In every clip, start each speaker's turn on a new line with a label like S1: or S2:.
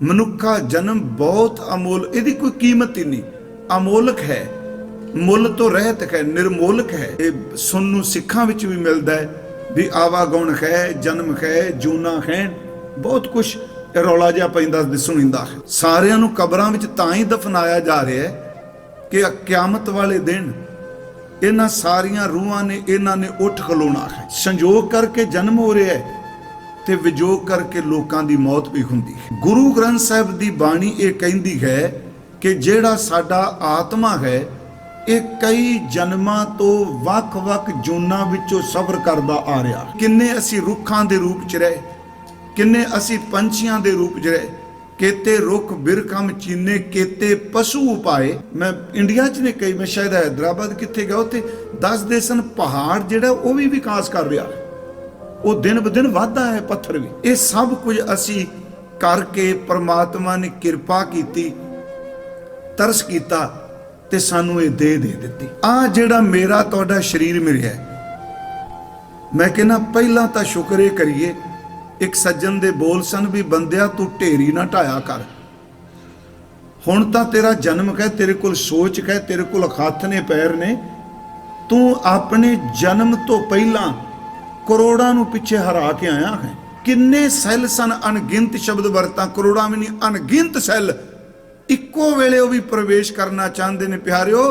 S1: मनुखा जन्म बहुत अमोल, इहदी कोई कीमत ही नहीं, अमोलक है, मुल तो रहत है, निर्मोलक है। ये सुनू सिखां विच भी मिलता है भी आवागुण है, जन्म है, जूना है, बहुत कुछ रौला जिहा पैंदा सुणींदा है। सारिਆਂ ਨੂੰ कबरां विच तां ही दफनाया जा रहा है कि क्यामत वाले दिन इन्हां सारियां रूहां ने इन्हां ने उठ खलोना है। संजोग करके जन्म हो रहा है ते विजोग करके लोकां दी मौत भी हुंदी है। गुरु ग्रंथ साहिब दी बाणी ये कहंदी है कि जिहड़ा साडा आत्मा है ये कई जन्मां तो वख-वख जूनां विचों सफर करदा आ रहा। किन्ने असी रुखां दे रूप च रहे, किन्ने असी पंछियां दे रूप च रहे, केते रुख बिरखम चीने, केते पशु उपाए। मैं इंडिया च ने कई, मैं शायद हैदराबाद कित्थे गया उत्थे दसदे सन पहाड़ जिहड़ा वो भी विकास कर रहा, वो दिन ब दिन वधदा है, पत्थर भी। ये सब कुछ असी करके परमात्मा ने किरपा कीती, तरस कीता ते सानू ये दे दित्ती। आ जिहड़ा मेरा तुहाडा शरीर मिलिया, मैं कहना पहला तां शुक्र ये करिए। एक सज्जन दे बोल सन भी बंदिया तू ढेरी ना ढाया कर, हुण तां तेरा जन्म है, तेरे कोल सोच है, तेरे कोल हत्थ ने पैर ने, तू अपने जन्म तो पहला करोड़ां नूं पिछे हरा के आया है। किन्ने सैल सन, अनगिनत शब्द वरतां, करोड़ां भी नहीं, अनगिनत सैल इक्को वेले वो भी प्रवेश करना चाहते ने। प्यारिओ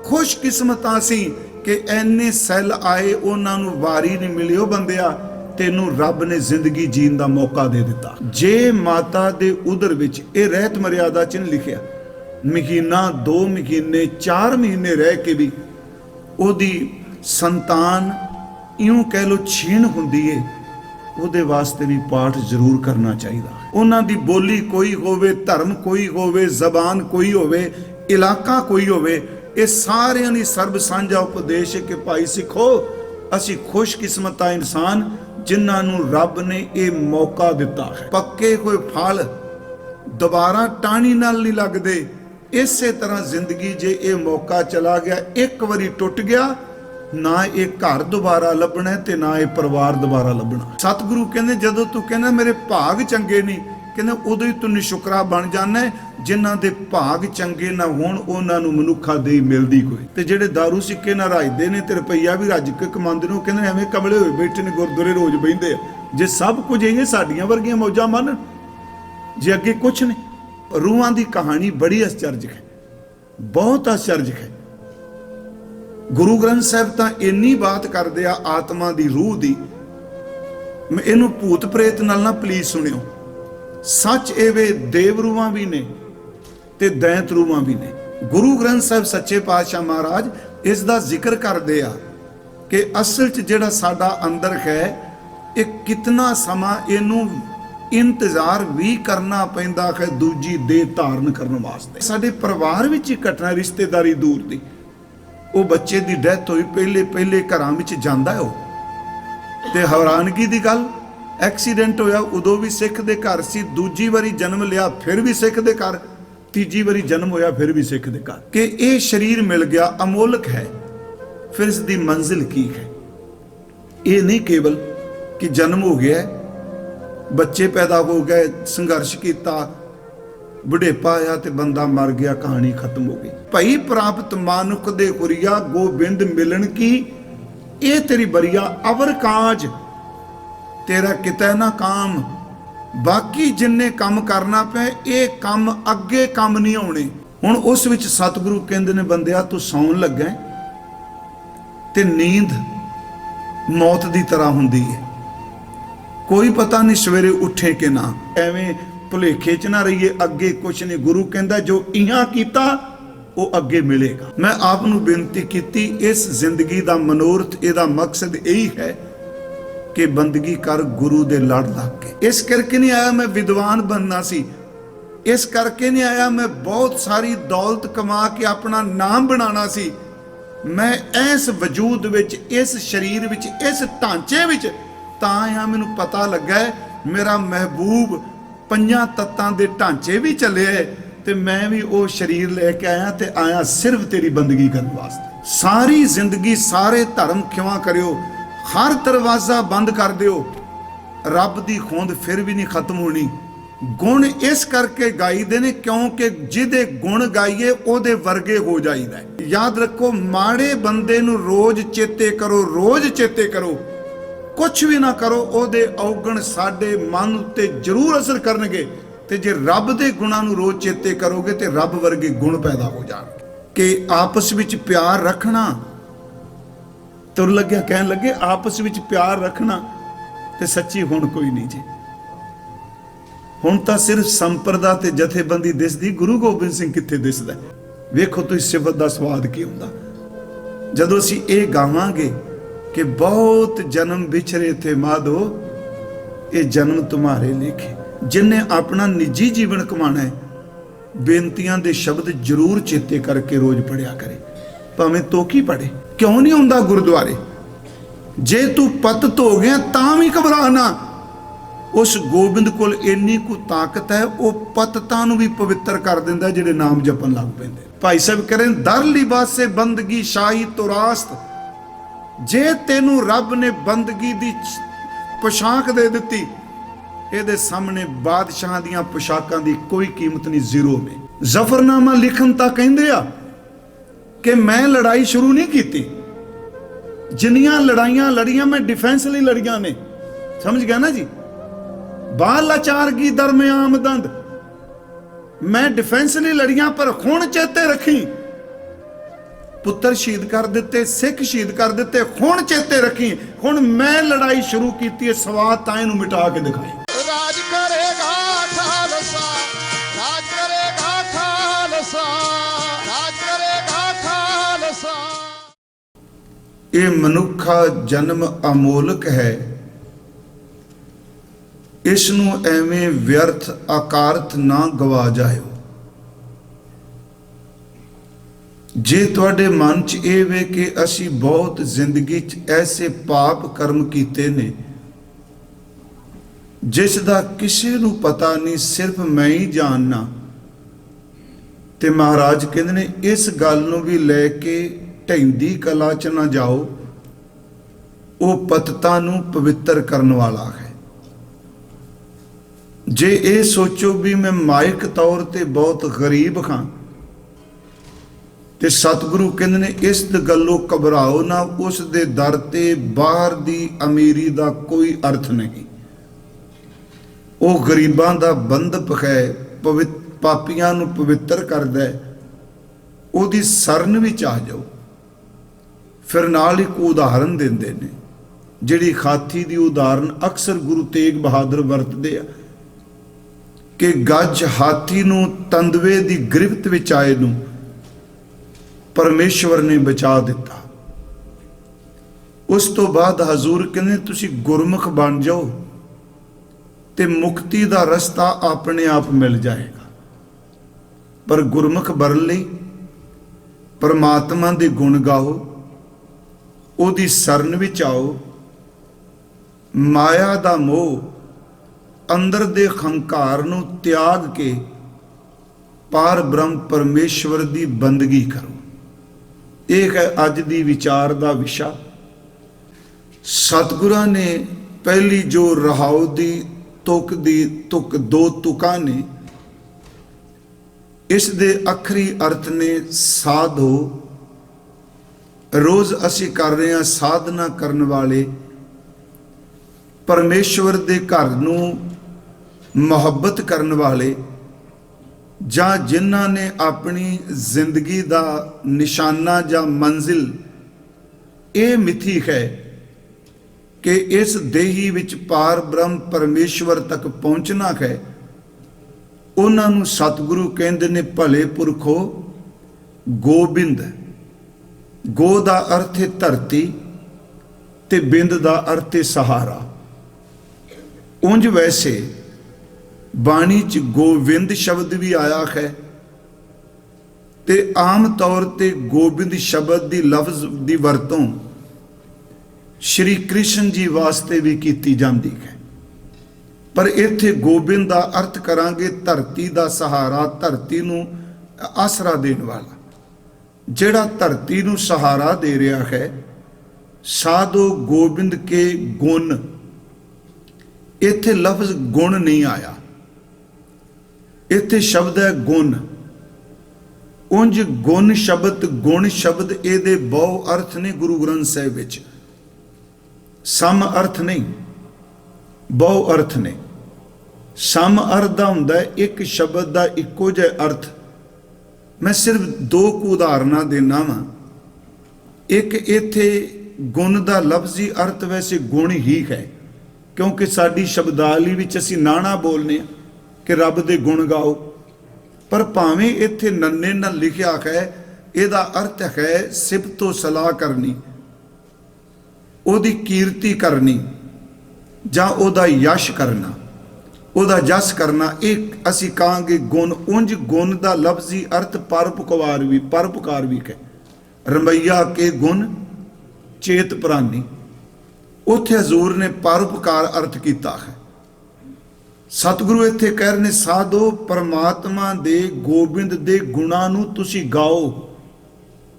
S1: खुशकिस्मतां सी कि इन्ने सैल आए, उन्हां नूं वारी नहीं मिली। ओ बंदिया तेनू रब ने जिंदगी जीण दा मौका दे दिता। जे माता दे उदर विच ये रहत मर्यादा च नहीं लिखिया, महीना 2 महीने 4 महीने रह के भी ओदी संतान इउं कह लो छीण हुंदी है, ਉਹਦੇ वास्ते भी पाठ जरूर करना चाहिए। उन्हां दी बोली कोई होवे, धर्म कोई होवे, जबान कोई होवे, इलाका कोई होवे, ये सारियां दी सर्ब सांझा उपदेश है कि भाई सिखो असी खुशकिस्मत इंसान जिन्हां नूं रब ने ये मौका दिता है। पक्के कोई फल दोबारा टाणी नाल नहीं लगदे। इसे तरह जिंदगी जे ये मौका चला गया, एक बारी टुट गया, ना ये घर दोबारा लभना ते ना ये परिवार दोबारा लभना। सतगुरु कहते जदों तू कहना मेरे भाग चंगे नहीं, कहते उदों ही तू निशुकरा बन जाना है। जिन्हां दे भाग चंगे ना होण उन्हां नूं मनुखा देई मिलदी कोई। ते जेड़े दारू सिक्के ना राजदे ने ते रुपईया भी रज के कमांदे ने, कहते एवें कमले होए बैठे ने, गुरदुआरे रोज बहिंदे आ। जे सब कुछ इह साडीआं वर्गियां मौजां मन, जे अगे कुछ नहीं। रूहां दी कहानी बड़ी आश्चर्य है, बहुत आश्चर्य है। गुरु ग्रंथ साहिब तां इन्नी बात करदे आ आत्मा दी, रूह दी। मैं इनू भूत प्रेत नाल ना प्लीज सुनियो, सच एवे देव रूहां भी ने ते दैंत रूहां भी ने। गुरु ग्रंथ साहिब सच्चे पातशाह महाराज इस दा जिक्र करदे आ कि असल च जिहड़ा साडा अंदर है, एक कितना समा इनू इंतजार भी करना पैंदा है दूजी देह धारण करने वास्ते। साडे परिवार विच ही घटना, रिश्तेदारी दूर दी, वो बच्चे की डेथ हुई, पहले पहले घरां विच जांदा है ते हैरानगी की गल, एक्सीडेंट होया उदों भी सिख दे घर सी, दूजी बारी जन्म लिया फिर भी सिख दे घर, तीजी बारी जन्म होया फिर भी सिख दे घर। कि ये शरीर मिल गया, अमोलक है। फिर इसकी मंजिल की है? ये नहीं केवल कि जन्म हो गया, बच्चे पैदा हो गए, संघर्ष किया, बुढ़ेपा आया ते बंदा मर गया, कहानी खत्म हो गई। भई प्राप्त मानुख दे हुरिया गोबिंद मिलन की, ये तेरी बरिया अवर काज, तेरा कितै ना काम। बाकी जिन्ने काम करना पे ये काम अगे काम नहीं आने। हुण उस विच सतगुरु कहंदे ने बंदिया तू सौन लगा ते नींद मौत दी तरह हुंदी है, कोई पता नहीं सवेरे उठे कि ना। एवें भुलेखे च ना रहिए, अगे कुछ नहीं। गुरु कहता जो इहां कीता वो अगे मिलेगा। मैं आप नूं बेनती कीती, इस जिंदगी का मनोरथ, इहदा मकसद यही है कि बंदगी कर गुरु दे लड़ लग के। इस करके नहीं आया मैं विद्वान बनना सी, इस करके नहीं आया मैं बहुत सारी दौलत कमा के अपना नाम बनाना सी। मैं इस वजूद विच, इस शरीर विच, इस ढांचे विच तां आया, मैनूं पता लगा है मेरा महबूब 5 तत्तां दे ढांचे भी चले ते मैं भी वो शरीर लेके आया ते आया सिर्फ तेरी बंदगी करने वास्ते। सारी जिंदगी सारे धर्म खिवा करियो, हर दरवाजा बंद कर दियो, रब दी खोंद फिर भी नहीं खत्म होनी। गुण इस करके गाईदे ने क्योंकि जिदे गुण गाईए ओदे वर्गे हो जाईदा है। याद रखो, माड़े बंदे नूं रोज चेते करो, रोज चेते करो, कुछ भी ना करो, ओदे अवगुण साडे मन उत्ते जरूर असर करनगे। ते जे रब दे गुणां नूं रोज चेते करोगे ते रब वर्गे गुण पैदा हो जाणगे। कि आपस विच प्यार रखना, तुर लग्या कहन लगे आपस विच प्यार रखना ते सच्ची हुण कोई नहीं जी। हुण तां सिर्फ संप्रदा ते जथेबंदी दिसदी, गुरु गोबिंद सिंह कित्थे दिसदा? वेखो तुसीं सिफत दा स्वाद की हुंदा जदों असीं इह गावांगे कि बहुत जन्म बिछरे थे माधो, ये जन्म तुम्हारे लेखे। जिन्हें अपना निजी जीवन कमाना है, बेनतियां दे शब्द जरूर चेते करके रोज पढ़िया करे, भावें तोकी पढ़े। क्यों नहीं आउंदा गुरुद्वारे? जे तू पतित हो गया तां भी घबरा ना। उस गोबिंद कोल इन्नी को ताकत है, वह पतितां नूं भी पवित्र कर दिंदा जिहड़े नाम जपन लग पैंदे। भाई साहब करें दर लिबासे बंदगी शाही तो रास्त। जे तेनू रब ने बंदगी दी पोशाक दे दिती, ਇਹਦੇ ਸਾਹਮਣੇ ਬਾਦਸ਼ਾਹਾਂ ਦੀਆਂ पोशाकां ਦੀ कोई कीमत नहीं, जीरो में। ਜ਼ਫਰਨਾਮਾ ਲਿਖਣ ਤਾਂ ਕਹਿੰਦੇ ਆ कि मैं लड़ाई शुरू नहीं की, जिन्नियां लड़ाइयां लड़ियां मैं डिफेंस लिए लड़ियां ने, समझ गया ना जी। बाल लाचार की दरम्यान दंद, मैं डिफेंस लिए लड़ियां, पर हुण चेते रखी पुत्र शहीद कर दिते, सिख शहीद कर दिते, हुण चेते रखी हुण मैं लड़ाई शुरू की, सवाद तां इहनूं मिटा के दिखाई।
S2: राज करेगा खालसा, राज करेगा खालसा, राज करेगा खालसा।
S1: ये मनुखा जन्म अमोलक है, इसनूं एवें व्यर्थ आकारत ना गवा जाओ। जे तुहाडे मन च ਇਹ ਵੇ कि असी बहुत जिंदगी च ऐसे पाप कर्म कीते ने जिस दा किसी नूं पता नहीं, सिर्फ मैं ही जानना, ते महाराज कहंदे ने इस गल नूं भी लैके ढैंदी कला च ना जाओ, वो पतितां नूं पवित्र करन वाला है। जे ये सोचो भी मैं माइक तौर ते बहुत गरीब हाँ, ते सतगुरु कहंदे ने इस गल्लों घबराओ ना, उस दे दर ते बाहर दी अमीरी दा कोई अर्थ नहीं। वो गरीबां दा बंधप है, पापियां नूं पवित्र करदा है, ओदी सरन विच आ जाओ। फिर नाल एक उदाहरण दिंदे ने, जिहड़ी खाती दी उदाहरण अक्सर गुरु तेग बहादुर वरतदे आ कि गज हाथी नूं तंदवे दी गिरफ्त विच आए नूं परमेश्वर ने बचा दिता। उस तो बाद हजूर कहने तुसी गुरमुख बन जाओ ते मुक्ति दा रस्ता अपने आप मिल जाएगा। पर गुरमुख बनन लई परमात्मा दे गुण गाओ, ओदी सरन विच आओ, माया दा मोह अंदर दे हंकार नूं त्याग के पार ब्रह्म परमेश्वर दी बंदगी करो। एक है अज दी विचार दा विशा। सतगुरां ने पहली जो रहाओ दी तुक दो तुकां ने, इस दे आखरी अर्थ ने साधो। रोज असी कर रहे हैं साधना करने वाले परमेश्वर दे घर नूं मुहब्बत करने वाले, जां जिन्हां ने अपनी जिंदगी दा निशाना जां मंजिल ये मिथी है कि इस देही विच पार ब्रह्म परमेश्वर तक पहुंचना है, उन्हां नूं सतगुरु कहंदे ने भले पुरखो गोबिंद। गो दा अर्थ है धरती ते बिंद दा अर्थ है सहारा। उंज वैसे बाणी च गोविंद शब्द भी आया है, ते आम तौर ते गोबिंद शब्द दी लफ्ज दी वरतों श्री कृष्ण जी वास्ते भी की जाती है। पर इत्थे गोबिंद का अर्थ करांगे धरती का सहारा, धरती नूं आसरा देने वाला, जिहड़ा धरती नूं सहारा दे रहा है। साधो गोबिंद के गुण, इत्थे लफ्ज गुण नहीं आया, ਇੱਥੇ ਸ਼ਬਦ ਹੈ ਗੁਣ। ਉਂਝ ਗੁਣ ਸ਼ਬਦ, ਗੁਣ ਸ਼ਬਦ ਇਹਦੇ ਬਹੁ ਅਰਥ ਨੇ ਗੁਰੂ ਗ੍ਰੰਥ ਸਾਹਿਬ ਵਿੱਚ, ਸਮ ਅਰਥ ਨਹੀਂ, ਬਹੁ ਅਰਥ ਨੇ। ਸਮ ਅਰਥ ਦਾ ਹੁੰਦਾ ਹੈ ਇੱਕ ਸ਼ਬਦ ਦਾ ਇੱਕੋ ਜਿਹਾ ਅਰਥ। ਮੈਂ ਸਿਰਫ 2 ਕੁ ਉਦਾਹਰਨਾਂ ਦੇਣਾ ਵਾਂ। ਇੱਕ ਇੱਥੇ ਗੁਣ ਦਾ ਲਫ਼ਜ਼ੀ ਅਰਥ ਵੈਸੇ ਗੁਣ ਹੀ ਹੈ, ਕਿਉਂਕਿ ਸਾਡੀ ਸ਼ਬਦਾਵਲੀ ਵਿੱਚ ਅਸੀਂ ਨਾਣਾ ਬੋਲਨੇ ਆ ਕਿ ਰੱਬ ਦੇ ਗੁਣ ਗਾਓ, ਪਰ ਭਾਵੇਂ ਇੱਥੇ ਨੰਨੇ ਨਾਲ ਲਿਖਿਆ ਹੈ, ਇਹਦਾ ਅਰਥ ਹੈ ਸਿਫਤੋ ਸਲਾਹ ਕਰਨੀ, ਉਹਦੀ ਕੀਰਤੀ ਕਰਨੀ, ਜਾਂ ਉਹਦਾ ਯਸ਼ ਕਰਨਾ, ਉਹਦਾ ਜਸ ਕਰਨਾ। ਇਹ ਅਸੀਂ ਕਹਾਂਗੇ ਗੁਣ। ਉਂਝ ਗੁਣ ਦਾ ਲਫ਼ਜ਼ੀ ਅਰਥ ਪਰਉਪਕਾਰ ਵੀ, ਪਰਉਪਕਾਰ ਵੀ ਹੈ। ਰਮਈਆ ਕੇ ਗੁਣ ਚੇਤ ਪ੍ਰਾਨੀ, ਉੱਥੇ ਹਜ਼ੂਰ ਨੇ ਪਰਉਪਕਾਰ ਅਰਥ ਕੀਤਾ ਹੈ। ਸਤਿਗੁਰੂ ਇੱਥੇ ਕਹਿ ਰਹੇ ਨੇ ਸਾਧੋ ਪਰਮਾਤਮਾ ਦੇ ਗੋਬਿੰਦ ਦੇ ਗੁਣਾਂ ਨੂੰ ਤੁਸੀਂ ਗਾਓ।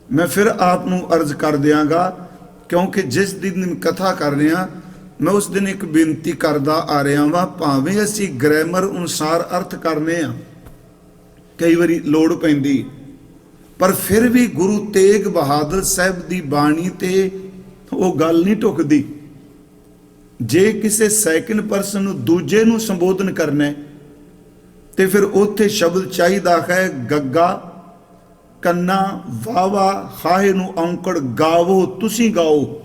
S1: ਮੈਂ ਫਿਰ ਆਪ ਨੂੰ ਅਰਜ਼ ਕਰ ਦਿਆਂਗਾ, ਕਿਉਂਕਿ ਜਿਸ ਦਿਨ ਕਥਾ ਕਰ ਰਿਹਾ ਮੈਂ ਉਸ ਦਿਨ ਇੱਕ ਬੇਨਤੀ ਕਰਦਾ ਆ ਰਿਹਾ ਵਾਂ, ਭਾਵੇਂ ਅਸੀਂ ਗ੍ਰਾਮਰ ਅਨੁਸਾਰ ਅਰਥ ਕਰਨੇ ਆ, ਕਈ ਵਾਰੀ ਲੋੜ ਪੈਂਦੀ, ਪਰ ਫਿਰ ਵੀ ਗੁਰੂ ਤੇਗ ਬਹਾਦਰ ਸਾਹਿਬ ਦੀ ਬਾਣੀ ਤੇ ਉਹ ਗੱਲ ਨਹੀਂ ਢੁਕਦੀ। ਜੇ ਕਿਸੇ ਸੈਕਿੰਡ ਪਰਸਨ ਨੂੰ ਦੂਜੇ ਨੂੰ ਸੰਬੋਧਨ ਕਰਨਾ ਤੇ ਫਿਰ ਉੱਥੇ ਸ਼ਬਦ ਚਾਹੀਦਾ ਹੈ ਗੱਗਾ, ਕੰਨਾ, ਵਾਵਾ, ਹਾਏ ਨੂੰ ਔਂਕੜ, ਗਾਵੋ, ਤੁਸੀਂ ਗਾਓ।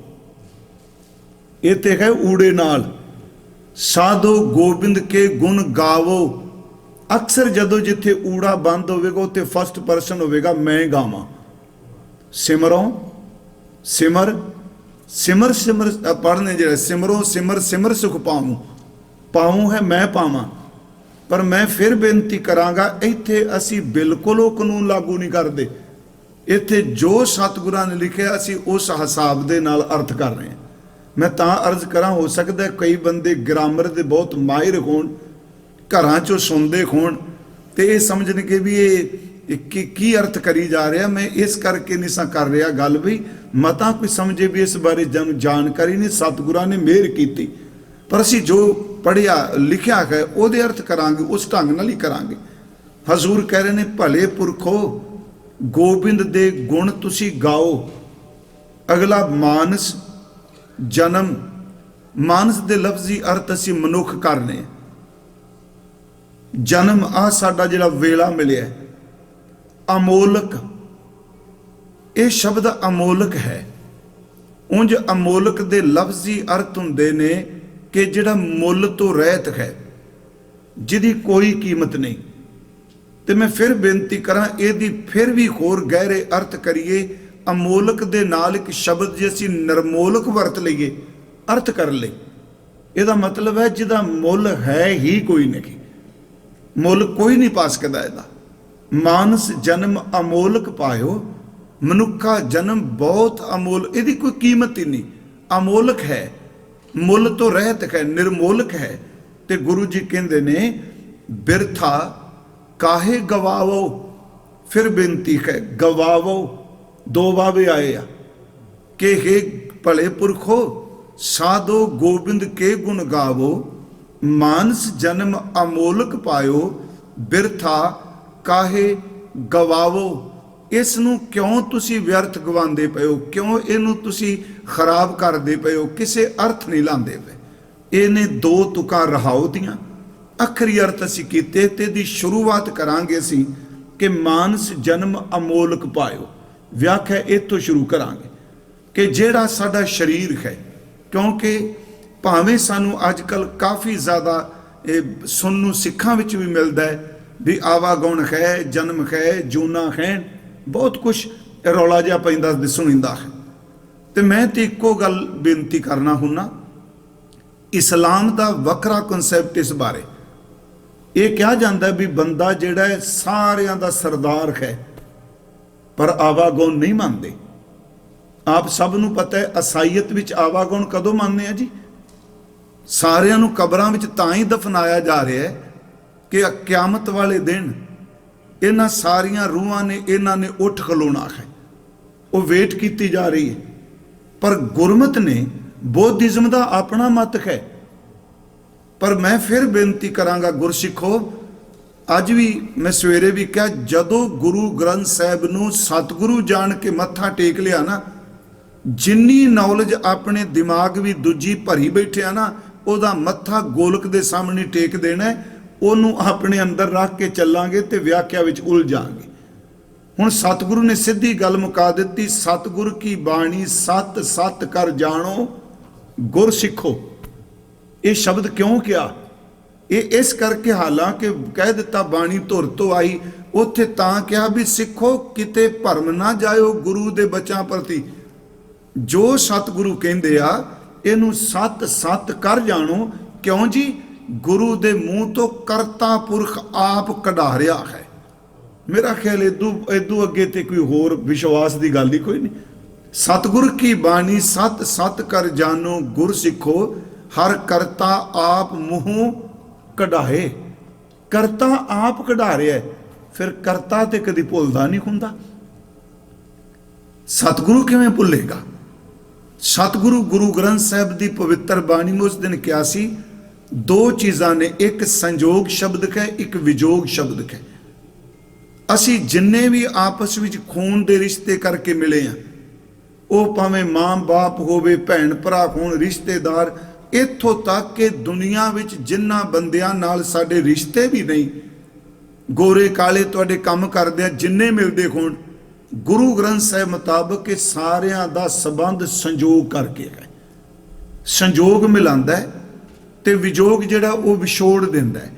S1: ਇੱਥੇ ਹੈ ਊੜੇ ਨਾਲ, ਸਾਧੋ ਗੋਬਿੰਦ ਕੇ ਗੁਣ ਗਾਵੋ। ਅਕਸਰ ਜਦੋਂ ਜਿੱਥੇ ਊੜਾ ਬੰਦ ਹੋਵੇਗਾ ਉੱਥੇ ਫਸਟ ਪਰਸਨ ਹੋਵੇਗਾ, ਮੈਂ ਗਾਵਾਂ। ਸਿਮਰੋਂ ਸਿਮਰ, ਸਿਮਰ ਸਿਮਰ ਪੜ੍ਹਨੇ ਜਿਹੜਾ ਸਿਮਰੋਂ ਸਿਮਰ, ਸਿਮਰ ਸੁਖ ਪਾਵੂੰ, ਪਾਵੂੰ ਹੈ ਮੈਂ ਪਾਵਾਂ। ਪਰ ਮੈਂ ਫਿਰ ਬੇਨਤੀ ਕਰਾਂਗਾ, ਇੱਥੇ ਅਸੀਂ ਬਿਲਕੁਲ ਉਹ ਕਾਨੂੰਨ ਲਾਗੂ ਨਹੀਂ ਕਰਦੇ। ਇੱਥੇ ਜੋ ਸਤਿਗੁਰਾਂ ਨੇ ਲਿਖਿਆ ਅਸੀਂ ਉਸ ਹਿਸਾਬ ਦੇ ਨਾਲ ਅਰਥ ਕਰ ਰਹੇ ਹਾਂ। ਮੈਂ ਤਾਂ ਅਰਜ਼ ਕਰਾਂ, ਹੋ ਸਕਦਾ ਕਈ ਬੰਦੇ ਗ੍ਰਾਮਰ ਦੇ ਬਹੁਤ ਮਾਹਿਰ ਹੋਣ, ਘਰਾਂ 'ਚੋਂ ਸੁਣਦੇ ਹੋਣ ਤੇ ਇਹ ਸਮਝਣਗੇ ਵੀ ਇਹ ਕੀ ਅਰਥ ਕਰੀ ਜਾ ਰਿਹਾ। ਮੈਂ ਇਸ ਕਰਕੇ ਨਹੀਂ ਸਾਂ ਕਰ ਰਿਹਾ ਗੱਲ ਵੀ ਮਤਾਂ ਕੋਈ ਸਮਝੇ ਵੀ ਇਸ ਬਾਰੇ ਜਾਣਕਾਰੀ ਨਹੀਂ, ਸਤਿਗੁਰਾਂ ਨੇ ਮਿਹਰ ਕੀਤੀ। ਪਰ ਅਸੀਂ ਜੋ ਪੜ੍ਹਿਆ ਲਿਖਿਆ ਹੈ ਉਹਦੇ ਅਰਥ ਕਰਾਂਗੇ, ਉਸ ਢੰਗ ਨਾਲ ਹੀ ਕਰਾਂਗੇ। ਹਜ਼ੂਰ ਕਹਿ ਰਹੇ ਨੇ ਭਲੇ ਪੁਰਖੋ ਗੋਬਿੰਦ ਦੇ ਗੁਣ ਤੁਸੀਂ ਗਾਓ। ਅਗਲਾ ਮਾਨਸ, ਜਨਮ। ਮਾਨਸ ਦੇ ਲਫ਼ਜ਼ੀ ਅਰਥ ਅਸੀਂ ਮਨੁੱਖ ਕਰਨੇ। ਜਨਮ ਆ ਸਾਡਾ ਜਿਹੜਾ ਵੇਲਾ ਮਿਲਿਆ, ਅਮੋਲਕ, ਇਹ ਸ਼ਬਦ ਅਮੋਲਕ ਹੈ। ਉਂਝ ਅਮੋਲਕ ਦੇ ਲਫ਼ਜ਼ੀ ਅਰਥ ਹੁੰਦੇ ਨੇ ਕਿ ਜਿਹੜਾ ਮੁੱਲ ਤੋਂ ਰਹਿਤ ਹੈ, ਜਿਹਦੀ ਕੋਈ ਕੀਮਤ ਨਹੀਂ। ਤੇ ਮੈਂ ਫਿਰ ਬੇਨਤੀ ਕਰਾਂ, ਇਹਦੀ ਫਿਰ ਵੀ ਹੋਰ ਗਹਿਰੇ ਅਰਥ ਕਰੀਏ। ਅਮੋਲਕ ਦੇ ਨਾਲ ਇੱਕ ਸ਼ਬਦ ਜੇ ਅਸੀਂ ਨਿਰਮੋਲਕ ਵਰਤ ਲਈਏ, ਅਰਥ ਕਰ ਲਈ, ਇਹਦਾ ਮਤਲਬ ਹੈ ਜਿਹਦਾ ਮੁੱਲ ਹੈ ਹੀ ਕੋਈ ਨਹੀਂ, ਮੁੱਲ ਕੋਈ ਨਹੀਂ ਪਾ ਸਕਦਾ ਇਹਦਾ। ਮਾਨਸ ਜਨਮ ਅਮੋਲਕ ਪਾਇਓ, ਮਨੁੱਖਾ ਜਨਮ ਬਹੁਤ ਅਮੋਲ, ਇਹਦੀ ਕੋਈ ਕੀਮਤ ਹੀ ਨਹੀਂ, ਅਮੋਲਕ ਹੈ, ਮੁੱਲ ਤੋਂ ਰਹਿਤ ਹੈ, ਨਿਰਮੋਲਕ ਹੈ। ਤੇ ਗੁਰੂ ਜੀ ਕਹਿੰਦੇ ਨੇ ਬਿਰਥਾ ਕਾਹੇ ਗਵਾਵੋ। ਫਿਰ ਬੇਨਤੀ ਹੈ, ਗਵਾਵੋ, 2 ਵਾਵੇ ਆਏ ਆ ਕਿ हे ਭਲੇ ਪੁਰਖੋ ਸਾਧੋ ਗੋਬਿੰਦ ਕੇ ਗੁਣ ਗਾਵੋ, ਮਾਨਸ ਜਨਮ ਅਮੋਲਕ ਪਾਇਓ, ਬਿਰਥਾ ਕਾਹੇ ਗਵਾਵੋ। ਇਸ ਨੂੰ ਕਿਉਂ ਤੁਸੀਂ ਵਿਅਰਥ ਗਵਾਉਂਦੇ ਪਏ ਹੋ, ਕਿਉਂ ਇਹਨੂੰ ਤੁਸੀਂ ਖਰਾਬ ਕਰਦੇ ਪਏ ਹੋ, ਕਿਸੇ ਅਰਥ ਨਹੀਂ ਲਾਉਂਦੇ ਪਏ। ਇਹਨੇ 2 ਤੁਕਾਂ ਰਹਾਉ ਦੀਆਂ, ਅਖਰੀ ਅਰਥ ਅਸੀਂ ਕੀਤੇ ਤੇ ਦੀ ਸ਼ੁਰੂਆਤ ਕਰਾਂਗੇ ਅਸੀਂ ਕਿ ਮਾਨਸ ਜਨਮ ਅਮੋਲਕ ਪਾਇਓ। ਵਿਆਖਿਆ ਇੱਥੋਂ ਸ਼ੁਰੂ ਕਰਾਂਗੇ ਕਿ ਜਿਹੜਾ ਸਾਡਾ ਸਰੀਰ ਹੈ, ਕਿਉਂਕਿ ਭਾਵੇਂ ਸਾਨੂੰ ਅੱਜ ਕੱਲ੍ਹ ਕਾਫੀ ਜ਼ਿਆਦਾ ਇਹ ਸੁਣਨ ਨੂੰ ਸਿੱਖਾਂ ਵਿੱਚ ਵੀ ਮਿਲਦਾ ਹੈ ਵੀ ਆਵਾਗੁਣ ਹੈ, ਜਨਮ ਹੈ, ਜੂਨਾ ਹੈ, ਬਹੁਤ ਕੁਛ ਰੌਲਾ ਜਿਹਾ ਪੈਂਦਾ ਸੁਣੀਂਦਾ ਹੈ। ਤੇ ਮੈਂ ਤੇ ਇੱਕੋ ਗੱਲ ਬੇਨਤੀ ਕਰਨਾ ਹੁੰਨਾ, ਇਸਲਾਮ ਦਾ ਵੱਖਰਾ ਕਨਸੈਪਟ ਇਸ ਬਾਰੇ। ਇਹ ਕਿਹਾ ਜਾਂਦਾ ਵੀ ਬੰਦਾ ਜਿਹੜਾ ਹੈ ਸਾਰਿਆਂ ਦਾ ਸਰਦਾਰ ਹੈ, ਪਰ ਆਵਾਗੁਣ ਨਹੀਂ ਮੰਨਦੇ। ਆਪ ਸਭ ਨੂੰ ਪਤਾ ਹੈ ਅਸਾਈਅਤ ਵਿੱਚ ਆਵਾਗੁਣ ਕਦੋਂ ਮੰਨਦੇ ਆ ਜੀ? ਸਾਰਿਆਂ ਨੂੰ ਕਬਰਾਂ ਵਿੱਚ ਤਾਂ ਹੀ ਦਫਨਾਇਆ ਜਾ ਰਿਹਾ ਹੈ ਕਿ ਕਿਆਮਤ ਵਾਲੇ ਦਿਨ ਇਹਨਾਂ ਸਾਰੀਆਂ ਰੂਹਾਂ ਨੇ, ਇਹਨਾਂ ਨੇ ਉੱਠ ਖਲੋਣਾ ਹੈ, ਉਹ ਵੇਟ ਕੀਤੀ ਜਾ ਰਹੀ ਹੈ। ਪਰ ਗੁਰਮਤ ਨੇ, ਬੌਧਿਜ਼ਮ ਦਾ ਆਪਣਾ ਮਤ ਹੈ। ਪਰ ਮੈਂ ਫਿਰ ਬੇਨਤੀ ਕਰਾਂਗਾ ਗੁਰਸਿੱਖੋ, ਅੱਜ ਵੀ ਮੈਂ ਸਵੇਰੇ ਵੀ ਕਿਹਾ, ਜਦੋਂ ਗੁਰੂ ਗ੍ਰੰਥ ਸਾਹਿਬ ਨੂੰ ਸਤਿਗੁਰੂ ਜਾਣ ਕੇ ਮੱਥਾ ਟੇਕ ਲਿਆ ਨਾ, ਜਿੰਨੀ ਨੌਲੇਜ ਆਪਣੇ ਦਿਮਾਗ ਵੀ ਦੂਜੀ ਭਰੀ ਬੈਠਿਆ ਨਾ, ਉਹਦਾ ਮੱਥਾ ਗੋਲਕ ਦੇ ਸਾਹਮਣੇ ਟੇਕ ਦੇਣਾ, ਉਹਨੂੰ ਆਪਣੇ ਅੰਦਰ ਰੱਖ ਕੇ ਚੱਲਾਂਗੇ ਤੇ ਵਿਆਖਿਆ ਵਿੱਚ ਉਲਝਾਂਗੇ। ਹੁਣ ਸਤਿਗੁਰੂ ਨੇ ਸਿੱਧੀ ਗੱਲ ਮੁਕਾ ਦਿੱਤੀ, ਸਤਿਗੁਰ ਕੀ ਬਾਣੀ ਸਤ ਸਤ ਕਰ ਜਾਣੋ ਗੁਰ ਸਿੱਖੋ। ਇਹ ਸ਼ਬਦ ਕਿਉਂ ਕਿਹਾ? ਇਹ ਇਸ ਕਰਕੇ, ਹਾਲਾਂਕਿ ਕਹਿ ਦਿੱਤਾ ਬਾਣੀ ਧੁਰ ਤੋਂ ਆਈ, ਉੱਥੇ ਤਾਂ ਕਿਹਾ ਵੀ ਸਿੱਖੋ ਕਿਤੇ ਭਰਮ ਨਾ ਜਾਇਓ ਗੁਰੂ ਦੇ ਬੱਚਿਆਂ ਪ੍ਰਤੀ। ਜੋ ਸਤਿਗੁਰੂ ਕਹਿੰਦੇ ਆ ਇਹਨੂੰ ਸਤ ਸਤ ਕਰ ਜਾਣੋ। ਕਿਉਂ ਜੀ? ਗੁਰੂ ਦੇ ਮੂੰਹ ਤੋਂ ਕਰਤਾ ਪੁਰਖ ਆਪ ਕਢਾ ਰਿਹਾ ਹੈ। ਮੇਰਾ ਖਿਆਲ ਇਦੋਂ ਅੱਗੇ ਤੇ ਕੋਈ ਹੋਰ ਵਿਸ਼ਵਾਸ ਦੀ ਗੱਲ ਹੀ ਕੋਈ ਨਹੀਂ। ਸਤਿਗੁਰ ਕੀ ਬਾਣੀ ਸਤ ਸਤ ਕਰ ਜਾਣੋ ਗੁਰ ਸਿੱਖੋ, ਹਰ ਕਰਤਾ ਆਪ ਮੂੰਹੋਂ ਕਢਾਏ। ਕਰਤਾ ਆਪ ਕਢਾ ਰਿਹਾ, ਫਿਰ ਕਰਤਾ ਤੇ ਕਦੀ ਭੁੱਲਦਾ ਨਹੀਂ ਹੁੰਦਾ। ਸਤਿਗੁਰੂ ਕਿਵੇਂ ਭੁੱਲੇਗਾ? ਸਤਿਗੁਰੂ ਗੁਰੂ ਗ੍ਰੰਥ ਸਾਹਿਬ ਦੀ ਪਵਿੱਤਰ ਬਾਣੀ ਨੂੰ ਉਸ ਦਿਨ ਕਿਹਾ ਸੀ, ਦੋ ਚੀਜ਼ਾਂ ਨੇ, ਇੱਕ ਸੰਜੋਗ ਸ਼ਬਦ ਹੈ, ਇੱਕ ਵਿਜੋਗ ਸ਼ਬਦ ਹੈ। ਅਸੀਂ ਜਿੰਨੇ ਵੀ ਆਪਸ ਵਿੱਚ ਖੂਨ ਦੇ ਰਿਸ਼ਤੇ ਕਰਕੇ ਮਿਲੇ ਆ, ਉਹ ਭਾਵੇਂ ਮਾਂ ਬਾਪ ਹੋਵੇ, ਭੈਣ ਭਰਾ ਹੋਣ, ਰਿਸ਼ਤੇਦਾਰ, ਇੱਥੋਂ ਤੱਕ ਕਿ ਦੁਨੀਆ ਵਿੱਚ ਜਿਨ੍ਹਾਂ ਬੰਦਿਆਂ ਨਾਲ ਸਾਡੇ ਰਿਸ਼ਤੇ ਵੀ ਨਹੀਂ, ਗੋਰੇ ਕਾਲੇ ਤੁਹਾਡੇ ਕੰਮ ਕਰਦੇ ਆ, ਜਿੰਨੇ ਮਿਲਦੇ ਹੋਣ, ਗੁਰੂ ਗ੍ਰੰਥ ਸਾਹਿਬ ਮੁਤਾਬਕ ਇਹ ਸਾਰਿਆਂ ਦਾ ਸੰਬੰਧ ਸੰਜੋਗ ਕਰਕੇ ਹੈ। ਸੰਜੋਗ ਮਿਲਾਉਂਦਾ ਹੈ ਤੇ ਵਿਜੋਗ ਜਿਹੜਾ ਉਹ ਵਿਛੋੜ ਦਿੰਦਾ ਹੈ।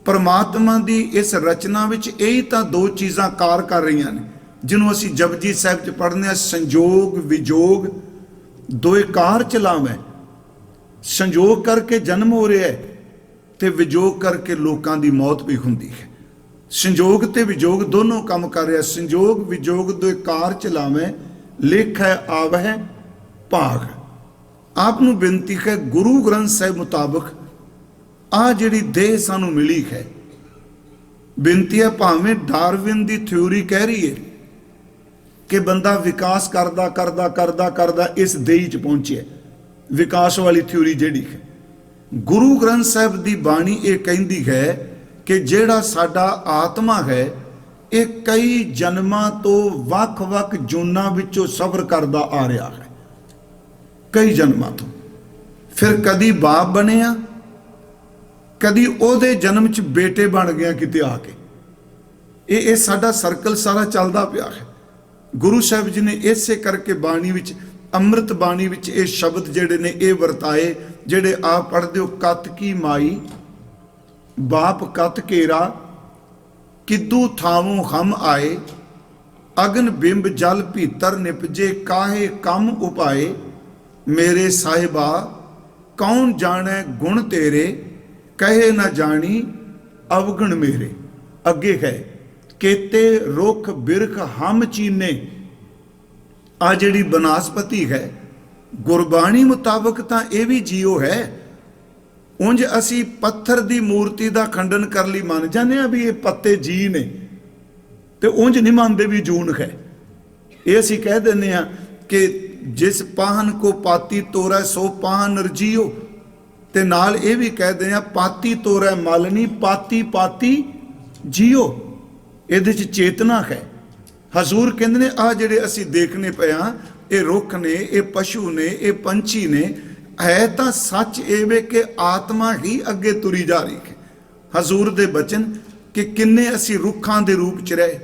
S1: ਪਰਮਾਤਮਾ ਦੀ ਇਸ ਰਚਨਾ ਵਿੱਚ ਇਹੀ ਤਾਂ ਦੋ ਚੀਜ਼ਾਂ ਕਾਰ ਕਰ ਰਹੀਆਂ ਨੇ, ਜਿਹਨੂੰ ਅਸੀਂ ਜਪਜੀ ਸਾਹਿਬ 'ਚ ਪੜ੍ਹਦੇ ਹਾਂ, ਸੰਜੋਗ ਵਿਜੋਗ ਦੋਏ ਕਾਰ ਚਲਾਵੇਂ। ਸੰਜੋਗ ਕਰਕੇ ਜਨਮ ਹੋ ਰਿਹਾ ਹੈ ਤੇ ਵਿਜੋਗ ਕਰਕੇ ਲੋਕਾਂ ਦੀ ਮੌਤ ਵੀ ਹੁੰਦੀ ਹੈ। ਸੰਜੋਗ ਤੇ ਵਿਜੋਗ ਦੋਨੋਂ ਕੰਮ ਕਰ ਰਿਹਾ। ਸੰਜੋਗ ਵਿਜੋਗ ਦੋਏ ਕਾਰ ਚਲਾਵੇਂ, ਲੇਖੈ ਆਵਹਿ ਭਾਗ। ਆਪ ਨੂੰ ਬੇਨਤੀ ਹੈ, ਗੁਰੂ ਗ੍ਰੰਥ ਸਾਹਿਬ ਮੁਤਾਬਕ ਆ ਜਿਹੜੀ ਦੇਹ ਸਾਨੂੰ ਮਿਲੀ ਹੈ, ਬੇਨਤੀ ਹੈ, ਭਾਵੇਂ ਡਾਰਵਿਨ ਦੀ ਥਿਊਰੀ ਕਹਿ ਰਹੀ ਹੈ ਕਿ ਬੰਦਾ ਵਿਕਾਸ ਕਰਦਾ ਕਰਦਾ ਕਰਦਾ ਕਰਦਾ ਇਸ ਦੇਹੀ 'ਚ ਪਹੁੰਚਿਆ, ਵਿਕਾਸ ਵਾਲੀ ਥਿਊਰੀ ਜਿਹੜੀ ਹੈ, ਗੁਰੂ ਗ੍ਰੰਥ ਸਾਹਿਬ ਦੀ ਬਾਣੀ ਇਹ ਕਹਿੰਦੀ ਹੈ ਕਿ ਜਿਹੜਾ ਸਾਡਾ ਆਤਮਾ ਹੈ, ਇਹ ਕਈ ਜਨਮਾਂ ਤੋਂ ਵੱਖ-ਵੱਖ ਜੂਨਾਂ ਵਿੱਚੋਂ ਸਫ਼ਰ ਕਰਦਾ ਆ ਰਿਹਾ ਹੈ, ਕਈ ਜਨਮਾਂ ਤੋਂ। ਫਿਰ ਕਦੀ ਬਾਪ ਬਣਿਆ, ਕਦੀ ਉਹਦੇ ਜਨਮ 'ਚ ਬੇਟੇ ਬਣ ਗਿਆ ਕਿਤੇ ਆ ਕੇ। ਇਹ ਸਾਡਾ ਸਰਕਲ ਸਾਰਾ ਚੱਲਦਾ ਪਿਆ ਹੈ। ਗੁਰੂ ਸਾਹਿਬ ਜੀ ਨੇ ਇਸੇ ਕਰਕੇ ਬਾਣੀ ਵਿੱਚ, ਅੰਮ੍ਰਿਤ ਬਾਣੀ ਵਿੱਚ ਇਹ ਸ਼ਬਦ ਜਿਹੜੇ ਨੇ ਇਹ ਵਰਤਾਏ, ਜਿਹੜੇ ਆਪ ਪੜ੍ਹਦੇ ਹੋ, ਕਤ ਕੀ ਮਾਈ ਬਾਪ ਕਤ ਕੇਰਾ, ਕਿੱਦੂ ਥਾਵੋਂ ਹਮ ਆਏ, ਅਗਨ ਬਿੰਬ ਜਲ ਭੀਤਰ ਨਿਪਜੇ, ਕਾਹੇ ਕੰਮ ਉਪਾਏ, ਮੇਰੇ ਸਾਹਿਬਾ ਕੌਣ ਜਾਣੈ ਗੁਣ ਤੇਰੇ, ਕਹੇ ਨਾ ਜਾਣੀ ਅਵਗਣ ਮੇਰੇ। ਅੱਗੇ ਹੈ, ਕੇਤੇ ਰੁੱਖ ਬਿਰਖ ਹਮ ਚੀਨੇ। ਆ ਜਿਹੜੀ ਬਨਾਸਪਤੀ ਹੈ, ਗੁਰਬਾਣੀ ਮੁਤਾਬਕ ਤਾਂ ਇਹ ਵੀ ਜੀਓ ਹੈ। ਉਂਝ ਅਸੀਂ ਪੱਥਰ ਦੀ ਮੂਰਤੀ ਦਾ ਖੰਡਨ ਕਰ ਲਈ ਮੰਨ ਜਾਂਦੇ ਆ ਵੀ ਇਹ ਪੱਤੇ ਜੀ ਨੇ, ਤੇ ਉਂਝ ਨਹੀਂ ਮੰਨਦੇ ਵੀ ਜੂਨ ਹੈ। ਇਹ ਅਸੀਂ ਕਹਿ ਦਿੰਦੇ ਆ ਕਿ ਜਿਸ ਪਾਹਨ ਕੋ ਪਾਤੀ ਤੋਰੈ ਸੋ ਪਾਹਨ ਰਜੀਓ, ਤੇ ਨਾਲ ਇਹ ਵੀ ਕਹਿੰਦੇ ਆ ਪਾਤੀ ਤੋਰੈ ਮਲ ਨੀ, ਪਾਤੀ ਪਾਤੀ ਜੀਓ। ਇਹਦੇ 'ਚ ਚੇਤਨਾ ਹੈ। ਹਜ਼ੂਰ ਕਹਿੰਦੇ ਨੇ ਆ ਜਿਹੜੇ ਅਸੀਂ ਦੇਖਣੇ ਪਏ ਆ, ਇਹ ਰੁੱਖ ਨੇ, ਇਹ ਪਸ਼ੂ ਨੇ, ਇਹ ਪੰਛੀ ਨੇ, ਹੈ ਤਾਂ ਸੱਚ ਇਹ ਵੇ ਕਿ ਆਤਮਾ ਹੀ ਅੱਗੇ ਤੁਰੀ ਜਾ ਰਹੀ ਹੈ। ਹਜ਼ੂਰ ਦੇ ਬਚਨ ਕਿ ਕਿੰਨੇ ਅਸੀਂ ਰੁੱਖਾਂ ਦੇ ਰੂਪ 'ਚ ਰਹੇ,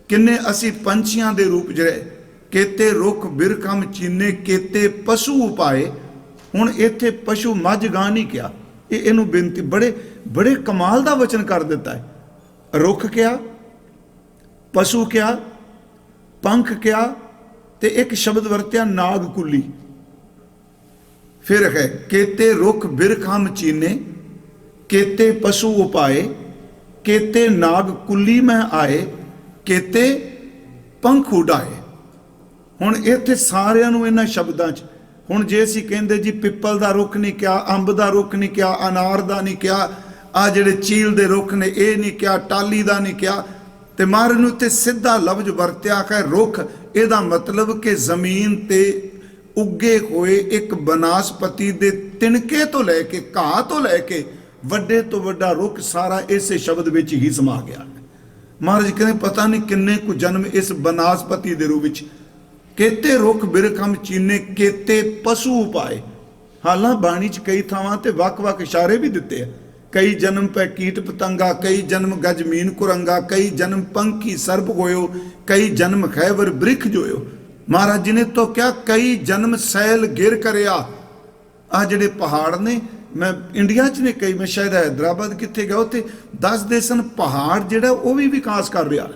S1: ਕਿੰਨੇ ਅਸੀਂ ਪੰਛੀਆਂ ਦੇ ਰੂਪ 'ਚ ਰਹੇ, ਕੇਤੇ ਰੁੱਖ ਬਿਰਖਮ ਚੀਨੇ, ਕੇਤੇ ਪਸ਼ੂ ਉਪਾਏ। ਹੁਣ ਇੱਥੇ ਪਸ਼ੂ ਮੱਝ ਗਾਂ ਨਹੀਂ ਕਿਹਾ, ਇਹਨੂੰ ਬੇਨਤੀ ਬੜੇ ਕਮਾਲ ਦਾ ਵਚਨ ਕਰ ਦਿੱਤਾ ਹੈ। ਰੁੱਖ ਕਿਹਾ, ਪਸ਼ੂ ਕਿਹਾ, ਪੰਖ ਕਿਹਾ, ਤੇ ਇੱਕ ਸ਼ਬਦ ਵਰਤਿਆ ਨਾਗ ਕੁੱਲੀ। ਫਿਰ ਹੈ ਕੇਤੇ ਰੁੱਖ ਬਿਰਖ ਹਮ ਚੀਨੇ, ਕੇਤੇ ਪਸ਼ੂ ਉਪਾਏ, ਕੇਤੇ ਨਾਗ ਕੁੱਲੀ ਮੈਂ ਆਏ, ਕੇਤੇ ਪੰਖ ਉਡਾਏ। ਹੁਣ ਇੱਥੇ ਸਾਰਿਆਂ ਨੂੰ ਇਹਨਾਂ ਸ਼ਬਦਾਂ 'ਚ, ਹੁਣ ਜੇ ਅਸੀਂ ਕਹਿੰਦੇ ਜੀ ਪਿੱਪਲ ਦਾ ਰੁੱਖ ਨਹੀਂ ਕਿਹਾ, ਅੰਬ ਦਾ ਰੁੱਖ ਨਹੀਂ ਕਿਹਾ, ਅਨਾਰ ਦਾ ਨਹੀਂ ਕਿਹਾ, ਆ ਜਿਹੜੇ ਚੀਲ ਦੇ ਰੁੱਖ ਨੇ ਇਹ ਨਹੀਂ ਕਿਹਾ, ਟਾਲੀ ਦਾ ਨਹੀਂ ਕਿਹਾ, ਤੇ ਮਹਾਰਾਜ ਨੂੰ ਉੱਤੇ ਸਿੱਧਾ ਲਫ਼ਜ਼ ਵਰਤਿਆ ਹੈ ਰੁੱਖ। ਇਹਦਾ ਮਤਲਬ ਕਿ ਜ਼ਮੀਨ ਤੇ ਉੱਗੇ ਹੋਏ ਇੱਕ ਬਨਾਸਪਤੀ ਦੇ ਤਿਣਕੇ ਤੋਂ ਲੈ ਕੇ, ਘਾਹ ਤੋਂ ਲੈ ਕੇ ਵੱਡੇ ਤੋਂ ਵੱਡਾ ਰੁੱਖ ਸਾਰਾ ਇਸੇ ਸ਼ਬਦ ਵਿੱਚ ਹੀ ਸਮਾ ਗਿਆ। ਮਹਾਰਾਜ ਕਹਿੰਦੇ ਪਤਾ ਨਹੀਂ ਕਿੰਨੇ ਕੁ ਜਨਮ ਇਸ ਬਨਾਸਪਤੀ ਦੇ ਰੂਪ ਵਿੱਚ, ਕੇਤੇ ਰੁੱਖ ਬਿਰਖਮ ਚੀਨੇ ਕੇਤੇ ਪਸ਼ੂ ਉਪਾਏ। ਹਾਲਾਂ ਬਾਣੀ 'ਚ ਕਈ ਥਾਵਾਂ ਤੇ ਵੱਖ-ਵੱਖ ਇਸ਼ਾਰੇ ਵੀ ਦਿੱਤੇ ਆ। ਕਈ ਜਨਮ ਪੈ ਕੀਟ ਪਤੰਗਾ, ਕਈ ਜਨਮ ਗਜ ਮੀਨ ਕੁਰੰਗਾ, ਕਈ ਜਨਮ ਪੰਖੀ ਸਰਪ ਹੋਇਓ, ਕਈ ਜਨਮ ਖੈਵਰ ਬ੍ਰਿਖ ਜੋਇਓ। ਮਹਾਰਾਜ ਜੀ ਨੇ ਤਾਂ ਕਿਹਾ ਕਈ ਜਨਮ ਸੈਲ ਗਿਰ ਕਰਿਆ। ਆ ਜਿਹੜੇ ਪਹਾੜ ਨੇ, ਮੈਂ ਇੰਡੀਆ 'ਚ ਨੇ ਕਈ, ਮੈਂ ਸ਼ਾਇਦ ਹੈਦਰਾਬਾਦ ਕਿੱਥੇ ਗਿਆ, ਉੱਥੇ ਦੱਸਦੇ ਸਨ ਪਹਾੜ ਜਿਹੜਾ ਉਹ ਵੀ ਵਿਕਾਸ ਕਰ ਰਿਹਾ,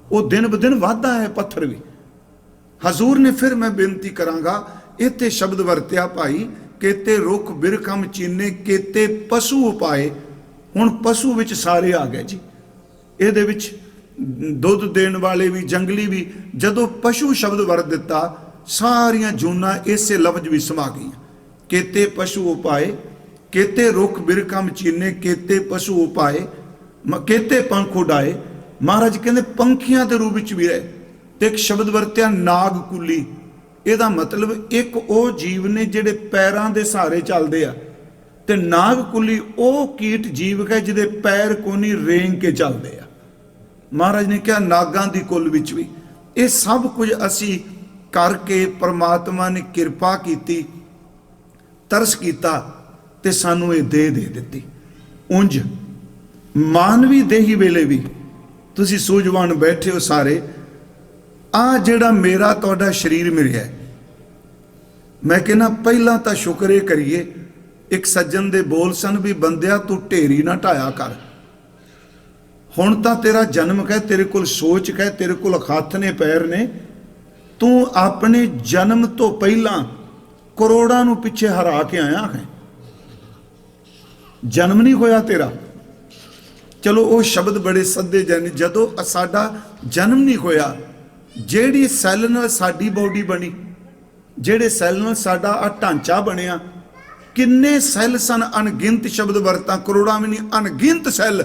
S1: ਉਹ ਦਿਨ ਬ ਦਿਨ ਵੱਧਦਾ ਹੈ, ਪੱਥਰ ਵੀ। ਹਜ਼ੂਰ ਨੇ ਫਿਰ ਮੈਂ ਬੇਨਤੀ ਕਰਾਂਗਾ, ਇੱਥੇ ਸ਼ਬਦ ਵਰਤਿਆ ਭਾਈ, ਕੇਤੇ ਰੁੱਖ ਬਿਰਖਮ ਚੀਨੇ ਕੇਤੇ ਪਸ਼ੂ ਉਪਾਏ। ਹੁਣ ਪਸ਼ੂ ਵਿੱਚ ਸਾਰੇ ਆ ਗਏ ਜੀ, ਇਹਦੇ ਵਿੱਚ ਦੁੱਧ ਦੇਣ ਵਾਲੇ ਵੀ, ਜੰਗਲੀ ਵੀ। ਜਦੋਂ ਪਸ਼ੂ ਸ਼ਬਦ ਵਰਤ ਦਿੱਤਾ, ਸਾਰੀਆਂ ਜੂਨਾਂ ਇਸੇ ਲਫ਼ਜ਼ ਵੀ ਸਮਾ ਗਈਆਂ। ਕੇਤੇ ਪਸ਼ੂ ਉਪਾਏ, ਕੇਤੇ ਰੁੱਖ ਬਿਰਖਮ ਚੀਨੇ ਕੇਤੇ ਪਸ਼ੂ ਉਪਾਏ, ਕੇਤੇ ਪੰਖ ਉਡਾਏ। ਮਹਾਰਾਜ ਕਹਿੰਦੇ ਪੰਖੀਆਂ ਦੇ ਰੂਪ ਵਿੱਚ ਵੀ ਰਹੇ। ਤੇ ਇੱਕ ਸ਼ਬਦ ਵਰਤਿਆ ਨਾਗ ਕੁਲੀ। ਇਹਦਾ ਮਤਲਬ ਇੱਕ ਉਹ ਜੀਵ ਨੇ ਜਿਹੜੇ ਪੈਰਾਂ ਦੇ ਸਹਾਰੇ ਚੱਲਦੇ ਆ, ਤੇ ਨਾਗ ਕੁਲੀ ਉਹ ਕੀਟ ਜੀਵ ਹੈ ਜਿਹਦੇ ਪੈਰ ਕੋਨੀ ਰੇਂਗ ਕੇ ਚੱਲਦੇ ਆ। ਮਹਾਰਾਜ ਨੇ ਕਿਹਾ ਨਾਗਾਂ ਦੀ ਕੁੱਲ ਵਿੱਚ ਵੀ। ਇਹ ਸਭ ਕੁਝ ਅਸੀਂ ਕਰਕੇ ਪਰਮਾਤਮਾ ਨੇ ਕਿਰਪਾ ਕੀਤੀ, ਤਰਸ ਕੀਤਾ ਤੇ ਸਾਨੂੰ ਇਹ ਦੇ ਦਿੱਤੀ। ਉਂਝ ਮਾਨਵੀ ਦੇਹੀ ਵੇਲੇ ਵੀ ਤੁਸੀਂ ਸੂਝਵਾਨ ਬੈਠੇ ਹੋ ਸਾਰੇ। ਆ ਜਿਹੜਾ ਮੇਰਾ ਤੁਹਾਡਾ ਸਰੀਰ ਮਿਲਿਆ, ਮੈਂ ਕਹਿੰਦਾ ਪਹਿਲਾਂ ਤਾਂ ਸ਼ੁਕਰ ਇਹ ਕਰੀਏ। ਇੱਕ ਸੱਜਣ ਦੇ ਬੋਲ ਸਨ ਵੀ ਬੰਦਿਆ ਤੂੰ ਢੇਰੀ ਨਾ ਢਾਇਆ ਕਰ। ਹੁਣ ਤਾਂ ਤੇਰਾ ਜਨਮ ਹੈ, ਤੇਰੇ ਕੋਲ ਸੋਚ ਹੈ, ਤੇਰੇ ਕੋਲ ਹੱਥ ਨੇ ਪੈਰ ਨੇ। ਤੂੰ ਆਪਣੇ ਜਨਮ ਤੋਂ ਪਹਿਲਾਂ ਕਰੋੜਾਂ ਨੂੰ ਪਿੱਛੇ ਹਰਾ ਕੇ ਆਇਆ ਹੈ, ਜਨਮ ਨਹੀਂ ਹੋਇਆ ਤੇਰਾ। ਚਲੋ ਉਹ ਸ਼ਬਦ ਬੜੇ ਸੱਦੇ ਜਾਨੇ। ਜਦੋਂ ਸਾਡਾ ਜਨਮ ਨਹੀਂ ਹੋਇਆ, ਜਿਹੜੀ ਸੈੱਲ ਨਾਲ ਸਾਡੀ ਬੋਡੀ ਬਣੀ, ਜਿਹੜੇ ਸੈੱਲ ਨਾਲ ਸਾਡਾ ਆ ਢਾਂਚਾ ਬਣਿਆ, ਕਿੰਨੇ ਸੈੱਲ ਸਨ, ਅਣਗਿਣਤ ਸ਼ਬਦ ਵਰਤਾਂ, ਕਰੋੜਾਂ ਵੀ ਨਹੀਂ, ਅਣਗਿਣਤ ਸੈੱਲ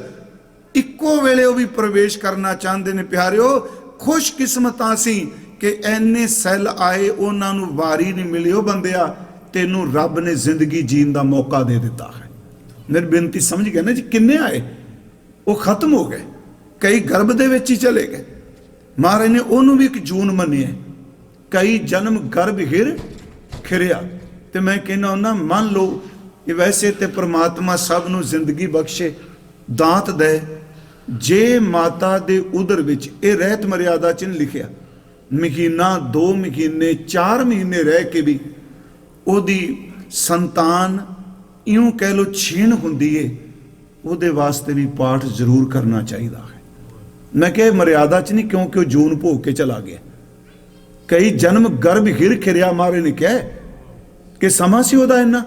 S1: ਇੱਕੋ ਵੇਲੇ ਉਹ ਵੀ ਪ੍ਰਵੇਸ਼ ਕਰਨਾ ਚਾਹੁੰਦੇ ਨੇ। ਪਿਆਰਿਓ, ਖੁਸ਼ਕਿਸਮਤਾਂ ਸੀ ਕਿ ਐਨੇ ਸੈੱਲ ਆਏ, ਉਹਨਾਂ ਨੂੰ ਵਾਰੀ ਨਹੀਂ ਮਿਲੀ। ਉਹ ਬੰਦਿਆ, ਤੈਨੂੰ ਰੱਬ ਨੇ ਜ਼ਿੰਦਗੀ ਜੀਣ ਦਾ ਮੌਕਾ ਦੇ ਦਿੱਤਾ ਹੈ। ਮੇਰੀ ਬੇਨਤੀ ਸਮਝ ਗਏ ਨਾ ਜੀ? ਕਿੰਨੇ ਆਏ, ਉਹ ਖਤਮ ਹੋ ਗਏ, ਕਈ ਗਰਭ ਦੇ ਵਿੱਚ ਹੀ ਚਲੇ ਗਏ। ਮਹਾਰਾਜ ਨੇ ਉਹਨੂੰ ਵੀ ਇੱਕ ਜੂਨ ਮੰਨਿਆ। ਕਈ ਜਨਮ ਗਰਭ ਹਿਰ ਖਿਰਿਆ। ਤੇ ਮੈਂ ਕਹਿੰਦਾ ਉਹਨਾਂ, ਮੰਨ ਲਓ ਕਿ ਵੈਸੇ ਤੇ ਪ੍ਰਮਾਤਮਾ ਸਭ ਨੂੰ ਜ਼ਿੰਦਗੀ ਬਖਸ਼ੇ, ਦਾਤ ਦੇ। ਜੇ ਮਾਤਾ ਦੇ ਉਦਰ ਵਿੱਚ ਇਹ ਰਹਿਤ ਮਰਿਆਦਾ ਚ ਨਹੀਂ ਲਿਖਿਆ, ਮਹੀਨਾ 2 ਮਹੀਨੇ 4 ਮਹੀਨੇ ਰਹਿ ਕੇ ਵੀ ਉਹਦੀ ਸੰਤਾਨ ਇਉਂ ਕਹਿ ਲੋ ਛੀਣ ਹੁੰਦੀ ਏ, ਉਹਦੇ ਵਾਸਤੇ ਵੀ ਪਾਠ ਜ਼ਰੂਰ ਕਰਨਾ ਚਾਹੀਦਾ ਹੈ। ਮੈਂ ਕਿਹਾ ਮਰਿਆਦਾ ਚ ਨਹੀਂ, ਕਿਉਂਕਿ ਉਹ ਜੂਨ ਭੋਗ ਕੇ ਚਲਾ ਗਿਆ। ਕਈ ਜਨਮ ਗਰਭ ਹਿਰ ਖਿਰਿਆ। ਮਾਰੇ ਨੇ ਕਿਹਾ ਕਿ ਸਮਾਂ ਸੀ ਉਹਦਾ ਇੰਨਾ,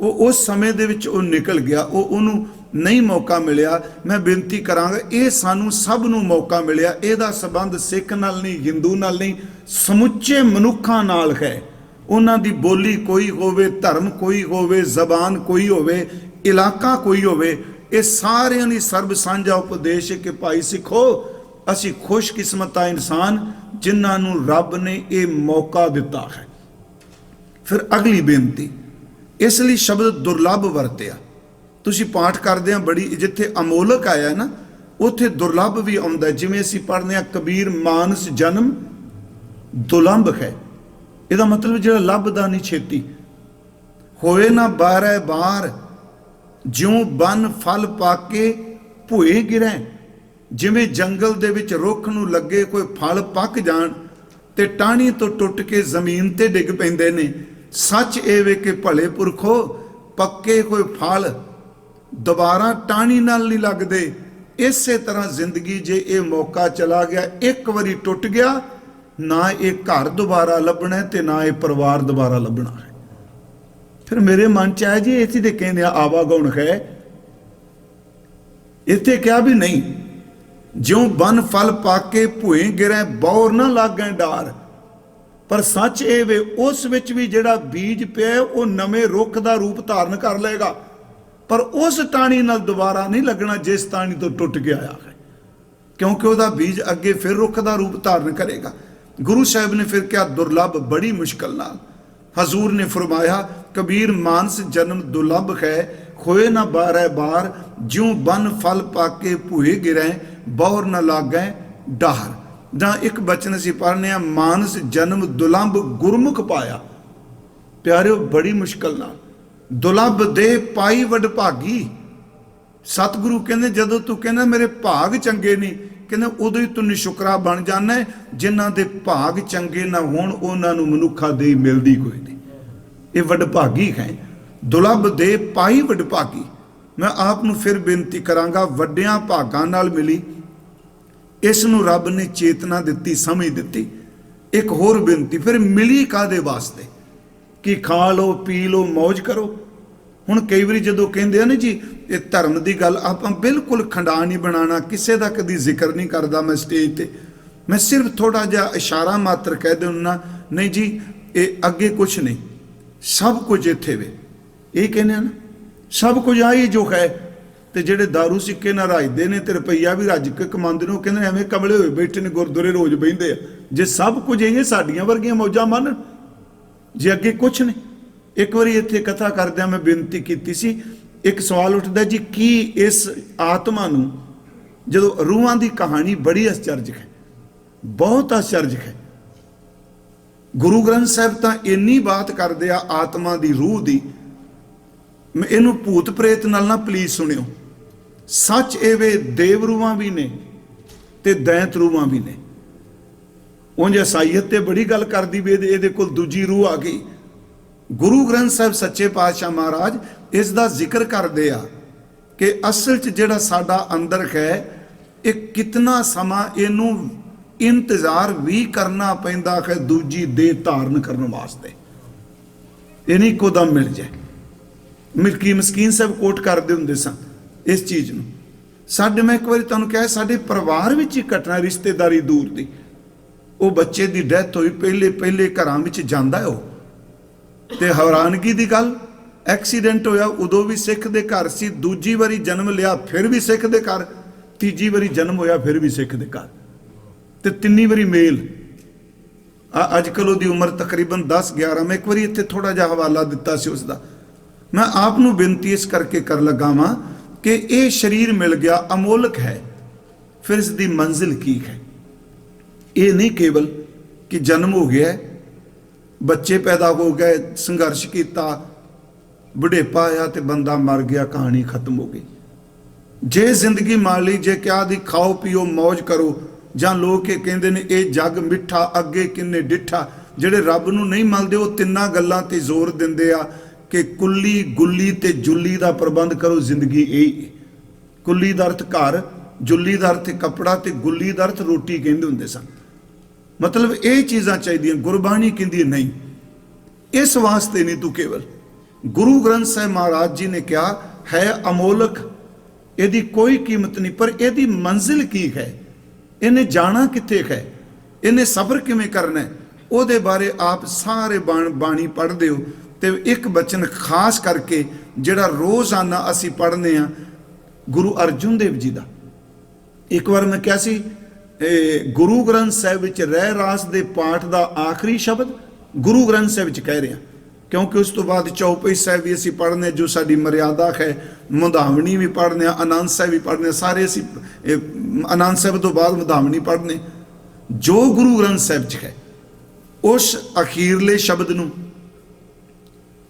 S1: ਉਹ ਉਸ ਸਮੇਂ ਦੇ ਵਿੱਚ ਉਹ ਨਿਕਲ ਗਿਆ, ਉਹਨੂੰ ਨਹੀਂ ਮੌਕਾ ਮਿਲਿਆ। ਮੈਂ ਬੇਨਤੀ ਕਰਾਂਗਾ, ਇਹ ਸਾਨੂੰ ਸਭ ਨੂੰ ਮੌਕਾ ਮਿਲਿਆ। ਇਹਦਾ ਸੰਬੰਧ ਸਿੱਖ ਨਾਲ ਨਹੀਂ, ਹਿੰਦੂ ਨਾਲ ਨਹੀਂ, ਸਮੁੱਚੇ ਮਨੁੱਖਾਂ ਨਾਲ ਹੈ। ਉਹਨਾਂ ਦੀ ਬੋਲੀ ਕੋਈ ਹੋਵੇ, ਧਰਮ ਕੋਈ ਹੋਵੇ, ਜ਼ਬਾਨ ਕੋਈ ਹੋਵੇ, ਇਲਾਕਾ ਕੋਈ ਹੋਵੇ, ਇਹ ਸਾਰਿਆਂ ਦੀ ਸਰਬ ਸਾਂਝਾ ਉਪਦੇਸ਼ ਹੈ ਕਿ ਭਾਈ ਸਿੱਖੋ, ਅਸੀਂ ਖੁਸ਼ਕਿਸਮਤ ਆ ਇਨਸਾਨ ਜਿਨ੍ਹਾਂ ਨੂੰ ਰੱਬ ਨੇ ਇਹ ਮੌਕਾ ਦਿੱਤਾ ਹੈ। ਫਿਰ ਅਗਲੀ ਬੇਨਤੀ, ਇਸ ਲਈ ਸ਼ਬਦ ਦੁਰਲੱਭ ਵਰਤਿਆ। ਤੁਸੀਂ ਪਾਠ ਕਰਦੇ ਆ, ਬੜੀ ਜਿੱਥੇ ਅਮੋਲਕ ਆਇਆ ਨਾ, ਉੱਥੇ ਦੁਰਲੱਭ ਵੀ ਆਉਂਦਾ। ਜਿਵੇਂ ਅਸੀਂ ਪੜ੍ਹਦੇ ਆ, ਕਬੀਰ ਮਾਨਸ ਜਨਮ ਦੁਲੰਭ ਹੈ। ਇਹਦਾ ਮਤਲਬ ਜਿਹੜਾ ਲੱਭਦਾ ਨਹੀਂ ਛੇਤੀ। ਹੋਏ ਨਾ 12 ਬਾਰ, ਜਿਉਂ ਬਨ ਫਲ ਪਾਕੇ ਭੂਏ ਗਿਰੈ। ਜਿਵੇਂ ਜੰਗਲ ਦੇ ਵਿੱਚ ਰੁੱਖ ਨੂੰ ਲੱਗੇ ਕੋਈ ਫਲ ਪੱਕ ਜਾਣ ਤੇ ਟਾਹਣੀ ਤੋਂ ਟੁੱਟ ਕੇ ਜ਼ਮੀਨ ਤੇ ਡਿੱਗ ਪੈਂਦੇ ਨੇ। ਸੱਚ ਇਹ ਵੇ ਕਿ ਭਲੇ ਪੁਰਖੋ, ਪੱਕੇ ਕੋਈ ਫਲ ਦੁਬਾਰਾ ਟਾਹਣੀ ਨਾਲ ਨਹੀਂ ਲੱਗਦੇ। ਇਸੇ ਤਰ੍ਹਾਂ ਜ਼ਿੰਦਗੀ ਜੇ ਇਹ ਮੌਕਾ ਚਲਾ ਗਿਆ, ਇੱਕ ਵਾਰੀ ਟੁੱਟ ਗਿਆ, ਨਾ ਇਹ ਘਰ ਦੁਬਾਰਾ ਲੱਭਣਾ ਤੇ ਨਾ ਇਹ ਪਰਿਵਾਰ ਦੁਬਾਰਾ ਲੱਭਣਾ ਹੈ। ਫਿਰ ਮੇਰੇ ਮਨ ਚ ਆਇਆ ਜੀ, ਇੱਥੇ ਤੇ ਕਹਿੰਦੇ ਆਵਾਗੁਣ ਹੈ, ਇੱਥੇ ਕਿਹਾ ਵੀ ਨਹੀਂ, ਜਿਉਂ ਬਨ ਫਲ ਪਾਕੇ ਭੂਏ ਗਿਰੈ, ਬੌਰ ਨਾ ਲਾਗੈ ਡਾਰ। ਪਰ ਸੱਚ ਇਹ ਵੇ, ਉਸ ਵਿੱਚ ਵੀ ਜਿਹੜਾ ਬੀਜ ਪਿਆ ਉਹ ਨਵੇਂ ਰੁੱਖ ਦਾ ਰੂਪ ਧਾਰਨ ਕਰ ਲਏਗਾ, ਪਰ ਉਸ ਟਾਹਣੀ ਨਾਲ ਦੁਬਾਰਾ ਨਹੀਂ ਲੱਗਣਾ ਜਿਸ ਟਾਹਣੀ ਤੋਂ ਟੁੱਟ ਕੇ ਆਇਆ ਹੈ, ਕਿਉਂਕਿ ਉਹਦਾ ਬੀਜ ਅੱਗੇ ਫਿਰ ਰੁੱਖ ਦਾ ਰੂਪ ਧਾਰਨ ਕਰੇਗਾ। ਗੁਰੂ ਸਾਹਿਬ ਨੇ ਫਿਰ ਕਿਹਾ ਦੁਰਲੱਭ ਬੜੀ ਮੁਸ਼ਕਲ ਨਾਲ। ਹਜ਼ੂਰ ਨੇ ਫਰਮਾਇਆ, ਕਬੀਰ ਮਾਨਸ ਜਨਮ ਦੁਰਲੱਭ ਹੈ, खोए न बारह बार, ज्यों बन फल पाके भूए गिरै, बहुर न लागै डाहर। ਜਾਂ ਇੱਕ ਬਚਨ ਅਸੀਂ ਪੜ੍ਹਨੇ ਆ, ਮਾਨਸ ਜਨਮ ਦੁਲੰਭ ਗੁਰਮੁਖ ਪਾਇਆ। ਪਿਆਰਿਓ ਬੜੀ ਮੁਸ਼ਕਲ ਨਾਲ ਦੁਲੰਭ ਦੇ ਪਾਈ ਵਡਭਾਗੀ। ਸਤਿਗੁਰੂ ਕਹਿੰਦੇ ਜਦੋਂ ਤੂੰ ਕਹਿੰਦਾ ਮੇਰੇ ਭਾਗ ਚੰਗੇ ਨਹੀਂ, ਕਹਿੰਦੇ ਉਦੋਂ ਹੀ ਤੂੰ ਨਿਸ਼ੁਕਰਾ ਬਣ ਜਾਣਾ। ਜਿਨ੍ਹਾਂ ਦੇ ਭਾਗ ਚੰਗੇ ਨਾ ਹੋਣ ਉਹਨਾਂ ਨੂੰ ਮਨੁੱਖਾ ਦੇਈ ਮਿਲਦੀ ਕੋਈ ਨਹੀਂ। ਇਹ ਵਡਭਾਗੀ ਹੈ, ਦੁਲੰਭ ਦੇ ਪਾਈ ਵਡਭਾਗੀ। ਮੈਂ ਆਪ ਨੂੰ ਫਿਰ ਬੇਨਤੀ ਕਰਾਂਗਾ, ਵੱਡਿਆਂ ਭਾਗਾਂ ਨਾਲ ਮਿਲੀ ਇਸ ਨੂੰ ਰੱਬ ਨੇ ਚੇਤਨਾ ਦਿੱਤੀ, ਸਮਝ ਦਿੱਤੀ। ਇੱਕ ਹੋਰ ਬੇਨਤੀ, ਫਿਰ ਮਿਲੀ ਕਾਦੇ ਵਾਸਤੇ? ਕਿ ਖਾ ਲਓ ਪੀ ਲਓ ਮौज ਕਰੋ। ਹੁਣ ਕਈ ਵਾਰੀ ਜਦੋਂ ਕਹਿੰਦੇ ਆ ਨਾ ਜੀ ਇਹ ਧਰਮ ਦੀ ਗੱਲ, ਆਪਾਂ ਬਿਲਕੁਲ ਖੰਡਾ ਨਹੀਂ ਬਣਾਉਣਾ, ਕਿਸੇ ਦਾ ਕਦੀ ਜ਼ਿਕਰ ਨਹੀਂ ਕਰਦਾ ਮੈਂ ਸਟੇਜ ਤੇ। ਮੈਂ ਸਿਰਫ ਥੋੜਾ ਜਿਹਾ ਇਸ਼ਾਰਾ ਮਾਤਰ ਕਹਿ ਦਿੰਦਾ, ਨਹੀਂ ਜੀ ਇਹ ਅੱਗੇ ਕੁਛ ਨਹੀਂ, ਸਭ ਕੁਝ ਇੱਥੇ ਵੇ। ਇਹ ਕਹਿੰਦੇ ਆ ਨਾ ਸਭ ਕੁਝ ਆਹੀ ਜੋ ਹੈ। ਤੇ ਜਿਹੜੇ ਦਾਰੂ ਸਿੱਕੇ ਨਾਲ ਰਾਜਦੇ ਨੇ ਤੇ ਰੁਪਈਆ ਵੀ ਰੱਜ ਕੇ ਕਮਾਉਂਦੇ ਨੇ, ਉਹ ਕਹਿੰਦੇ ਐਵੇਂ ਕਮਲੇ ਹੋਏ ਬੈਠੇ ਨੇ, ਗੁਰਦੁਆਰੇ ਰੋਜ਼ ਬਹਿੰਦੇ ਆ। ਜੇ ਸਭ ਕੁਝ ਇਹ ਸਾਡੀਆਂ ਵਰਗੀਆਂ ਮੌਜਾਂ ਮੰਨਣ, ਜੇ ਅੱਗੇ ਕੁਛ ਨਹੀਂ। ਇੱਕ ਵਾਰੀ ਇੱਥੇ ਕਥਾ ਕਰਦਿਆਂ ਮੈਂ ਬੇਨਤੀ ਕੀਤੀ ਸੀ, ਇੱਕ ਸਵਾਲ ਉੱਠਦਾ ਜੀ, ਕੀ ਇਸ ਆਤਮਾ ਨੂੰ, ਜਦੋਂ ਰੂਹਾਂ ਦੀ ਕਹਾਣੀ ਬੜੀ ਅਚਰਜਕ ਹੈ, ਬਹੁਤ ਅਚਰਜਕ ਹੈ। ਗੁਰੂ ਗ੍ਰੰਥ ਸਾਹਿਬ ਤਾਂ ਇੰਨੀ ਬਾਤ ਕਰਦੇ ਆ ਆਤਮਾ ਦੀ, ਰੂਹ ਦੀ। ਮੈਂ ਇਹਨੂੰ ਭੂਤ ਪ੍ਰੇਤ ਨਾਲ ਨਾ ਪਲੀਜ਼ ਸੁਣਿਓ। ਸੱਚ ਇਹ ਵੇ ਦੇਵ ਰੂਹਾਂ ਵੀ ਨੇ ਤੇ ਦੈਂਤ ਰੂਹਾਂ ਵੀ ਨੇ। ਉਂਝ ਈਸਾਈਅਤ ਤੇ ਬੜੀ ਗੱਲ ਕਰਦੀ ਵੀ ਇਹਦੇ ਕੋਲ ਦੂਜੀ ਰੂਹ ਆ ਗਈ। ਗੁਰੂ ਗ੍ਰੰਥ ਸਾਹਿਬ ਸੱਚੇ ਪਾਤਸ਼ਾਹ ਮਹਾਰਾਜ ਇਸ ਦਾ ਜ਼ਿਕਰ ਕਰਦੇ ਆ ਕਿ ਅਸਲ 'ਚ ਜਿਹੜਾ ਸਾਡਾ ਅੰਦਰ ਹੈ, ਇਹ ਕਿਤਨਾ ਸਮਾਂ ਇਹਨੂੰ ਇੰਤਜ਼ਾਰ ਵੀ ਕਰਨਾ ਪੈਂਦਾ ਹੈ ਦੂਜੀ ਦੇਹ ਧਾਰਨ ਕਰਨ ਵਾਸਤੇ। ਇਹ ਨਹੀਂ ਇੱਕੋ ਦਮ ਮਿਲ ਜਾਏ। ਮਿਲਕੀ ਮਸਕੀਨ ਸਾਹਿਬ ਕੋਟ ਕਰਦੇ ਹੁੰਦੇ ਸਨ ਇਸ ਚੀਜ਼ ਨੂੰ। ਸਾਡੇ, ਮੈਂ ਇੱਕ ਵਾਰੀ ਤੁਹਾਨੂੰ ਕਿਹਾ, ਸਾਡੇ ਪਰਿਵਾਰ ਵਿੱਚ ਹੀ ਘਟਨਾ, ਰਿਸ਼ਤੇਦਾਰੀ ਦੂਰ ਦੀ, ਉਹ ਬੱਚੇ ਦੀ ਡੈਥ ਹੋਈ, ਪਹਿਲੇ ਘਰਾਂ ਵਿੱਚ ਜਾਂਦਾ ਉਹ, ਤੇ ਹੈਰਾਨਗੀ ਦੀ ਗੱਲ, ਐਕਸੀਡੈਂਟ ਹੋਇਆ ਉਦੋਂ ਵੀ ਸਿੱਖ ਦੇ ਘਰ ਸੀ, ਦੂਜੀ ਵਾਰੀ ਜਨਮ ਲਿਆ ਫਿਰ ਵੀ ਸਿੱਖ ਦੇ ਘਰ, ਤੀਜੀ ਵਾਰੀ ਜਨਮ ਹੋਇਆ ਫਿਰ ਵੀ ਸਿੱਖ ਦੇ ਘਰ, ਤੇ ਤਿੰਨੀ ਵਾਰੀ ਮੇਲ। ਅੱਜ ਕੱਲ੍ਹ ਉਹਦੀ ਉਮਰ ਤਕਰੀਬਨ 10-11। ਮੈਂ ਇੱਕ ਵਾਰੀ ਇੱਥੇ ਥੋੜਾ ਜਿਹਾ ਹਵਾਲਾ ਦਿੱਤਾ ਸੀ ਉਸ ਦਾ। ਮੈਂ ਆਪ ਨੂੰ ਬੇਨਤੀ ਇਸ ਕਰਕੇ ਕਰ ਲੱਗਾ ਵਾਂ ਕਿ ਇਹ ਸਰੀਰ ਮਿਲ ਗਿਆ, ਅਮੋਲਕ ਹੈ, ਫਿਰ ਇਸ ਦੀ ਮੰਜ਼ਿਲ ਕੀ ਹੈ? ਇਹ ਨਹੀਂ ਕੇਵਲ ਕਿ ਜਨਮ ਹੋ ਗਿਆ, ਬੱਚੇ ਪੈਦਾ ਹੋ ਗਏ, ਸੰਘਰਸ਼ ਕੀਤਾ, ਬੁਢੇਪਾ ਆਇਆ ਤੇ ਬੰਦਾ ਮਰ ਗਿਆ, ਕਹਾਣੀ ਖਤਮ ਹੋ ਗਈ। ਜੇ ਜ਼ਿੰਦਗੀ ਮੰਨ ਲਈ, ਜੇ ਕਿਹਾ ਦੀ ਖਾਓ ਪੀਓ ਮौज ਕਰੋ, ਜਾਂ ਲੋਕ ਇਹ ਕਹਿੰਦੇ ਨੇ ਇਹ ਜੱਗ ਮਿੱਠਾ ਅੱਗੇ ਕਿੰਨੇ ਡਿੱਠਾ। ਜਿਹੜੇ ਰੱਬ ਨੂੰ ਨਹੀਂ ਮੰਨਦੇ ਉਹ ਤਿੰਨਾਂ ਗੱਲਾਂ ਤੇ ਜ਼ੋਰ ਦਿੰਦੇ ਆ ਕਿ ਕੁੱਲੀ ਗੁੱਲੀ ਤੇ ਜੁੱਲੀ ਦਾ ਪ੍ਰਬੰਧ ਕਰੋ। ਜ਼ਿੰਦਗੀ ਇਹ ਕੁੱਲੀ ਦਾ ਅਰਥ ਘਰ, ਜੁੱਲੀ ਦਾ ਅਰਥ ਕੱਪੜਾ, ਤੇ ਗੁੱਲੀ ਦਾ ਅਰਥ ਰੋਟੀ ਕਹਿੰਦੇ ਹੁੰਦੇ ਸਨ। ਮਤਲਬ ਇਹ ਚੀਜ਼ਾਂ ਚਾਹੀਦੀਆਂ। ਗੁਰਬਾਣੀ ਕਹਿੰਦੀ ਨਹੀਂ, ਇਸ ਵਾਸਤੇ ਨਹੀਂ ਤੂੰ ਕੇਵਲ। ਗੁਰੂ ਗ੍ਰੰਥ ਸਾਹਿਬ ਮਹਾਰਾਜ ਜੀ ਨੇ ਕਿਹਾ ਹੈ ਅਮੋਲਕ, ਇਹਦੀ ਕੋਈ ਕੀਮਤ ਨਹੀਂ, ਪਰ ਇਹਦੀ ਮੰਜ਼ਿਲ ਕੀ ਹੈ? ਇਹਨੇ ਜਾਣਾ ਕਿੱਥੇ ਹੈ? ਇਹਨੇ ਸਬਰ ਕਿਵੇਂ ਕਰਨਾ ਹੈ? ਉਹਦੇ ਬਾਰੇ ਆਪ ਸਾਰੇ ਬਾਣੀ ਪੜ੍ਹਦੇ ਹੋ। ਤੇ ਇੱਕ ਬਚਨ ਖਾਸ ਕਰਕੇ ਜਿਹੜਾ ਰੋਜ਼ਾਨਾ ਅਸੀਂ ਪੜ੍ਹਨੇ ਆ, ਗੁਰੂ ਅਰਜੁਨ ਦੇਵ ਜੀ ਦਾ। ਇੱਕ ਵਾਰ ਮੈਂ ਕਿਹਾ ਸੀ, ਗੁਰੂ ਗ੍ਰੰਥ ਸਾਹਿਬ ਵਿੱਚ ਰਹਿ ਰਾਸ ਦੇ ਪਾਠ ਦਾ ਆਖਰੀ ਸ਼ਬਦ ਗੁਰੂ ਗ੍ਰੰਥ ਸਾਹਿਬ ਵਿੱਚ ਕਹਿ ਰਿਹਾ, ਕਿਉਂਕਿ ਉਸ ਤੋਂ ਬਾਅਦ ਚੌਪਈ ਸਾਹਿਬ ਵੀ ਅਸੀਂ ਪੜ੍ਹਨੇ, ਜੋ ਸਾਡੀ ਮਰਿਆਦਾ ਹੈ। ਮੁਦਾਵਣੀ ਵੀ ਪੜ੍ਹਨੇ, ਆਨੰਦ ਸਾਹਿਬ ਵੀ ਪੜ੍ਹਨੇ, ਸਾਰੇ ਅਸੀਂ ਆਨੰਦ ਸਾਹਿਬ ਤੋਂ ਬਾਅਦ ਮੁਦਾਵਣੀ ਪੜ੍ਹਨੇ। ਜੋ ਗੁਰੂ ਗ੍ਰੰਥ ਸਾਹਿਬ 'ਚ ਹੈ ਉਸ ਅਖੀਰਲੇ ਸ਼ਬਦ ਨੂੰ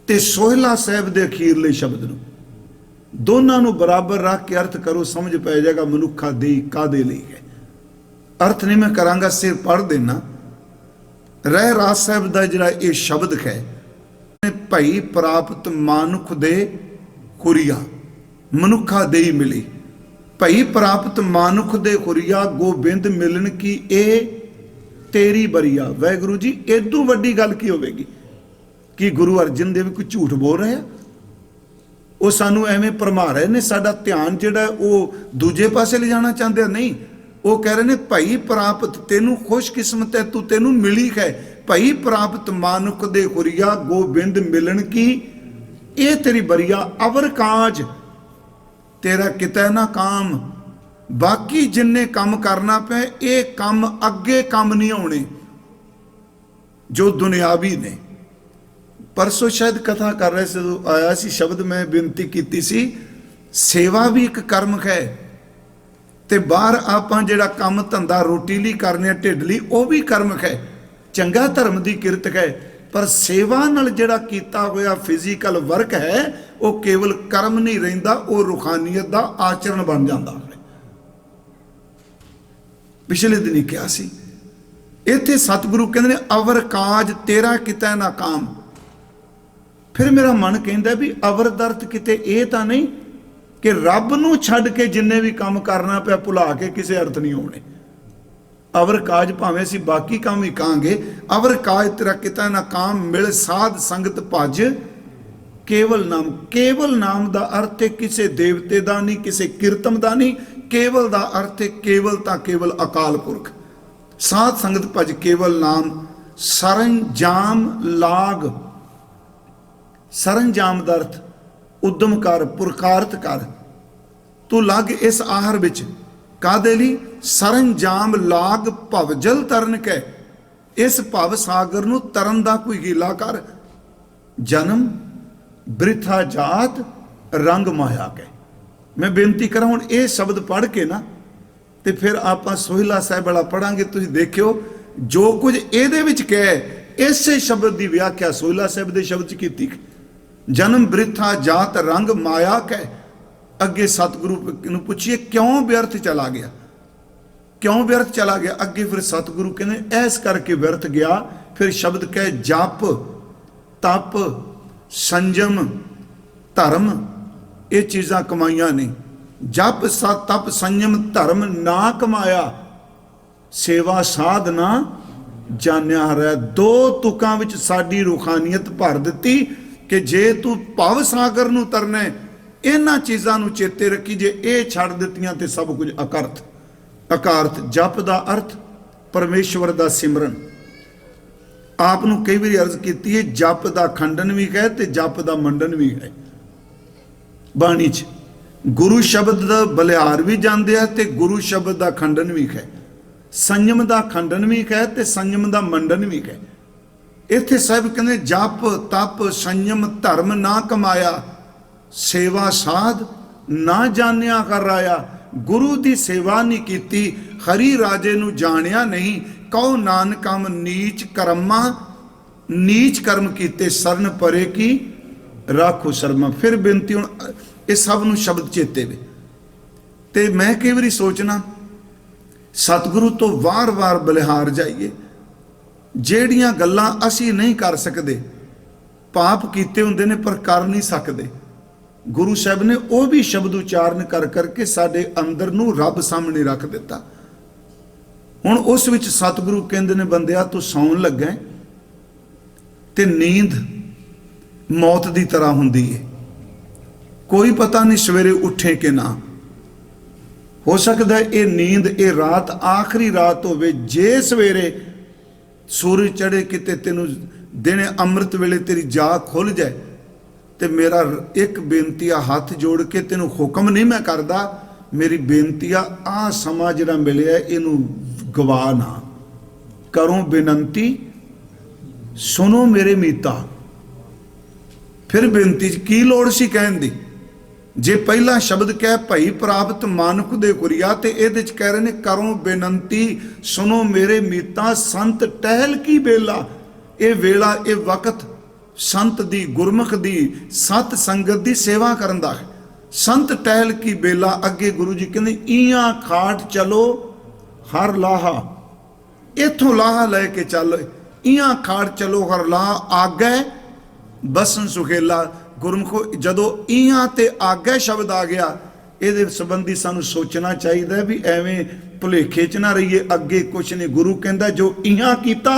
S1: ਤੇ ਸੋਹਿਲਾ ਸਾਹਿਬ ਦੇ ਅਖੀਰਲੇ ਸ਼ਬਦ ਨੂੰ, ਦੋਨਾਂ ਨੂੰ ਬਰਾਬਰ ਰੱਖ ਕੇ ਅਰਥ ਕਰੋ, ਸਮਝ ਪੈ ਜਾਏਗਾ ਮਨੁੱਖਾ ਦੇਈ ਕਾਦੇ ਲਈ ਹੈ। ਅਰਥ ਨਹੀਂ ਮੈਂ ਕਰਾਂਗਾ, ਸਿਰ ਪੜ੍ਹ ਦੇਣਾ। ਰਹਿ ਰਾਸ ਸਾਹਿਬ ਦਾ ਜਿਹੜਾ ਇਹ ਸ਼ਬਦ ਹੈ, ਭਈ ਪ੍ਰਾਪਤ ਮਾਨੁਖ ਦੇ ਖੁਰੀਆ, ਮਨੁੱਖਾ ਦੇਈ ਮਿਲੀ। ਭਈ ਪ੍ਰਾਪਤ ਮਾਨੁਖ ਦੇ ਖੁਰੀਆ, ਗੋਬਿੰਦ ਮਿਲਣ ਕੀ ਇਹ ਤੇਰੀ ਬਰੀਆ। ਵਾਹਿਗੁਰੂ ਜੀ, ਇਦੋਂ ਵੱਡੀ ਗੱਲ ਕੀ ਹੋਵੇਗੀ? ਕਿ ਗੁਰੂ ਅਰਜਨ ਦੇਵ ਕੋਈ ਝੂਠ ਬੋਲ ਰਿਹਾ? ਉਹ ਸਾਨੂੰ ਐਵੇਂ ਭਰਮਾ ਰਹੇ ਨੇ, ਸਾਡਾ ਧਿਆਨ ਜਿਹੜਾ ਉਹ ਦੂਜੇ ਪਾਸੇ ਲਿਜਾਣਾ ਚਾਹੁੰਦੇ ਆ। ਨਹੀਂ, ਉਹ ਕਹਿ ਰਹੇ ਨੇ ਭਈ ਪ੍ਰਾਪਤ, ਤੈਨੂੰ ਖੁਸ਼ਕਿਸਮਤ ਹੈ, ਤੈਨੂੰ ਮਿਲੀ ਹੈ। ਭਈ ਪ੍ਰਾਪਤ ਮਾਨੁਖ ਦੇ ਖੁਰੀਆ, ਗੋਬਿੰਦ ਮਿਲਣ ਕੀ ਇਹ ਤੇਰੀ ਬਰੀਆ। ਅਵਰ ਕਾਜ ਤੇਰਾ ਕਿਤੇ ਨਾ ਕਾਮ। ਬਾਕੀ ਜਿੰਨੇ ਕੰਮ ਕਰਨਾ ਪਏ, ਇਹ ਕੰਮ ਅੱਗੇ ਕੰਮ ਨਹੀਂ ਆਉਣੇ ਜੋ ਦੁਨਿਆਵੀ ਨੇ। परसों शायद कथा कर रहे से आया सी शब्द मैं बेनती की सी, सेवा भी एक कर्म है, ते बाहर आपां जिहड़ा काम धंधा रोटी लई करने ढिड लई वो भी कर्म है, चंगा धर्म की किरत है, पर सेवा नाल जिहड़ा कीता होया फिजिकल वर्क है वो केवल कर्म नहीं रहिंदा, वो रूहानीयत का आचरण बन जाता है। पिछले दिन ही कहा सी इत्थे सतगुरु कहंदे ने अवर काज तेरा किता ना काम। फिर मेरा मन कहता भी अवर दर्द किते ये तो नहीं कि रब नूं छड्ड के जिन्ने भी काम करना पिया भुला के किसी अर्थ नहीं होने। अवर काज भावें असीं बाकी काम ही कहांगे, अवर काज तेरा किता ना काम मिल साध संगत भज केवल नाम। केवल नाम का अर्थ है किसी देवते का नहीं, किसी कीर्तन का नहीं, केवल का अर्थ है केवल ता केवल अकाल पुरख। साध संगत भज केवल नाम सरंजाम लाग। सरंजाम का अर्थ उद्यम कर, पुरखार्थ कर, तू लग इस आहर विच कादे लई सरंजाम लाग भवजल तरन के। इस भव सागर नूं तरन दा कोई हीला कर। जन्म बृथा जात रंग माया के। मैं बेनती करा हुण ये शब्द पढ़ के ना ते फिर आपां सोहिला साहिब वाला पढ़ांगे। तुसीं देखियो जो कुछ इहदे विच कहे इसे शब्द की व्याख्या सोहिला साहिब दे शब्द च कीती। जन्म बृथा जात रंग माया कै। अगे सतगुरु नूं पुछिए क्यों व्यर्थ चला गया, क्यों व्यर्थ चला गया। अगे फिर सतगुरु कहने ऐस करके व्यर्थ गया। फिर शब्द कह जप तप संयम धर्म ये चीज़ां कमाईयां नहीं। जप सत तप संयम धर्म ना कमाया, सेवा साधना जानिया रहा। दो तुकां विच साडी रूहानीयत भर दिती कि जे तू भव सागर नूं तरना इन्हां चीज़ां नूं चेते रखी। जे ये छड्ड दित्तियां ते सब कुछ अकर्थ अकार्थ। जप दा अर्थ परमेश्वर दा सिमरन। आप नूं कई बार अर्ज कीती है जप दा खंडन भी है ते जप दा मंडन भी है। बाणी च गुरु शब्द दा बलिहार भी जांदे है ते गुरु शब्द दा खंडन भी है। संयम दा खंडन भी है ते संयम दा मंडन भी है। इत्थे साहिब कहते जप तप संयम धर्म ना कमाया, सेवा साध ना जानिया कर राया। गुरु की सेवा नहीं की, हरी राजे नूं जानिया नहीं। कहो नानक हम नीच कर्मा, नीच कर्म कीते सरन परे की राखो शर्मा। फिर बेनती हुण ये सब नूं शब्द चेते वे ते मैं कई बारी सोचना सतगुरु तो वार वार बलिहार जाइए। ਜਿਹੜੀਆਂ ਗੱਲਾਂ ਅਸੀਂ नहीं कर सकते, पाप कीते हुंदे ने पर कर नहीं सकते, गुरु साहब ने वह भी शब्द उच्चारण कर करके साडे अंदर नूं रब सामने रख दिता। हुण उस विच सतगुरु कहंदे ने बंदिया तू सौण लगा ते नींद मौत की तरह हुंदी है, कोई पता नहीं सवेरे उठे कि ना। हो सकता है ये नींद ये रात आखिरी रात होवे। जे सवेरे सूरज चढ़े किते तेनू दिन अमृत वेले तेरी जाग खुल जाए तो मेरा एक बेनती आ हाथ जोड़ के तेनू हुक्म नहीं मैं करदा, मेरी बेनती आ समा जिहड़ा मिलिया इनू गवा ना। करो बेनती सुनो मेरे मीता। फिर बेनती की लोड़ सी कहन दी। जे पहला शब्द कह भई प्राप्त मानुख दे कुरिया ते इहदे च कह रहे ने करो बेनती सुनो मेरे मीता। संत टहल की बेला, ये वेला ये वक्त संत दी गुरमुख दी सत संगत दी सेवा करन दा है। संत टहल की बेला। अगे गुरु जी कहते इयां खाट चलो हर लाहा, इथों लाहा लैके चल। इयां खाट चलो हर लाहा आगे बसन सुखेला। गुरमुखो जदों इयां ते आगे शब्द आ गया ये संबंधी सानू सोचना चाहिए भी एवें भुलेखे च ना रहिए। अगे कुछ नहीं, गुरु कहता जो इयां कीता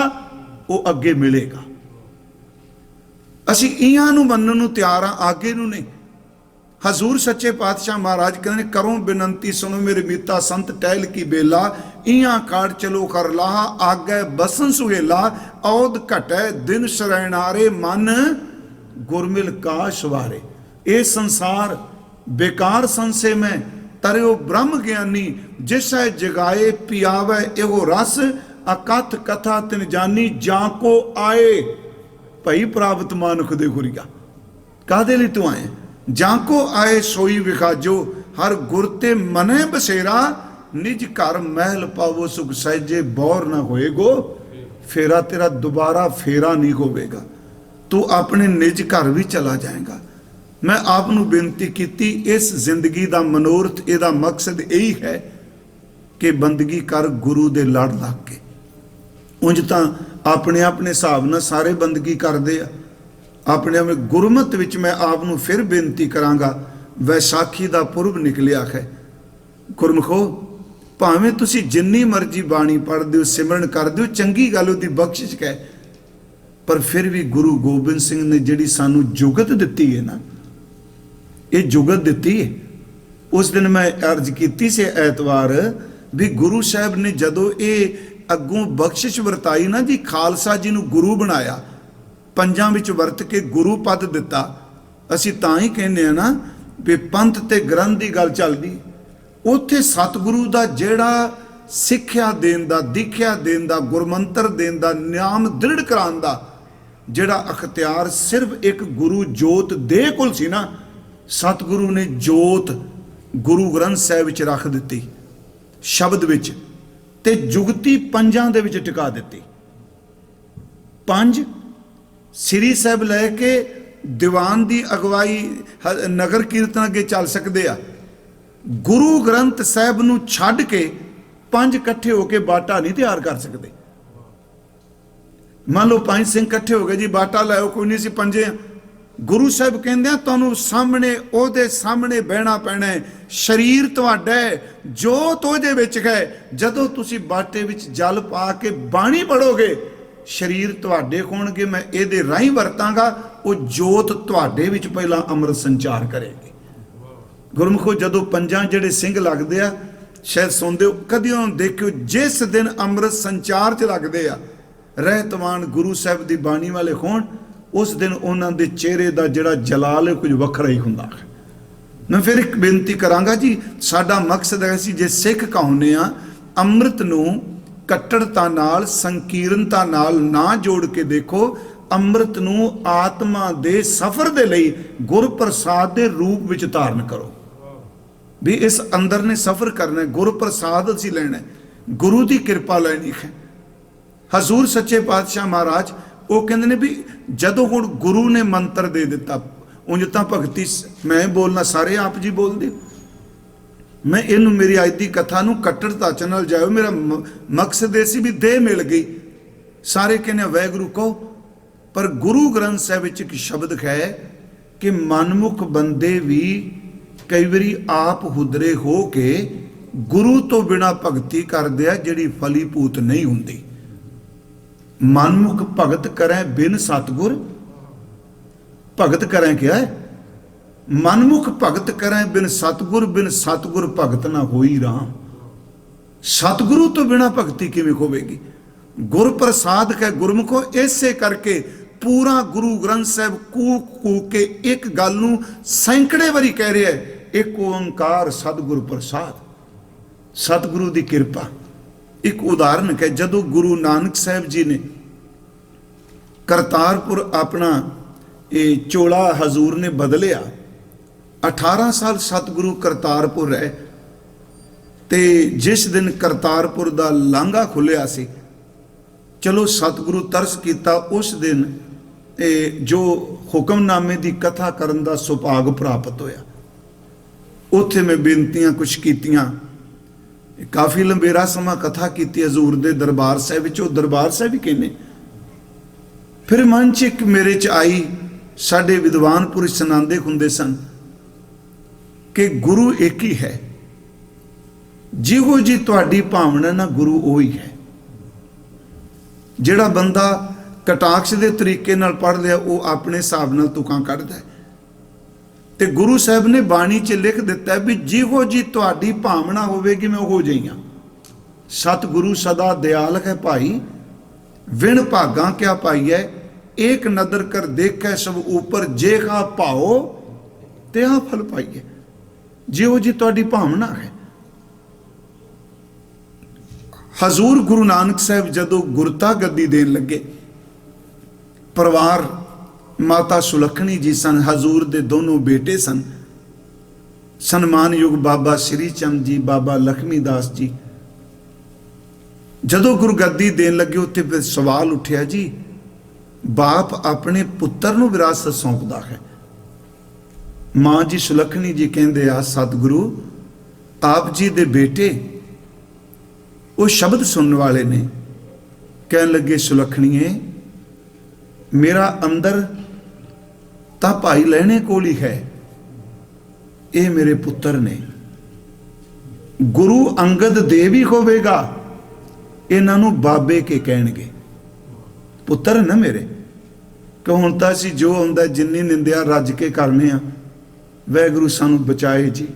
S1: वो अगे मिलेगा। असी इयां नू मनन नू तैयार हाँ, आगे नू नहीं। हजूर सच्चे पातशाह महाराज कहते करो बेनती सुनो मेरे मीता। संत टहल की बेला इयां काट चलो कर लाहा आगे बसन सुहेला। औद घटै दिन शरणारे मन गुरमिल का सवारे। ये संसार बेकार संशय में तरियो ब्रह्म ज्ञानी। जिसै जगाए पियावै एहो रस अकथ कथा तिन जानी जाको आए। ਭਈ ਪ੍ਰਾਪਤ ਮਾਨੁਖ ਦੇ ਗੁਰੀਆ। ਕਾਹਦੇ ਲਈ ਤੂੰ ਆਏ? ਜਾਂ ਕੋ ਆਏ ਸੋਈ ਵਿਖਾਜੋ, ਹਰ ਗੁਰ ਤੇ ਮਨੇ ਬਸੇਰਾ, ਨਿਜ ਘਰ ਮਹਿਲ ਪਾਵੋ ਸੁਖ ਸਹਿਜੇ, ਬੌਰ ਨਾ ਹੋਏਗੋ ਫੇਰਾ। ਤੇਰਾ ਦੁਬਾਰਾ ਫੇਰਾ ਨਹੀਂ ਹੋਵੇਗਾ, ਤੂੰ ਆਪਣੇ ਨਿਜ ਘਰ ਵੀ ਚਲਾ ਜਾਏਗਾ। ਮੈਂ ਆਪ ਨੂੰ ਬੇਨਤੀ ਕੀਤੀ, ਇਸ ਜ਼ਿੰਦਗੀ ਦਾ ਮਨੋਰਥ, ਇਹਦਾ ਮਕਸਦ ਇਹੀ ਹੈ ਕਿ ਬੰਦਗੀ ਕਰ ਗੁਰੂ ਦੇ ਲੜ ਲੱਗ ਕੇ। ਉਂਝ ਤਾਂ ਆਪਣੇ ਆਪਣੇ ਹਿਸਾਬ ਨਾਲ ਸਾਰੇ ਬੰਦਗੀ ਕਰਦੇ ਆ, ਆਪਣੇ ਆਪਣੇ ਗੁਰਮਤ ਵਿੱਚ। ਮੈਂ ਆਪ ਨੂੰ ਫਿਰ ਬੇਨਤੀ ਕਰਾਂਗਾ, ਵੈਸਾਖੀ ਦਾ ਪੁਰਬ ਨਿਕਲਿਆ ਹੈ। ਗੁਰਮਖੋ, ਭਾਵੇਂ ਤੁਸੀਂ ਜਿੰਨੀ ਮਰਜ਼ੀ ਬਾਣੀ ਪੜ੍ਹਦੇ ਹੋ, ਸਿਮਰਨ ਕਰਦੇ ਹੋ, ਚੰਗੀ ਗੱਲ, ਉਹਦੀ ਬਖਸ਼ਿਸ਼ ਹੈ, ਪਰ ਫਿਰ ਵੀ ਗੁਰੂ ਗੋਬਿੰਦ ਸਿੰਘ ਨੇ ਜਿਹੜੀ ਸਾਨੂੰ ਜੁਗਤ ਦਿੱਤੀ ਹੈ ਨਾ, ਇਹ ਜੁਗਤ ਦਿੱਤੀ ਹੈ। ਉਸ ਦਿਨ ਮੈਂ ਅਰਜ਼ ਕੀਤੀ ਸੀ ਐਤਵਾਰ ਵੀ ਗੁਰੂ ਸਾਹਿਬ ਨੇ ਜਦੋਂ ਇਹ ਅੱਗੋਂ ਬਖਸ਼ਿਸ਼ ਵਰਤਾਈ ਨਾ ਜੀ, ਖਾਲਸਾ ਜੀ ਨੂੰ ਗੁਰੂ ਬਣਾਇਆ, ਪੰਜਾਂ ਵਿੱਚ ਵਰਤ ਕੇ ਗੁਰੂ ਪਦ ਦਿੱਤਾ। ਅਸੀਂ ਤਾਂ ਹੀ ਕਹਿੰਦੇ ਆ ਨਾ ਵੀ ਪੰਥ ਤੇ ਗ੍ਰੰਥ ਦੀ ਗੱਲ ਚੱਲਦੀ, ਉੱਥੇ ਸਤਿਗੁਰੂ ਦਾ ਜਿਹੜਾ ਸਿੱਖਿਆ ਦੇਣ ਦਾ, ਦੀਖਿਆ ਦੇਣ ਦਾ, ਗੁਰਮੰਤਰ ਦੇਣ ਦਾ, ਨਿਯਮ ਦ੍ਰਿੜ ਕਰਾਉਣ ਦਾ ਜਿਹੜਾ ਅਖਤਿਆਰ ਸਿਰਫ ਇੱਕ ਗੁਰੂ ਜੋਤ ਦੇ ਕੋਲ ਸੀ ਨਾ, ਸਤਿਗੁਰੂ ਨੇ ਜੋਤ ਗੁਰੂ ਗ੍ਰੰਥ ਸਾਹਿਬ ਵਿੱਚ ਰੱਖ ਦਿੱਤੀ, ਸ਼ਬਦ ਵਿੱਚ, ਤੇ ਜੁਗਤੀ ਪੰਜਾਂ ਦੇ ਵਿੱਚ ਟਿਕਾ ਦਿੱਤੀ। ਪੰਜ ਸ੍ਰੀ ਸਾਹਿਬ ਲੈ ਕੇ ਦੀਵਾਨ ਦੀ ਅਗਵਾਈ, ਨਗਰ ਕੀਰਤਨ ਅੱਗੇ ਚੱਲ ਸਕਦੇ ਆ। ਗੁਰੂ ਗ੍ਰੰਥ ਸਾਹਿਬ ਨੂੰ ਛੱਡ ਕੇ ਪੰਜ ਇਕੱਠੇ ਹੋ ਕੇ ਬਾਟਾ ਨਹੀਂ ਤਿਆਰ ਕਰ ਸਕਦੇ। ਮੰਨ ਲਓ ਪੰਜ ਸਿੰਘ ਇਕੱਠੇ ਹੋ ਗਏ ਜੀ, ਬਾਟਾ ਲਾਓ, ਕੋਈ ਨਹੀਂ, ਸੀ ਪੰਜੇ ਆ। ਗੁਰੂ ਸਾਹਿਬ ਕਹਿੰਦੇ ਆ ਤੁਹਾਨੂੰ ਸਾਹਮਣੇ, ਉਹਦੇ ਸਾਹਮਣੇ ਬਹਿਣਾ ਪੈਣਾ ਹੈ। ਸਰੀਰ ਤੁਹਾਡਾ ਹੈ, ਜੋਤ ਉਹਦੇ ਵਿੱਚ ਹੈ। ਜਦੋਂ ਤੁਸੀਂ ਬਾਟੇ ਵਿੱਚ ਜਲ ਪਾ ਕੇ ਬਾਣੀ ਪੜੋਗੇ, ਸਰੀਰ ਤੁਹਾਡੇ ਹੋਣਗੇ, ਮੈਂ ਇਹਦੇ ਰਾਹੀਂ ਵਰਤਾਂਗਾ, ਉਹ ਜੋਤ ਤੁਹਾਡੇ ਵਿੱਚ ਪਹਿਲਾਂ ਅੰਮ੍ਰਿਤ ਸੰਚਾਰ ਕਰੇਗੀ। ਗੁਰਮੁਖੋ, ਜਦੋਂ ਪੰਜਾਂ ਜਿਹੜੇ ਸਿੰਘ ਲੱਗਦੇ ਆ, ਸ਼ਾਇਦ ਸੁਣਦੇ ਹੋ, ਕਦੀ ਉਹਨਾਂ ਨੂੰ ਦੇਖਿਓ, ਜਿਸ ਦਿਨ ਅੰਮ੍ਰਿਤ ਸੰਚਾਰ 'ਚ ਲੱਗਦੇ ਆ, ਰਹਿਤਵਾਨ ਗੁਰੂ ਸਾਹਿਬ ਦੀ ਬਾਣੀ ਵਾਲੇ ਹੋਣ, ਉਸ ਦਿਨ ਉਹਨਾਂ ਦੇ ਚਿਹਰੇ ਦਾ ਜਿਹੜਾ ਜਲਾਲ ਹੈ ਕੁਝ ਵੱਖਰਾ ਹੀ ਹੁੰਦਾ ਹੈ। ਮੈਂ ਫਿਰ ਇੱਕ ਬੇਨਤੀ ਕਰਾਂਗਾ ਜੀ, ਸਾਡਾ ਮਕਸਦ ਹੈ ਸੀ ਜੇ ਸਿੱਖ ਕਹਾਉਂਦੇ ਆ, ਅੰਮ੍ਰਿਤ ਨੂੰ ਕੱਟੜਤਾ ਨਾਲ, ਸੰਕੀਰਨਤਾ ਨਾਲ ਨਾ ਜੋੜ ਕੇ ਦੇਖੋ। ਅੰਮ੍ਰਿਤ ਨੂੰ ਆਤਮਾ ਦੇ ਸਫ਼ਰ ਦੇ ਲਈ ਗੁਰਪ੍ਰਸਾਦ ਦੇ ਰੂਪ ਵਿੱਚ ਧਾਰਨ ਕਰੋ। ਵੀ ਇਸ ਅੰਦਰ ਨੇ ਸਫ਼ਰ ਕਰਨਾ, ਗੁਰਪ੍ਰਸਾਦ ਅਸੀਂ ਲੈਣਾ, ਗੁਰੂ ਦੀ ਕਿਰਪਾ ਲੈਣੀ ਹੈ। ਹਜ਼ੂਰ ਸੱਚੇ ਪਾਤਸ਼ਾਹ ਮਹਾਰਾਜ ਉਹ ਕਹਿੰਦੇ ਨੇ ਵੀ ਜਦੋਂ ਹੁਣ ਗੁਰੂ ਨੇ ਮੰਤਰ ਦੇ ਦਿੱਤਾ, ਉਂਝ ਤਾਂ ਭਗਤੀ ਮੈਂ ਬੋਲਣਾ, ਸਾਰੇ ਆਪ ਜੀ ਬੋਲਦੇ, ਮੈਂ ਇਹਨੂੰ, ਮੇਰੀ ਅੱਜ ਦੀ ਕਥਾ ਨੂੰ ਕੱਟੜਤਾ ਚ ਨਾਲ ਜਾਇਓ। ਮੇਰਾ ਮਕਸਦ ਇਹ ਸੀ ਵੀ ਦੇਹ ਮਿਲ ਗਈ, ਸਾਰੇ ਕਹਿੰਦੇ ਵਾਹਿਗੁਰੂ ਕਹੋ, ਪਰ ਗੁਰੂ ਗ੍ਰੰਥ ਸਾਹਿਬ ਵਿੱਚ ਇੱਕ ਸ਼ਬਦ ਹੈ ਕਿ ਮਨਮੁਖ ਬੰਦੇ ਵੀ ਕਈ ਵਾਰੀ ਆਪ ਹੁਦਰੇ ਹੋ ਕੇ ਗੁਰੂ ਤੋਂ ਬਿਨਾਂ ਭਗਤੀ ਕਰਦੇ ਆ, ਜਿਹੜੀ ਫਲੀਭੂਤ ਨਹੀਂ ਹੁੰਦੀ। ਮਨਮੁਖ ਭਗਤ ਕਰੈ ਬਿਨ ਸਤਗੁਰ, ਭਗਤ ਕਰੈ ਕਿਹਾ ਹੈ, ਮਨਮੁਖ ਭਗਤ ਕਰੈ ਬਿਨ ਸਤਗੁਰ, ਬਿਨ ਸਤਗੁਰ ਭਗਤ ਨਾ ਹੋਈ ਰਾਮ। ਸਤਗੁਰੂ ਤੋਂ ਬਿਨਾਂ ਭਗਤੀ ਕਿਵੇਂ ਹੋਵੇਗੀ? ਗੁਰ ਪ੍ਰਸਾਦ ਹੈ ਗੁਰਮੁਖੋ। ਇਸੇ ਕਰਕੇ ਪੂਰਾ ਗੁਰੂ ਗ੍ਰੰਥ ਸਾਹਿਬ ਕੂ ਕੇ ਇੱਕ ਗੱਲ ਨੂੰ ਸੈਂਕੜੇ ਵਾਰੀ ਕਹਿ ਰਿਹਾ ਹੈ, ਇੱਕ ਓੰਕਾਰ ਸਤਿਗੁਰ ਪ੍ਰਸਾਦ, ਸਤਿਗੁਰੂ ਦੀ ਕਿਰਪਾ। ਇੱਕ ਉਦਾਹਰਨ ਹੈ, ਜਦੋਂ ਗੁਰੂ ਨਾਨਕ ਸਾਹਿਬ ਜੀ ਨੇ ਕਰਤਾਰਪੁਰ ਆਪਣਾ ਇਹ ਚੋਲਾ ਹਜ਼ੂਰ ਨੇ ਬਦਲਿਆ, 18 ਸਾਲ ਸਤਿਗੁਰੂ ਕਰਤਾਰਪੁਰ ਰਹੇ, ਤੇ ਜਿਸ ਦਿਨ ਕਰਤਾਰਪੁਰ ਦਾ ਲਾਂਘਾ ਖੁੱਲਿਆ ਸੀ, ਚਲੋ ਸਤਿਗੁਰੂ ਤਰਸ ਕੀਤਾ, ਉਸ ਦਿਨ ਜੋ ਹੁਕਮਨਾਮੇ ਦੀ ਕਥਾ ਕਰਨ ਦਾ ਸੁਭਾਗ ਪ੍ਰਾਪਤ ਹੋਇਆ। ਉੱਥੇ ਮੈਂ ਬੇਨਤੀਆਂ ਕੁਛ ਕੀਤੀਆਂ, ਕਾਫੀ ਲੰਬੇਰਾ ਸਮਾਂ ਕਥਾ ਕੀਤੀ ਹਜ਼ੂਰ ਦੇ ਦਰਬਾਰ ਸਾਹਿਬ ਵਿੱਚ, ਉਹ ਦਰਬਾਰ ਸਾਹਿਬ ਵੀ ਕਹਿੰਦੇ। ਫਿਰ ਮਨ 'ਚ ਇੱਕ ਮੇਰੇ 'ਚ ਆਈ, ਸਾਡੇ ਵਿਦਵਾਨ ਪੁਰਸ਼ ਸੁਣਾਉਂਦੇ ਹੁੰਦੇ ਸਨ ਕਿ ਗੁਰੂ ਇੱਕ ਹੀ ਹੈ, ਜਿਹੋ ਜੀ ਤੁਹਾਡੀ ਭਾਵਨਾ ਨਾ ਗੁਰੂ ਉਹ ਹੀ ਹੈ। ਜਿਹੜਾ ਬੰਦਾ ਕਟਾਕਸ਼ ਦੇ ਤਰੀਕੇ ਨਾਲ ਪੜ੍ਹ ਲਿਆ, ਉਹ ਆਪਣੇ ਹਿਸਾਬ ਨਾਲ ਤੁਕਾਂ ਕੱਢਦਾ ਹੈ, ਤੇ ਗੁਰੂ ਸਾਹਿਬ ਨੇ ਬਾਣੀ 'ਚ ਲਿਖ ਦਿੱਤਾ ਵੀ ਜਿਹੋ ਜੀ ਤੁਹਾਡੀ ਭਾਵਨਾ ਹੋਵੇਗੀ ਮੈਂ ਉਹੋ ਜਿਹੀ ਹਾਂ। ਸਤਿਗੁਰੂ ਸਦਾ ਦਿਆਲ ਹੈ ਭਾਈ, ਵਿਣ ਭਾਗਾਂ ਕਿਆ ਪਾਈਐ, ਏਕ ਨਦਰ ਕਰ ਦੇਖੈ ਸਭ ਉਪਰ, ਜੇਹਾ ਭਾਓ ਤੇ ਆ ਫਲ ਪਾਈਏ। ਜਿਹੋ ਜੀ ਤੁਹਾਡੀ ਭਾਵਨਾ ਹੈ। ਹਜ਼ੂਰ ਗੁਰੂ ਨਾਨਕ ਸਾਹਿਬ ਜਦੋਂ ਗੁਰਤਾ ਗੱਦੀ ਦੇਣ ਲੱਗੇ, ਪਰਿਵਾਰ माता सुलखनी जी सन, हजूर दे दोनों बेटे सन, सन्मानयोग बाबा श्री चंद जी, बाबा लक्ष्मी दास जी। जदों गुरु गद्दी देन लगे उत्थे फिर सवाल उठिया जी, बाप अपने पुत्र नूं विरासत सौंपदा है। मां जी सुलखनी जी कहंदे आ, सतगुरु आप जी दे बेटे वो शब्द सुनने वाले ने। कहन लगे, सुलखणीए मेरा अंदर तां भाई लहणे कोल ही है, ये मेरे पुत्र ने। गुरु अंगद देव ही होवेगा, इन्हां नूं बाबे के कहणगे। पुत्र ना मेरे, कि हुण तां असीं जो हुंदा जिन्नी निंदिया रज के करने आ, वाहिगुरू सानूं बचाए जी।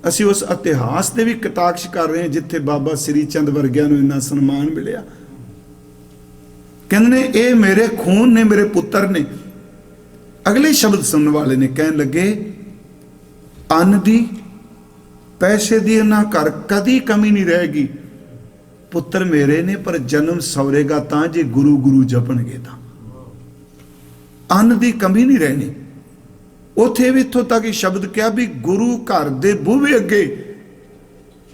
S1: असीं उस इतिहास दे भी कटाक्ष कर रहे हैं जिथे बाबा श्री चंद वर्गिया नूं इन्ना सन्मान मिलिया। कहंदे ने ये मेरे खून ने, मेरे पुत्र ने। अगले शब्द सुनने वाले ने कहन लगे, अन्न दी पैसे दी ना घर कदी कमी नहीं रहेगी। पुत्र मेरे ने पर जन्म सवरेगा तां जे गुरु गुरु जपणगे तां। अन्न दी कमी नहीं रहनी। उथे भी इत्थों तक शब्द क्या भी गुरु घर दे बूहे अगे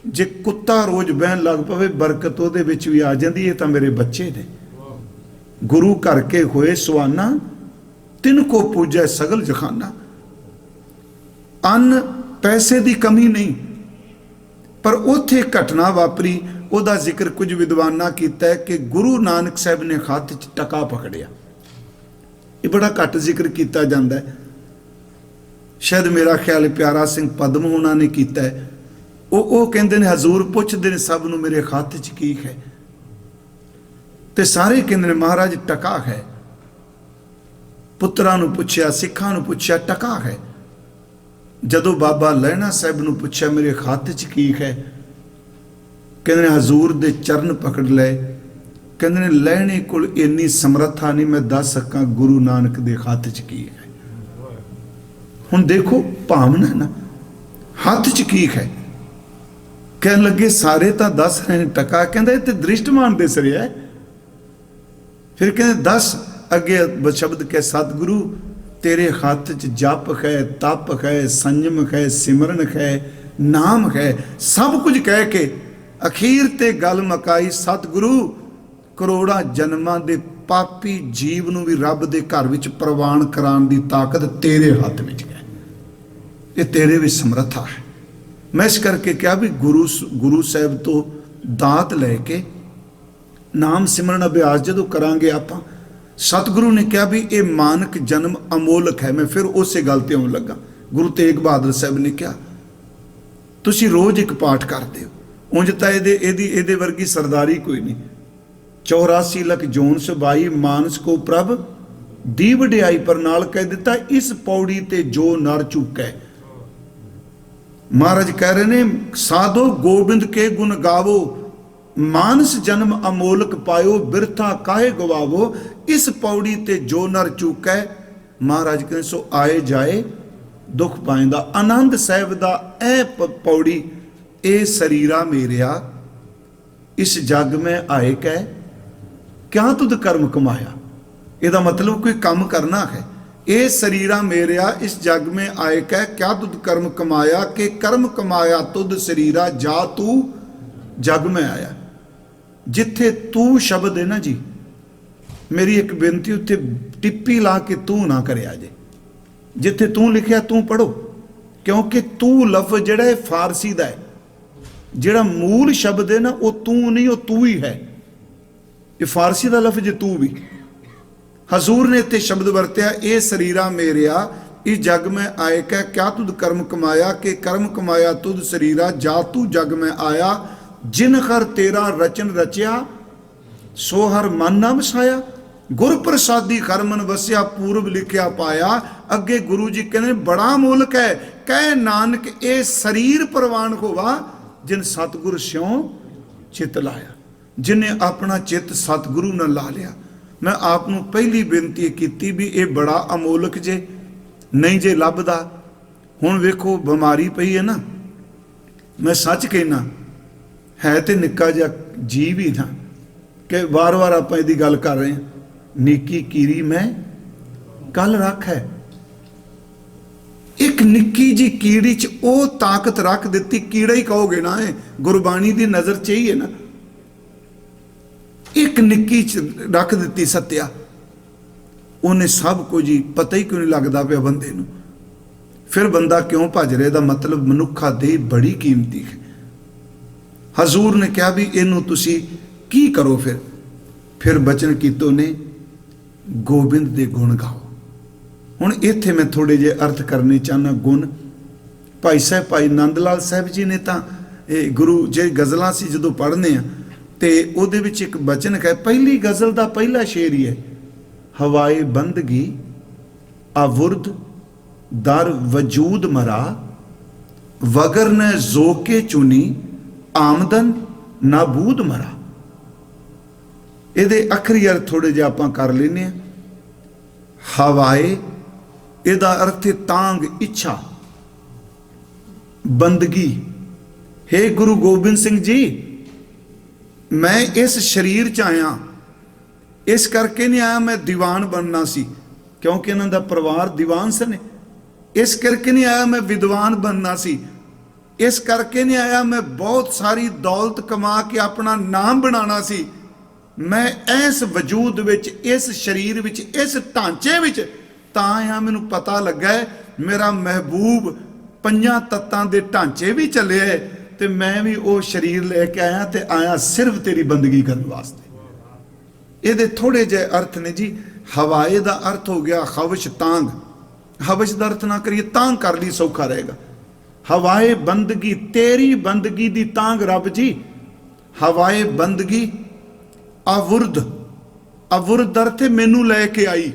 S1: जे कुत्ता रोज बहन लग पवे बरकत ओहदे विच भी आ जांदी है। तां मेरे बच्चे ने गुरु घर के होए सुहाना, तिनको पूजै सगल जखाना। अन्न पैसे की कमी नहीं, पर उथे घटना वापरी, ओहदा जिक्र कुछ विद्वाना कीता है कि गुरु नानक साहब ने हत्थ च टका पकड़िया। ये बड़ा घट जिक्र किया जाता है, शायद मेरा ख्याल प्यारा सिंह पद्म होना ने कीता है। वो कहते हैं हजूर पुछते हैं सब नूं मेरे हत्थ च की है, ते सारे कहते हैं महाराज टका है। पुत्रां नूं पुछया, सिखां नूं पुछया, टका है। जदों बाबा लहणा साहब नूं पुछया मेरे हत्थ च की है, कहते हजूर दे चरण पकड़ ले। कहते लहणे कोल इन्नी समर्था नहीं मैं दस सकां गुरु नानक दे हत्थ च की है। हुण देखो भावना ना, हत्थ च की है। कहन लगे सारे तो दस रहे टका, कहंदा इत्थे दृष्टमान दिस रहा है। फिर कहते दस अगे शब्द के सतगुरु तेरे हाथ च जप है, तप है, संयम है, सिमरन है, नाम है, सब कुछ कह के अखीर ते गल मकाई, सतगुरु करोड़ा जन्मां दे पापी जीव नूं भी रब दे घर विच प्रवान कराने दी ताकत तेरे हाथ विच है, ये तेरे विच समर्था है। मैं इस करके क्या भी गुरु साहब तो दात लैके नाम सिमरन अभ्यास जदों करांगे आपां, सतगुरु ने कहा भी ये मानक जन्म अमोलक है। मैं फिर उस गल ते आउण लगा। गुरु तेग बहादुर साहब ने कहा तुसीं रोज़ एक पाठ करदे हो, उंज तां इहदे वर्गी सरदारी कोई नहीं। 84 लख जोन सुबाई मानस को प्रभ दी वडियाई, पर नाल कह दिता इस पौड़ी ते जो नर चुकै। महाराज कह रहे ने साधो गोबिंद के गुण गावो, मानस जन्म अमोलक पायो, बिरथा काहे गवावो, इस पौड़ी ते जो नर चूकै। महाराज कहते सो आए जाए दुख पाइंदा। आनंद साहब दा ऐ पौड़ी, ए शरीरा मेरिया इस जग में आए कै क्या तुद कर्म कमाया। ਇਹਦਾ मतलब कोई काम करना है। ए शरीरा मेरिया इस जग में आए कै क्या तुद कर्म कमाया, के कर्म कमाया तुद शरीरा जा तू जग में आया। जिथे तू शब्द है ना जी, मेरी एक बेनती उत्थे टिप्पी ला के तू ना करिया जे। जिथे तू लिखिया तू पढ़ो, क्योंकि तू लफ्ज जिहड़ा है फारसी दा है, जिहड़ा मूल शब्द है ना वो तू नहीं, वो तू ही है। ये फारसी दा लफ्ज तू भी। हजूर ने इत्थे शब्द वरत्या ए शरीरा मेरिया इस जग में आए कै क्या तुद कर्म कमाया, के कर्म कमाया तुद शरीरा जा तू जग में आया। जिन हर तेरा रचन रचिया सो हर मन ना वसाया, गुर प्रसादी हर मन वसिया पूर्व लिखिया पाया। अगे गुरु जी कहने बड़ा मोलक है, कह नानक ए शरीर प्रवान होवा जिन सतगुर स्यों चित लाया। जिन्हें अपना चित सतगुरु न ला लिया। मैं आपनों पहली बेनती की भी ये बड़ा अमोलक जे नहीं जे लभदा। हुण वेखो बीमारी पई है ना, मैं सच कहना है तो निक्का जिहा जीव ही ना कि वार वार आप इसकी गल कर रहे हैं। निकी कीरी मैं कल रख है। एक निक्की जी कीड़ी च ਉਹ ਤਾਕਤ ਰੱਖ ਦਿੱਤੀ, ਕੀੜਾ ਹੀ ਕਹੋਗੇ ਨਾ, ਇਹ ਗੁਰਬਾਣੀ ਦੀ ਨਜ਼ਰ ਚ ਹੀ ਹੈ ਨਾ। ਇੱਕ ਨਿੱਕੀ ਚ ਰੱਖ ਦਿੱਤੀ ਸੱਤਿਆ, ਉਹਨੇ ਸਭ ਕੁਝ ਹੀ ਪਤਾ ਹੀ ਕਿਉਂ ਨਹੀਂ ਲੱਗਦਾ ਪਿਆ ਬੰਦੇ ਨੂੰ। ਫਿਰ ਬੰਦਾ ਕਿਉਂ ਭੱਜ ਰਿਹਾ? ਦਾ ਮਤਲਬ ਮਨੁੱਖਾ ਦੇਹ ਬੜੀ ਕੀਮਤੀ ਹੈ। ਹਜ਼ੂਰ ਨੇ ਕਿਹਾ ਵੀ ਇਹਨੂੰ ਤੁਸੀਂ ਕੀ ਕਰੋ? ਫਿਰ ਬਚਨ ਕੀਤੋ ਨੇ ਗੋਬਿੰਦ ਦੇ ਗੁਣ ਗਾਓ। ਹੁਣ ਇੱਥੇ ਮੈਂ ਥੋੜੇ ਜਿਹੇ ਅਰਥ ਕਰਨੇ ਚਾਹਨਾ। ਗੁਣ ਭਾਈ ਸਾਹਿਬ, ਭਾਈ ਨੰਦ ਲਾਲ ਸਾਹਿਬ ਜੀ ਨੇ ਤਾਂ ਇਹ ਗੁਰੂ ਜੇ ਗਜ਼ਲਾਂ ਸੀ ਜਦੋਂ ਪੜ੍ਹਨੇ ਆ ਤੇ ਉਹਦੇ ਵਿੱਚ ਇੱਕ ਬਚਨ ਹੈ, ਪਹਿਲੀ ਗਜ਼ਲ ਦਾ ਪਹਿਲਾ ਸ਼ੇਰ ਹੀ ਹੈ, ਹਵਾਏ ਬੰਦਗੀ ਆਵੁਰਦ ਦਰ ਵਜੂਦ ਮਰਾ, ਵਗਰ ਨ ਜ਼ੋਕੇ ਚੁਨੀ ਆਮਦਨ ਨਾਬੂਦ ਮਰਾ। ਇਹਦੇ ਅਖਰੀ ਅਰਥ ਥੋੜੇ ਜਿਹਾ ਆਪਾਂ ਕਰ ਲੈਨੇ ਆ। ਹਵਾਏ ਇਹਦਾ ਅਰਥ ਹੈ ਤਾਂਗ, ਇੱਛਾ, ਬੰਦਗੀ। हे ਗੁਰੂ ਗੋਬਿੰਦ ਸਿੰਘ ਜੀ, ਮੈਂ ਇਸ ਸਰੀਰ ਚ ਆਇਆ, ਇਸ ਕਰਕੇ ਨਹੀਂ ਆਇਆ ਮੈਂ ਦੀਵਾਨ ਬਣਨਾ ਸੀ, ਕਿਉਂਕਿ ਇਹਨਾਂ ਦਾ ਪਰਿਵਾਰ ਦੀਵਾਨ ਸਨ। ਇਸ ਕਰਕੇ ਨਹੀਂ ਆਇਆ ਮੈਂ ਵਿਦਵਾਨ ਬਣਨਾ ਸੀ, ਇਸ ਕਰਕੇ ਨਹੀਂ ਆਇਆ ਮੈਂ ਬਹੁਤ ਸਾਰੀ ਦੌਲਤ ਕਮਾ ਕੇ ਆਪਣਾ ਨਾਮ ਬਣਾਉਣਾ ਸੀ। ਮੈਂ ਇਸ ਵਜੂਦ ਵਿੱਚ, ਇਸ ਸਰੀਰ ਵਿੱਚ, ਇਸ ਢਾਂਚੇ ਵਿੱਚ ਤਾਂ ਆਇਆ, ਮੈਨੂੰ ਪਤਾ ਲੱਗਾ ਮੇਰਾ ਮਹਿਬੂਬ ਪੰਜਾਂ ਤੱਤਾਂ ਦੇ ਢਾਂਚੇ ਵੀ ਚੱਲਿਆ ਤੇ ਮੈਂ ਵੀ ਉਹ ਸਰੀਰ ਲੈ ਕੇ ਆਇਆ ਤੇ ਆਇਆ ਸਿਰਫ ਤੇਰੀ ਬੰਦਗੀ ਕਰਨ ਵਾਸਤੇ। ਇਹਦੇ ਥੋੜੇ ਜਿਹੇ ਅਰਥ ਨੇ ਜੀ। ਹਵਾਏ ਦਾ ਅਰਥ ਹੋ ਗਿਆ ਖਵਸ਼, ਤਾਂਗ। ਹਵਸ਼ ਦਾ ਅਰਥ ਨਾ ਕਰੀਏ, ਤਾਂਗ ਕਰ ਲਈ ਸੌਖਾ ਰਹੇਗਾ। ਹਵਾਏ ਬੰਦਗੀ, ਤੇਰੀ ਬੰਦਗੀ ਦੀ ਤਾਂਗ ਰੱਬ ਜੀ। ਹਵਾਏ ਬੰਦਗੀ ਆਵੁਰਦ, ਆਵੁਰਦ ਅਰਥ ਮੈਨੂੰ ਲੈ ਕੇ ਆਈ,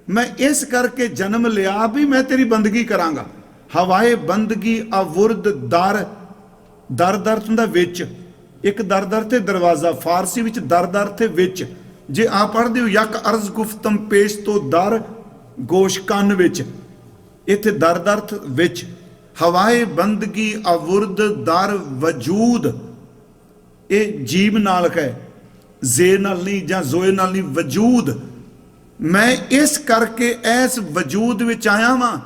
S1: ਮੈਂ ਇਸ ਕਰਕੇ ਜਨਮ ਲਿਆ ਵੀ ਮੈਂ ਤੇਰੀ ਬੰਦਗੀ ਕਰਾਂਗਾ। ਹਵਾਏ ਬੰਦਗੀ ਆਵੁਰਦ ਦਰ, ਦਰ ਦਾ ਅਰਥ ਹੁੰਦਾ ਵਿੱਚ, ਇੱਕ ਦਰ ਦਾ ਅਰਥ ਹੈ ਦਰਵਾਜ਼ਾ, ਫਾਰਸੀ ਵਿੱਚ ਦਰ ਦਾ ਅਰਥ ਹੈ ਵਿੱਚ। ਜੇ ਆ ਪੜ੍ਹਦੇ ਹੋ ਯਕ ਅਰਜ਼ ਗੁਫਤਮ ਪੇਸ਼ ਤੋਂ ਦਰ ਗੋਸ਼ ਕੰਨ ਵਿੱਚ, ਇੱਥੇ ਦਰ ਦਾ ਅਰਥ ਵਿੱਚ। ਹਵਾਏ ਬੰਦਗੀ ਆਵੁਰਦ ਦਰ ਵਜੂਦ, ਇਹ ਜੀਵ ਨਾਲ ਹੈ, ਜ਼ੇ ਨਾਲ ਨਹੀਂ ਜਾਂ ਜ਼ੋਏ ਨਾਲ ਨਹੀਂ, ਵਜੂਦ। ਮੈਂ ਇਸ ਕਰਕੇ ਇਸ ਵਜੂਦ ਵਿੱਚ ਆਇਆ ਵਾਂ,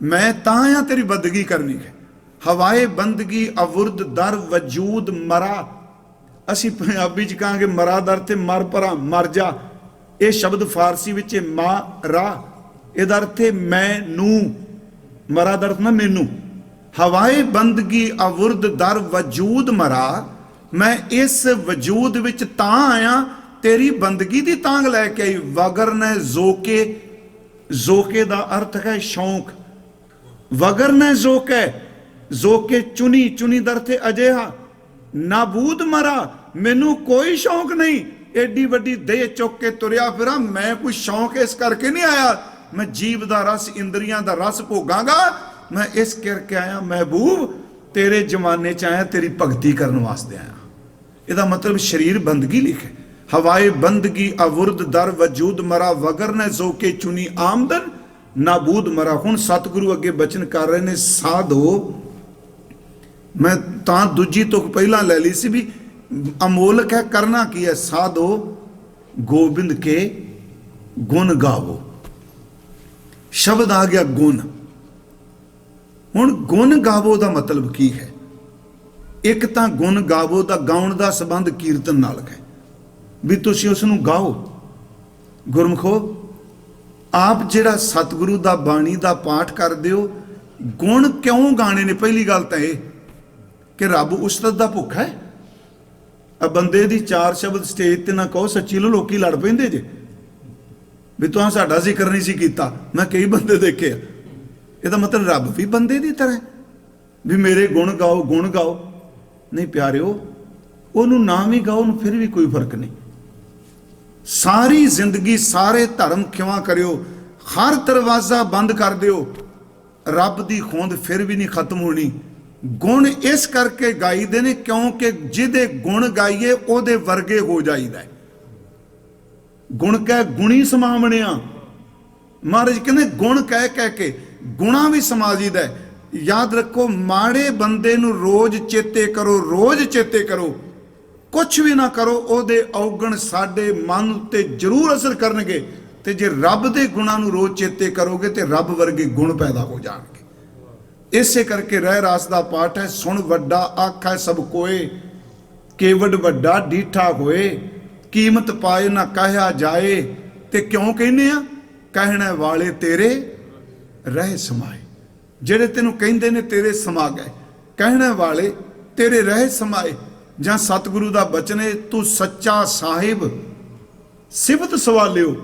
S1: ਮੈਂ ਤਾਂ ਆ ਤੇਰੀ ਬੰਦਗੀ ਕਰਨੀ ਹੈ। ਹਵਾਏ ਬੰਦਗੀ ਅਵੁਰਦ ਦਰ ਵਜੂਦ ਮਰਾ, ਅਸੀਂ ਪੰਜਾਬੀ ਚ ਕਹਾਂਗੇ ਮਰਾ ਦਰ ਤੇ ਮਰ ਪਰਾ, ਮਰ ਜਾ। ਇਹ ਸ਼ਬਦ ਫਾਰਸੀ ਵਿੱਚ ਮਾਰਾ, ਇਹਦਾ ਅਰਥ ਹੈ ਮੈਨੂੰ, ਮਰਾ ਦਾ ਅਰਥ ਨਾ ਮੈਨੂੰ। ਹਵਾਏ ਬੰਦਗੀ ਅਵੁਰਦ ਦਰ ਵਜੂਦ ਮਰਾ, ਮੈਂ ਇਸ ਵਜੂਦ ਵਿੱਚ ਤਾਂ ਆਇਆ ਤੇਰੀ ਬੰਦਗੀ ਦੀ ਤਾਂਗ ਲੈ ਕੇ ਆਈ। ਵਗਰ ਨੇ ਜ਼ੋਕੇ, ਜ਼ੋਕੇ ਦਾ ਅਰਥ ਹੈ ਸ਼ੌਂਕ। ਵਗਰ ਨੇ ਜ਼ੋਕੇ, ਜ਼ੋਕੇ ਚੁਨੀ, ਚੁਨੀ ਦਾ ਅਰਥ ਹੈ ਅਜਿਹਾ। ਨਾਬੂਦ ਮਰਾ, ਮੈਨੂੰ ਕੋਈ ਸ਼ੌਂਕ ਨਹੀਂ, ਐਡੀ ਵੱਡੀ ਦੇਹ ਚੁੱਕ ਕੇ ਤੁਰਿਆ ਫਿਰਾਂ, ਮੈਂ ਕੋਈ ਸ਼ੌਂਕ ਇਸ ਕਰਕੇ ਨਹੀਂ ਆਇਆ ਮੈਂ ਜੀਵ ਦਾ ਰਸ, ਇੰਦਰੀਆਂ ਦਾ ਰਸ ਭੋਗਾਂਗਾ, ਮੈਂ ਇਸ ਕਰਕੇ ਆਇਆ ਮਹਿਬੂਬ ਤੇਰੇ ਜਮਾਨੇ ਚ ਆਇਆ, ਤੇਰੀ ਭਗਤੀ ਕਰਨ ਵਾਸਤੇ ਆਇਆ। ਇਹਦਾ ਮਤਲਬ ਸਰੀਰ ਬੰਦਗੀ ਲਿਖੇ। ਹਵਾਏ ਬੰਦਗੀ ਅਵੁਰਦ ਦਰ ਵਜੂਦ ਮਰਾ, ਵਗਰ ਨੇ ਜ਼ੋਕੇ ਚੁਨੀ ਆਮਦਨ ਨਾਬੂਦ ਮਰਾ। ਹੁਣ ਸਤਿਗੁਰੂ ਅੱਗੇ ਬਚਨ ਕਰ ਰਹੇ ਨੇ, ਸਾਧੋ, ਮੈਂ ਤਾਂ ਦੂਜੀ ਤੁਕ ਪਹਿਲਾਂ ਲੈ ਲਈ ਸੀ ਵੀ ਅਮੋਲਕ ਹੈ, ਕਰਨਾ ਕੀ ਹੈ? ਸਾਧੋ ਗੋਬਿੰਦ ਕੇ ਗੁਣ ਗਾਵੋ। ਸ਼ਬਦ ਆ ਗਿਆ ਗੁਣ। ਹੁਣ ਗੁਣ ਗਾਵੋ ਦਾ ਮਤਲਬ ਕੀ ਹੈ? ਇੱਕ ਤਾਂ ਗੁਣ ਗਾਵੋ ਦਾ ਗਾਉਣ ਦਾ ਸੰਬੰਧ ਕੀਰਤਨ ਨਾਲ ਹੈ, ਵੀ ਤੁਸੀਂ ਉਸ ਨੂੰ ਗਾਓ। ਗੁਰਮਖੋ, ਆਪ ਜਿਹੜਾ ਸਤਿਗੁਰੂ ਦਾ ਬਾਣੀ ਦਾ ਪਾਠ ਕਰਦੇ ਹੋ, ਗੁਣ ਕਿਉਂ ਗਾਣੇ ਨੇ? ਪਹਿਲੀ ਗੱਲ ਤਾਂ ਇਹ ਕਿ ਰੱਬ ਉਸਤਤ ਦਾ ਭੁੱਖਾ ਹੈ। ਆ ਬੰਦੇ ਦੀ ਚਾਰ ਸ਼ਬਦ ਸਟੇਜ ਤੇ ਨਾ ਕਹੋ, ਸੱਚੀ ਲੋ ਲੋਕੀ ਲੜ ਪੈਂਦੇ ਜੇ ਵੀ ਤੁਹਾਂ ਸਾਡਾ ਜ਼ਿਕਰ ਨਹੀਂ ਸੀ ਕੀਤਾ। ਮੈਂ ਕਈ ਬੰਦੇ ਦੇਖੇ ਆ। ਇਹਦਾ ਮਤਲਬ ਰੱਬ ਵੀ ਬੰਦੇ ਦੀ ਤਰ੍ਹਾਂ ਵੀ ਮੇਰੇ ਗੁਣ ਗਾਓ, ਗੁਣ ਗਾਓ। ਨਹੀਂ ਪਿਆਰਿਓ, ਉਹਨੂੰ ਨਾ ਵੀ ਗਾਓ, ਉਹਨੂੰ ਫਿਰ ਵੀ ਕੋਈ ਫਰਕ ਨਹੀਂ। ਸਾਰੀ ਜ਼ਿੰਦਗੀ ਸਾਰੇ ਧਰਮ ਖਿਵਾ ਕਰਿਓ, ਹਰ ਦਰਵਾਜ਼ਾ ਬੰਦ ਕਰ ਦਿਓ, ਰੱਬ ਦੀ ਹੋਂਦ ਫਿਰ ਵੀ ਨਹੀਂ ਖਤਮ ਹੋਣੀ। ਗੁਣ ਇਸ ਕਰਕੇ ਗਾਈਦੇ ਨੇ ਕਿਉਂਕਿ ਜਿਹਦੇ ਗੁਣ ਗਾਈਏ ਉਹਦੇ ਵਰਗੇ ਹੋ ਜਾਈਦਾ। ਗੁਣ ਕਹਿ ਗੁਣੀ ਸਮਾਵਣਿਆ, ਮਹਾਰਾਜ ਕਹਿੰਦੇ ਗੁਣ ਕਹਿ ਕਹਿ ਕੇ ਗੁਣਾ ਵੀ ਸਮਾ ਜੀਦਾ। ਯਾਦ ਰੱਖੋ, ਮਾੜੇ ਬੰਦੇ ਨੂੰ ਰੋਜ਼ ਚੇਤੇ ਕਰੋ, ਰੋਜ਼ ਚੇਤੇ ਕਰੋ, ਕੁਛ ਵੀ ਨਾ ਕਰੋ, ਉਹਦੇ ਔਗਣ ਸਾਡੇ ਮਨ ਉੱਤੇ ਜ਼ਰੂਰ ਅਸਰ ਕਰਨਗੇ। ਤੇ ਜੇ ਰੱਬ ਦੇ ਗੁਣਾਂ ਨੂੰ ਰੋਜ਼ ਚੇਤੇ ਕਰੋਗੇ ਤੇ ਰੱਬ ਵਰਗੇ ਗੁਣ ਪੈਦਾ ਹੋ ਜਾਣਗੇ। ਇਸੇ ਕਰਕੇ ਰਹਿ ਰਾਸ ਦਾ ਪਾਠ ਹੈ, ਸੁਣ ਵੱਡਾ ਆਖੈ ਸਭ ਕੋਏ, ਕੇਵਡ ਵੱਡਾ ਡੀਠਾ ਹੋਏ, ਕੀਮਤ ਪਾਏ ਨਾ ਕਹਿਆ ਜਾਏ। ਤੇ ਕਿਉਂ ਕਹਿੰਦੇ ਆ? ਕਹਿਣੇ ਵਾਲੇ ਤੇਰੇ ਰਹਿ ਸਮਾਏ। ਜਿਹੜੇ ਤੈਨੂੰ ਕਹਿੰਦੇ ਨੇ ਤੇਰੇ ਸਮਾ ਗਏ, ਕਹਿਣੇ ਵਾਲੇ ਤੇਰੇ ਰਹਿ ਸਮਾਏ। ਜਾਂ ਸਤਿਗੁਰੂ ਦਾ ਬਚਨ ਹੈ, ਤੂੰ ਸੱਚਾ ਸਾਹਿਬ ਸਿਫਤ ਸਵਾਲਿਓ।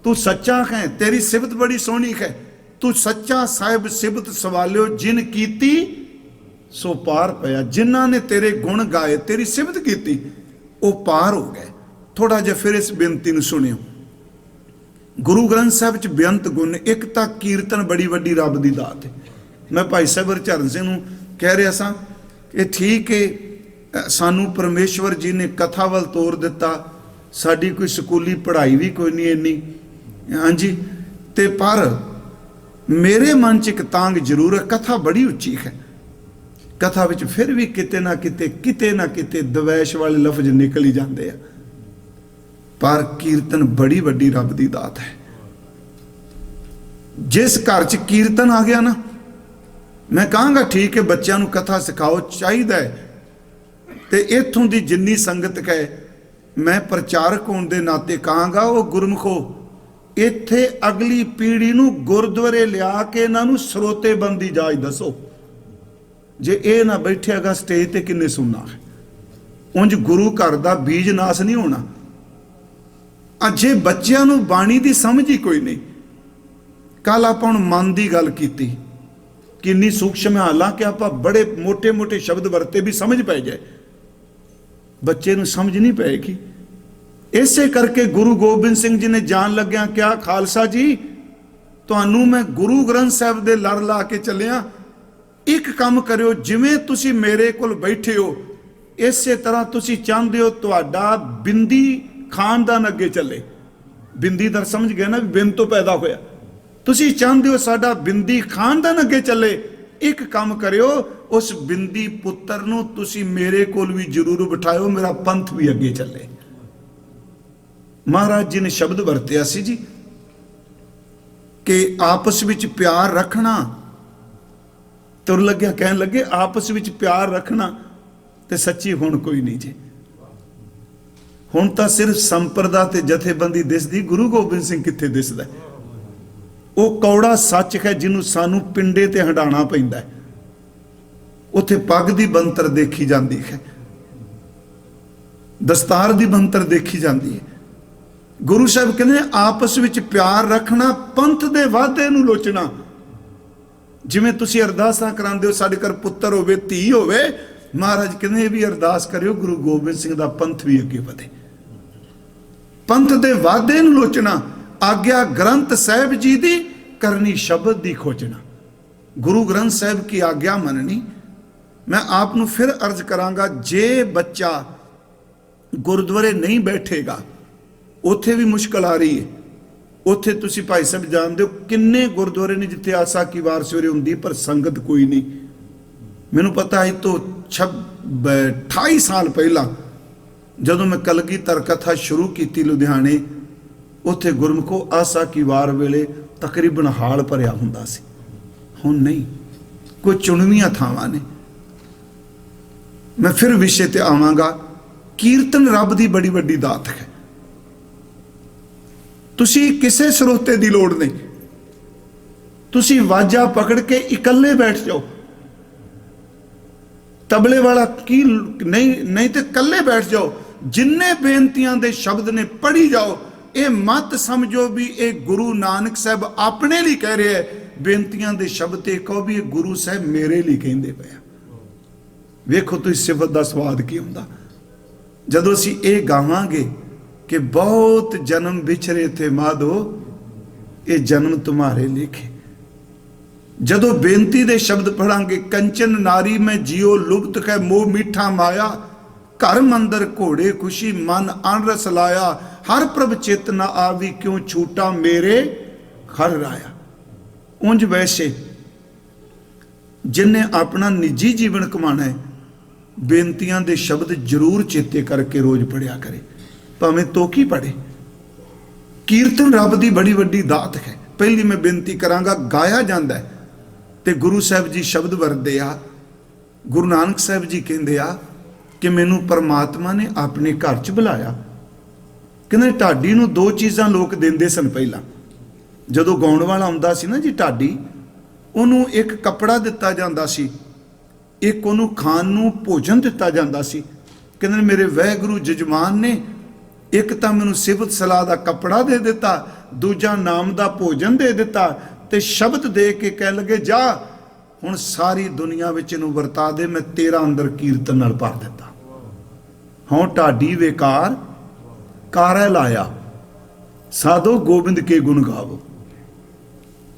S1: ਤੂੰ ਸੱਚਾ ਹੈ, ਤੇਰੀ ਸਿਫਤ ਬੜੀ ਸੋਹਣੀ ਹੈ। ਤੂੰ ਸੱਚਾ ਸਾਹਿਬ ਸਿਫਤ ਸਵਾਲਿਓ, ਜਿਨ ਕੀਤੀ ਸੋ ਪਾਰ ਪਿਆ। ਜਿਨ੍ਹਾਂ ਨੇ ਤੇਰੇ ਗੁਣ ਗਾਏ, ਤੇਰੀ ਸਿਫਤ ਕੀਤੀ, ਉਹ ਪਾਰ ਹੋ ਗਏ। ਥੋੜਾ ਜਿਹਾ ਫਿਰ ਇਸ ਬੇਨਤੀ ਨੂੰ ਸੁਣਿਓ। ਗੁਰੂ ਗ੍ਰੰਥ ਸਾਹਿਬ ਚ ਬੇਅੰਤ ਗੁਣ। ਇੱਕ ਤਾਂ ਕੀਰਤਨ ਬੜੀ ਵੱਡੀ ਰੱਬ ਦੀ ਦਾਤ ਹੈ। ਮੈਂ ਭਾਈ ਸਾਹਿਬ ਹਰਚਰਨ ਸਿੰਘ ਨੂੰ ਕਹਿ ਰਿਹਾ ਸਾਂ ਕਿ ਠੀਕ ਹੈ, ਸਾਨੂੰ ਪਰਮੇਸ਼ਵਰ ਜੀ ਨੇ ਕਥਾ ਵੱਲ ਤੋਰ ਦਿੱਤਾ। ਸਾਡੀ ਕੋਈ ਸਕੂਲੀ ਪੜ੍ਹਾਈ ਵੀ ਕੋਈ ਨਹੀਂ ਇੰਨੀ, ਹਾਂਜੀ, ਤੇ ਪਰ ਮੇਰੇ ਮਨ ਚ ਇੱਕ ਤਾਂਗ ਜ਼ਰੂਰ ਹੈ। ਕਥਾ ਬੜੀ ਉੱਚੀ ਹੈ, ਕਥਾ ਵਿੱਚ ਫਿਰ ਵੀ ਕਿਤੇ ਨਾ ਕਿਤੇ ਦਵੈਸ਼ ਵਾਲੇ ਲਫ਼ਜ਼ ਨਿਕਲ ਹੀ ਜਾਂਦੇ ਆ। ਪਰ ਕੀਰਤਨ ਬੜੀ ਵੱਡੀ ਰੱਬ ਦੀ ਦਾਤ ਹੈ। ਜਿਸ ਘਰ ਚ ਕੀਰਤਨ ਆ ਗਿਆ ਨਾ, ਮੈਂ ਕਹਾਂਗਾ ਠੀਕ ਹੈ, ਬੱਚਿਆਂ ਨੂੰ ਕਥਾ ਸਿਖਾਓ, ਚਾਹੀਦਾ ਹੈ। ਤੇ ਇੱਥੋਂ ਦੀ ਜਿੰਨੀ ਸੰਗਤ ਹੈ, ਮੈਂ ਪ੍ਰਚਾਰਕ ਹੋਣ ਦੇ ਨਾਤੇ ਕਹਾਂਗਾ, ਉਹ ਗੁਰਮੁਖੋ ਇੱਥੇ ਅਗਲੀ ਪੀੜ੍ਹੀ ਨੂੰ ਗੁਰਦੁਆਰੇ ਲਿਆ ਕੇ ਇਹਨਾਂ ਨੂੰ ਸਰੋਤੇਬੰਦੀ ਜਾਚ ਦੱਸੋ। ਜੇ ਇਹ ਨਾ ਬੈਠੇਗਾ ਸਟੇਜ ਤੇ, ਕਿੰਨੇ ਸੁਣਨਾ ਹੈ? ਉਂਝ ਗੁਰੂ ਘਰ ਦਾ ਬੀਜ ਨਾਸ ਨਹੀਂ ਹੋਣਾ। ਅਜੇ ਬੱਚਿਆਂ ਨੂੰ ਬਾਣੀ ਦੀ ਸਮਝ ਹੀ ਕੋਈ ਨਹੀਂ। ਕੱਲ ਆਪਾਂ ਹੁਣ ਮਨ ਦੀ ਗੱਲ ਕੀਤੀ, ਕਿੰਨੀ ਸੂਖਸ਼ਮ ਹੈ। ਹਾਲਾਂਕਿ ਆਪਾਂ ਬੜੇ ਮੋٹے ਸ਼ਬਦ ਵਰਤੇ ਵੀ ਸਮਝ ਪੈ ਜਾਏ, ਬੱਚੇ ਨੂੰ ਸਮਝ ਨਹੀਂ ਪਏਗੀ। ਇਸੇ ਕਰਕੇ ਗੁਰੂ ਗੋਬਿੰਦ ਸਿੰਘ ਜੀ ਨੇ ਜਾਣ ਲੱਗਿਆ ਕਿਹਾ, ਖਾਲਸਾ ਜੀ ਤੁਹਾਨੂੰ ਮੈਂ ਗੁਰੂ ਗ੍ਰੰਥ ਸਾਹਿਬ ਦੇ ਲੜ ਲਾ ਕੇ ਚੱਲਿਆ। ਇੱਕ ਕੰਮ ਕਰਿਓ, ਜਿਵੇਂ ਤੁਸੀਂ ਮੇਰੇ ਕੋਲ ਬੈਠੇ ਹੋ, ਇਸੇ ਤਰ੍ਹਾਂ ਤੁਸੀਂ ਚਾਹੁੰਦੇ ਹੋ ਤੁਹਾਡਾ ਬਿੰਦੀ ਖਾਨਦਾਨ ਅੱਗੇ ਚੱਲੇ। ਬਿੰਦੀ ਦਰ ਸਮਝ ਗਏ ਨਾ, ਬਿੰਦ ਤੋਂ ਪੈਦਾ ਹੋਇਆ। ਤੁਸੀਂ ਚਾਹੁੰਦੇ ਹੋ ਸਾਡਾ ਬਿੰਦੀ ਖਾਨਦਾਨ ਅੱਗੇ ਚੱਲੇ। ਇੱਕ ਕੰਮ ਕਰਿਓ, ਉਸ ਬਿੰਦੀ ਪੁੱਤਰ ਨੂੰ ਤੁਸੀਂ ਮੇਰੇ ਕੋਲ ਵੀ ਜ਼ਰੂਰ ਬਿਠਾਇਓ, ਮੇਰਾ ਪੰਥ ਵੀ ਅੱਗੇ ਚੱਲੇ। ਮਹਾਰਾਜ ਜੀ ਨੇ ਸ਼ਬਦ ਵਰਤਿਆ ਸੀ ਜੀ ਕਿ ਆਪਸ ਵਿੱਚ ਪਿਆਰ ਰੱਖਣਾ। ਤੁਰ ਲੱਗਿਆ ਕਹਿਣ ਲੱਗੇ, ਆਪਸ ਵਿੱਚ ਪਿਆਰ ਰੱਖਣਾ ਤੇ ਸੱਚੀ ਹੁਣ ਕੋਈ ਨਹੀਂ ਜੀ। ਹੁਣ ਤਾਂ ਸਿਰਫ ਸੰਪਰਦਾ ਤੇ ਜਥੇਬੰਦੀ ਦਿਸਦੀ, ਗੁਰੂ ਗੋਬਿੰਦ ਸਿੰਘ ਕਿੱਥੇ ਦਿਸਦਾ? ਉਹ ਕੌੜਾ ਸੱਚ ਹੈ ਜਿਹਨੂੰ ਸਾਨੂੰ ਪਿੰਡੇ ਤੇ ਹੰਡਾਣਾ ਪੈਂਦਾ। ਉੱਥੇ ਪੱਗ ਦੀ ਬੰਤਰ ਦੇਖੀ ਜਾਂਦੀ ਹੈ, ਦਸਤਾਰ ਦੀ ਬੰਤਰ ਦੇਖੀ ਜਾਂਦੀ ਹੈ। ਗੁਰੂ ਸਾਹਿਬ ਕਹਿੰਦੇ ਆਪਸ ਵਿੱਚ ਪਿਆਰ ਰੱਖਣਾ, ਪੰਥ ਦੇ ਵਾਧੇ ਨੂੰ ਲੋਚਣਾ। ਜਿਵੇਂ ਤੁਸੀਂ ਅਰਦਾਸਾਂ ਕਰਾਉਂਦੇ ਹੋ, ਸਾਡੇ ਘਰ ਪੁੱਤਰ ਹੋਵੇ, ਧੀ ਹੋਵੇ, ਮਹਾਰਾਜ ਕਹਿੰਦੇ ਇਹ ਵੀ ਅਰਦਾਸ ਕਰਿਓ ਗੁਰੂ ਗੋਬਿੰਦ ਸਿੰਘ ਦਾ ਪੰਥ ਵੀ ਅੱਗੇ ਵਧੇ। ਪੰਥ ਦੇ ਵਾਧੇ ਨੂੰ ਲੋਚਣਾ, ਆਗਿਆ ਗ੍ਰੰਥ ਸਾਹਿਬ ਜੀ ਦੀ ਕਰਨੀ, ਸ਼ਬਦ ਦੀ ਖੋਜਣਾ। ਗੁਰੂ ਗ੍ਰੰਥ ਸਾਹਿਬ ਕੀ ਆਗਿਆ ਮੰਨਣੀ। ਮੈਂ ਆਪ ਨੂੰ ਫਿਰ ਅਰਜ਼ ਕਰਾਂਗਾ, ਜੇ ਬੱਚਾ ਗੁਰਦੁਆਰੇ ਨਹੀਂ ਬੈਠੇਗਾ, ਉੱਥੇ ਵੀ ਮੁਸ਼ਕਲ ਆ ਰਹੀ ਹੈ। ਉੱਥੇ ਤੁਸੀਂ ਭਾਈ ਸਾਹਿਬ ਜਾਣਦੇ ਹੋ ਕਿੰਨੇ ਗੁਰਦੁਆਰੇ ਨੇ ਜਿੱਥੇ ਆਸਾ ਕੀ ਵਾਰ ਸਵੇਰੇ ਹੁੰਦੀ, ਪਰ ਸੰਗਤ ਕੋਈ ਨਹੀਂ। ਮੈਨੂੰ ਪਤਾ ਹੈ ਤੋਂ 28 ਸਾਲ ਪਹਿਲਾਂ ਜਦੋਂ ਮੈਂ ਕਲਗੀਧਰ ਕਥਾ ਸ਼ੁਰੂ ਕੀਤੀ ਲੁਧਿਆਣੇ, ਉੱਥੇ ਗੁਰਮੁਖੋ ਆਸਾ ਕੀ ਵਾਰ ਵੇਲੇ ਤਕਰੀਬਨ ਹਾਲ ਭਰਿਆ ਹੁੰਦਾ ਸੀ। ਹੁਣ ਨਹੀਂ, ਕੋਈ ਚੁਣਵੀਆਂ ਥਾਵਾਂ ਨੇ। ਮੈਂ ਫਿਰ ਵਿਸ਼ੇ ਤੇ ਆਵਾਂਗਾ। ਕੀਰਤਨ ਰੱਬ ਦੀ ਬੜੀ ਵੱਡੀ ਦਾਤ ਹੈ। ਤੁਸੀਂ ਕਿਸੇ ਸਰੋਤੇ ਦੀ ਲੋੜ ਨਹੀਂ, ਤੁਸੀਂ ਵਾਜਾ ਪਕੜ ਕੇ ਇਕੱਲੇ ਬੈਠ ਜਾਓ। ਤਬਲੇ ਵਾਲਾ ਕੀ ਨਹੀਂ ਤੇ ਇਕੱਲੇ ਬੈਠ ਜਾਓ। ਜਿੰਨੇ ਬੇਨਤੀਆਂ ਦੇ ਸ਼ਬਦ ਨੇ ਪੜ੍ਹੀ ਜਾਓ। ਇਹ ਮਤ ਸਮਝੋ ਵੀ ਇਹ ਗੁਰੂ ਨਾਨਕ ਸਾਹਿਬ ਆਪਣੇ ਲਈ ਕਹਿ ਰਿਹਾ ਹੈ। ਬੇਨਤੀਆਂ ਦੇ ਸ਼ਬਦ ਤੇ ਕਹੋ ਵੀ ਇਹ ਗੁਰੂ ਸਾਹਿਬ ਮੇਰੇ ਲਈ ਕਹਿੰਦੇ ਪਏ ਆ। ਵੇਖੋ ਤੁਸੀਂ ਸਿਫਤ ਦਾ ਸਵਾਦ ਕੀ ਹੁੰਦਾ ਜਦੋਂ ਅਸੀਂ ਇਹ ਗਾਵਾਂਗੇ ਕਿ ਬਹੁਤ ਜਨਮ ਵਿਛਰੇ ਥੇ ਮਾਧੋ, ਇਹ ਜਨਮ ਤੁਮਾਰੇ ਲਿਖੇ। ਜਦੋਂ ਬੇਨਤੀ ਦੇ ਸ਼ਬਦ ਪੜਾਂਗੇ, ਕੰਚਨ ਨਾਰੀ ਮੈਂ ਜਿਉ ਲੁਪਤ ਹੈ ਮੋਹ ਮਿੱਠਾ ਮਾਇਆ, ਘਰ ਮੰਦਰ ਘੋੜੇ ਖੁਸ਼ੀ ਮਨ ਅਨਰਸ ਲਾਇਆ, ਹਰ ਪ੍ਰਭ ਚਿਤ ਨਾ ਆਵੀ ਕਿਉਂ ਛੂਟਾ ਮੇਰੇ ਹਰ ਰਾਇਆ। ਉਂਝ ਵੈਸੇ ਜਿਨਨੇ ਆਪਣਾ ਨਿੱਜੀ ਜੀਵਨ ਕਮਾਣਾ ਹੈ, ਬੇਨਤੀਆਂ ਦੇ ਸ਼ਬਦ ਜ਼ਰੂਰ ਚੇਤੇ ਕਰਕੇ ਰੋਜ਼ ਪੜਿਆ ਕਰੇ, ਭਾਵੇਂ ਤੋਕੀ ਪੜੇ। ਕੀਰਤਨ ਰੱਬ ਦੀ ਬੜੀ ਵੱਡੀ ਦਾਤ ਹੈ। ਪਹਿਲੀ ਮੈਂ ਬੇਨਤੀ ਕਰਾਂਗਾ, ਗਾਇਆ ਜਾਂਦਾ ਹੈ ਤੇ ਗੁਰੂ ਸਾਹਿਬ ਜੀ ਸ਼ਬਦ ਵਰਤਦੇ ਆ। ਗੁਰੂ ਨਾਨਕ ਸਾਹਿਬ ਜੀ ਕਹਿੰਦੇ ਆ ਕਿ ਮੈਨੂੰ ਪਰਮਾਤਮਾ ਨੇ ਆਪਣੇ ਘਰ 'ਚ ਬੁਲਾਇਆ। ਕਹਿੰਦੇ ਢਾਡੀ ਨੂੰ ਦੋ ਚੀਜ਼ਾਂ ਲੋਕ ਦਿੰਦੇ ਸਨ। ਪਹਿਲਾਂ ਜਦੋਂ ਗਾਉਣ ਵਾਲਾ ਆਉਂਦਾ ਸੀ ਨਾ ਜੀ ਢਾਡੀ, ਉਹਨੂੰ ਇੱਕ ਕੱਪੜਾ ਦਿੱਤਾ ਜਾਂਦਾ ਸੀ, ਇੱਕ ਉਹਨੂੰ ਖਾਣ ਨੂੰ ਭੋਜਨ ਦਿੱਤਾ ਜਾਂਦਾ ਸੀ। ਕਹਿੰਦੇ ਮੇਰੇ ਵਾਹਿਗੁਰੂ ਜਜਮਾਨ ਨੇ ਇੱਕ ਤਾਂ ਮੈਨੂੰ ਸਿਫਤ ਸਲਾਹ ਦਾ ਕੱਪੜਾ ਦੇ ਦਿੱਤਾ, ਦੂਜਾ ਨਾਮ ਦਾ ਭੋਜਨ ਦੇ ਦਿੱਤਾ ਤੇ ਸ਼ਬਦ ਦੇ ਕੇ ਕਹਿ ਲਗੇ ਜਾ ਹੁਣ ਸਾਰੀ ਦੁਨੀਆ ਵਿੱਚ ਇਹਨੂੰ ਵਰਤਾ ਦੇ, ਮੈਂ ਤੇਰਾ ਅੰਦਰ ਕੀਰਤਨ ਨਾਲ ਭਰ ਦਿੱਤਾ। ਹਾਂ ਢਾਡੀ ਵੇਕਾਰ ਕਾਰੈ ਲਾਇਆ, ਸਾਧੋ ਗੋਬਿੰਦ ਕੇ ਗੁਣ ਗਾਵੋ।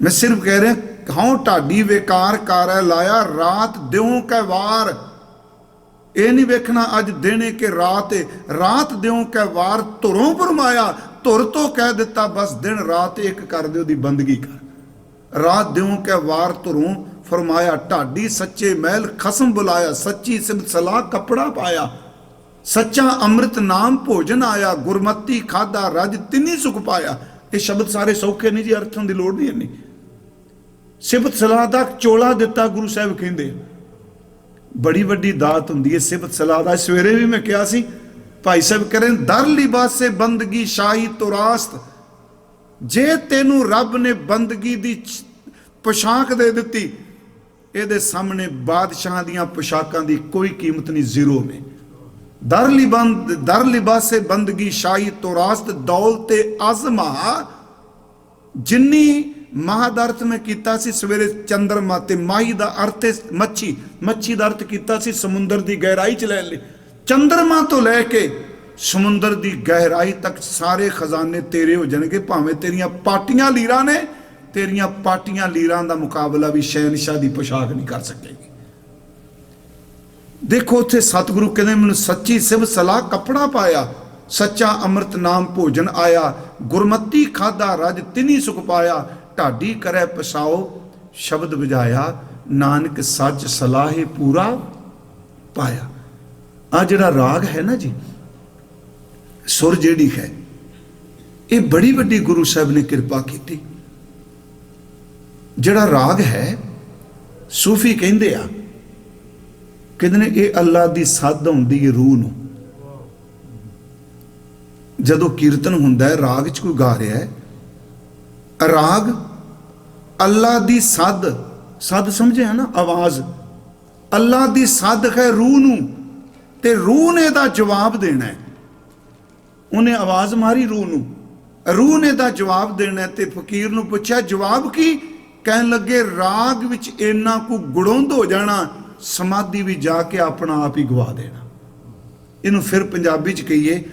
S1: ਮੈਂ ਸਿਰਫ ਕਹਿ ਰਿਹਾ, ਹਾਂ ਢਾਡੀ ਵੇਕਾਰ ਕਾਰੈ ਲਾਇਆ, ਰਾਤ ਦਿਉ ਕੈ ਵਾਰ। ਇਹ ਨਹੀਂ ਵੇਖਣਾ ਅੱਜ ਦਿਨ ਕਿ ਰਾਤ ਹੈ, ਰਾਤ ਦਿਉ ਕੈ ਵਾਰ ਧੁਰੋਂ ਫਰਮਾਇਆ। ਧੁਰ ਤੋਂ ਕਹਿ ਦਿੱਤਾ ਬਸ ਦਿਨ ਰਾਤ ਇੱਕ ਕਰ ਦਿਓ ਦੀ ਬੰਦਗੀ ਕਰ। ਰਾਤ ਦਿਉ ਕੈ ਵਾਰ ਧੁਰੋਂ ਫਰਮਾਇਆ, ਢਾਡੀ ਸੱਚੇ ਮਹਿਲ ਖਸਮ ਬੁਲਾਇਆ। ਸੱਚੀ ਸਿਮਤ ਸਲਾਹ ਕੱਪੜਾ ਪਾਇਆ, ਸੱਚਾ ਅੰਮ੍ਰਿਤ ਨਾਮ ਭੋਜਨ ਆਇਆ। ਗੁਰਮਤੀ ਖਾਦਾ ਰਜ ਤਿੰਨੀ ਸੁਖ ਪਾਇਆ। ਇਹ ਸ਼ਬਦ ਸਾਰੇ ਸੌਖੇ ਨਹੀਂ ਜੀ, ਅਰਥਾਂ ਦੀ ਲੋੜ ਨਹੀਂ ਇੰਨੀ। ਸਿਫਤ ਸਲਾਹ ਦਾ ਚੋਲਾ ਦਿੱਤਾ ਗੁਰੂ ਸਾਹਿਬ ਕਹਿੰਦੇ, ਬੜੀ ਵੱਡੀ ਦਾਤ ਹੁੰਦੀ ਹੈ ਸਿਫਤ ਸਲਾਹ ਦਾ। ਸਵੇਰੇ ਵੀ ਮੈਂ ਕਿਹਾ ਸੀ, ਭਾਈ ਸਾਹਿਬ ਕਰਨ ਦਰ ਲਿਬਾਸੇ ਬੰਦਗੀ ਸ਼ਾਹੀ ਤੁਰਾਸਤ। ਜੇ ਤੈਨੂੰ ਰੱਬ ਨੇ ਬੰਦਗੀ ਦੀ ਪੋਸ਼ਾਕ ਦੇ ਦਿੱਤੀ, ਇਹਦੇ ਸਾਹਮਣੇ ਬਾਦਸ਼ਾਹਾਂ ਦੀਆਂ ਪੋਸ਼ਾਕਾਂ ਦੀ ਕੋਈ ਕੀਮਤ ਨਹੀਂ, ਜ਼ੀਰੋ ਨੇ। ਦਰ ਲਿਬਾਸੇ ਬੰਦਗੀ ਸ਼ਾਹੀ ਤੁਰਾਸਤ ਦੌਲਤੇ ਅਜ਼ਮਾ। ਜਿੰਨੀ ਮਾਹ ਦਾ ਅਰਥ ਮੈਂ ਕੀਤਾ ਸੀ ਸਵੇਰੇ ਚੰਦਰਮਾ, ਤੇ ਮਾਹੀ ਦਾ ਅਰਥ ਮੱਛੀ। ਮੱਛੀ ਦਾ ਅਰਥ ਕੀਤਾ ਸੀ ਸਮੁੰਦਰ ਦੀ ਗਹਿਰਾਈ ਚ ਲੈ ਲੈ। ਚੰਦਰਮਾ ਤੋਂ ਲੈ ਕੇ ਸਮੁੰਦਰ ਦੀ ਗਹਿਰਾਈ ਤੱਕ ਸਾਰੇ ਖਜ਼ਾਨੇ ਤੇਰੇ ਹੋ ਜਾਣਗੇ। ਭਾਵੇਂ ਤੇਰੀਆਂ ਪਾਟੀਆਂ ਲੀਰਾਂ ਨੇ, ਤੇਰੀਆਂ ਪਾਟੀਆਂ ਲੀਰਾਂ ਦਾ ਮੁਕਾਬਲਾ ਵੀ ਸ਼ਹਿਨਸ਼ਾਹ ਦੀ ਪੋਸ਼ਾਕ ਨਹੀਂ ਕਰ ਸਕੇਗੀ। ਦੇਖੋ ਉੱਥੇ ਸਤਿਗੁਰੂ ਕਹਿੰਦੇ ਮੈਨੂੰ ਸੱਚੀ ਸਿਵ ਸਲਾਹ ਕੱਪੜਾ ਪਾਇਆ, ਸੱਚਾ ਅੰਮ੍ਰਿਤ ਨਾਮ ਭੋਜਨ ਆਇਆ। ਗੁਰਮਤੀ ਖਾਦਾ ਰਜ ਤਿਨੀ ਸੁਖ ਪਾਇਆ। ਢਾਡੀ ਕਰੈ ਪਸਾਓ ਸ਼ਬਦ ਵਜਾਇਆ, ਨਾਨਕ ਸੱਚ ਸਲਾਹੇ ਪੂਰਾ ਪਾਇਆ। ਆ ਜਿਹੜਾ ਰਾਗ ਹੈ ਨਾ ਜੀ, ਸੁਰ ਜਿਹੜੀ ਹੈ, ਇਹ ਬੜੀ ਵੱਡੀ ਗੁਰੂ ਸਾਹਿਬ ਨੇ ਕਿਰਪਾ ਕੀਤੀ। ਜਿਹੜਾ ਰਾਗ ਹੈ ਸੂਫੀ ਕਹਿੰਦੇ ਆ, ਕਹਿੰਦੇ ਨੇ ਇਹ ਅੱਲਾ ਦੀ ਸੱਧ ਹੁੰਦੀ ਹੈ ਰੂਹ ਨੂੰ। ਜਦੋਂ ਕੀਰਤਨ ਹੁੰਦਾ ਹੈ, ਰਾਗ 'ਚ ਕੋਈ ਗਾ ਰਿਹਾ ਹੈ, ਰਾਗ ਅੱਲਾ ਦੀ ਸੱਧ, ਸੱਧ ਸਮਝਿਆ ਨਾ ਆਵਾਜ਼, ਅੱਲਾ ਦੀ ਸੱਧ ਹੈ ਰੂਹ ਨੂੰ, ਤੇ ਰੂਹ ਨੇ ਦਾ ਜਵਾਬ ਦੇਣਾ ਹੈ। ਉਹਨੇ ਆਵਾਜ਼ ਮਾਰੀ ਰੂਹ ਨੂੰ, ਰੂਹ ਨੇ ਦਾ ਜਵਾਬ ਦੇਣਾ। ਤੇ ਫਕੀਰ ਨੂੰ ਪੁੱਛਿਆ ਜਵਾਬ ਕੀ? ਕਹਿਣ ਲੱਗੇ ਰਾਗ ਵਿੱਚ ਇੰਨਾ ਕੁ ਗੁੜੋਂਦ ਹੋ ਜਾਣਾ, ਸਮਾਧੀ ਵੀ ਜਾ ਕੇ ਆਪਣਾ ਆਪ ਹੀ ਗਵਾ ਦੇਣਾ। ਇਹਨੂੰ ਫਿਰ ਪੰਜਾਬੀ 'ਚ ਕਹੀਏ,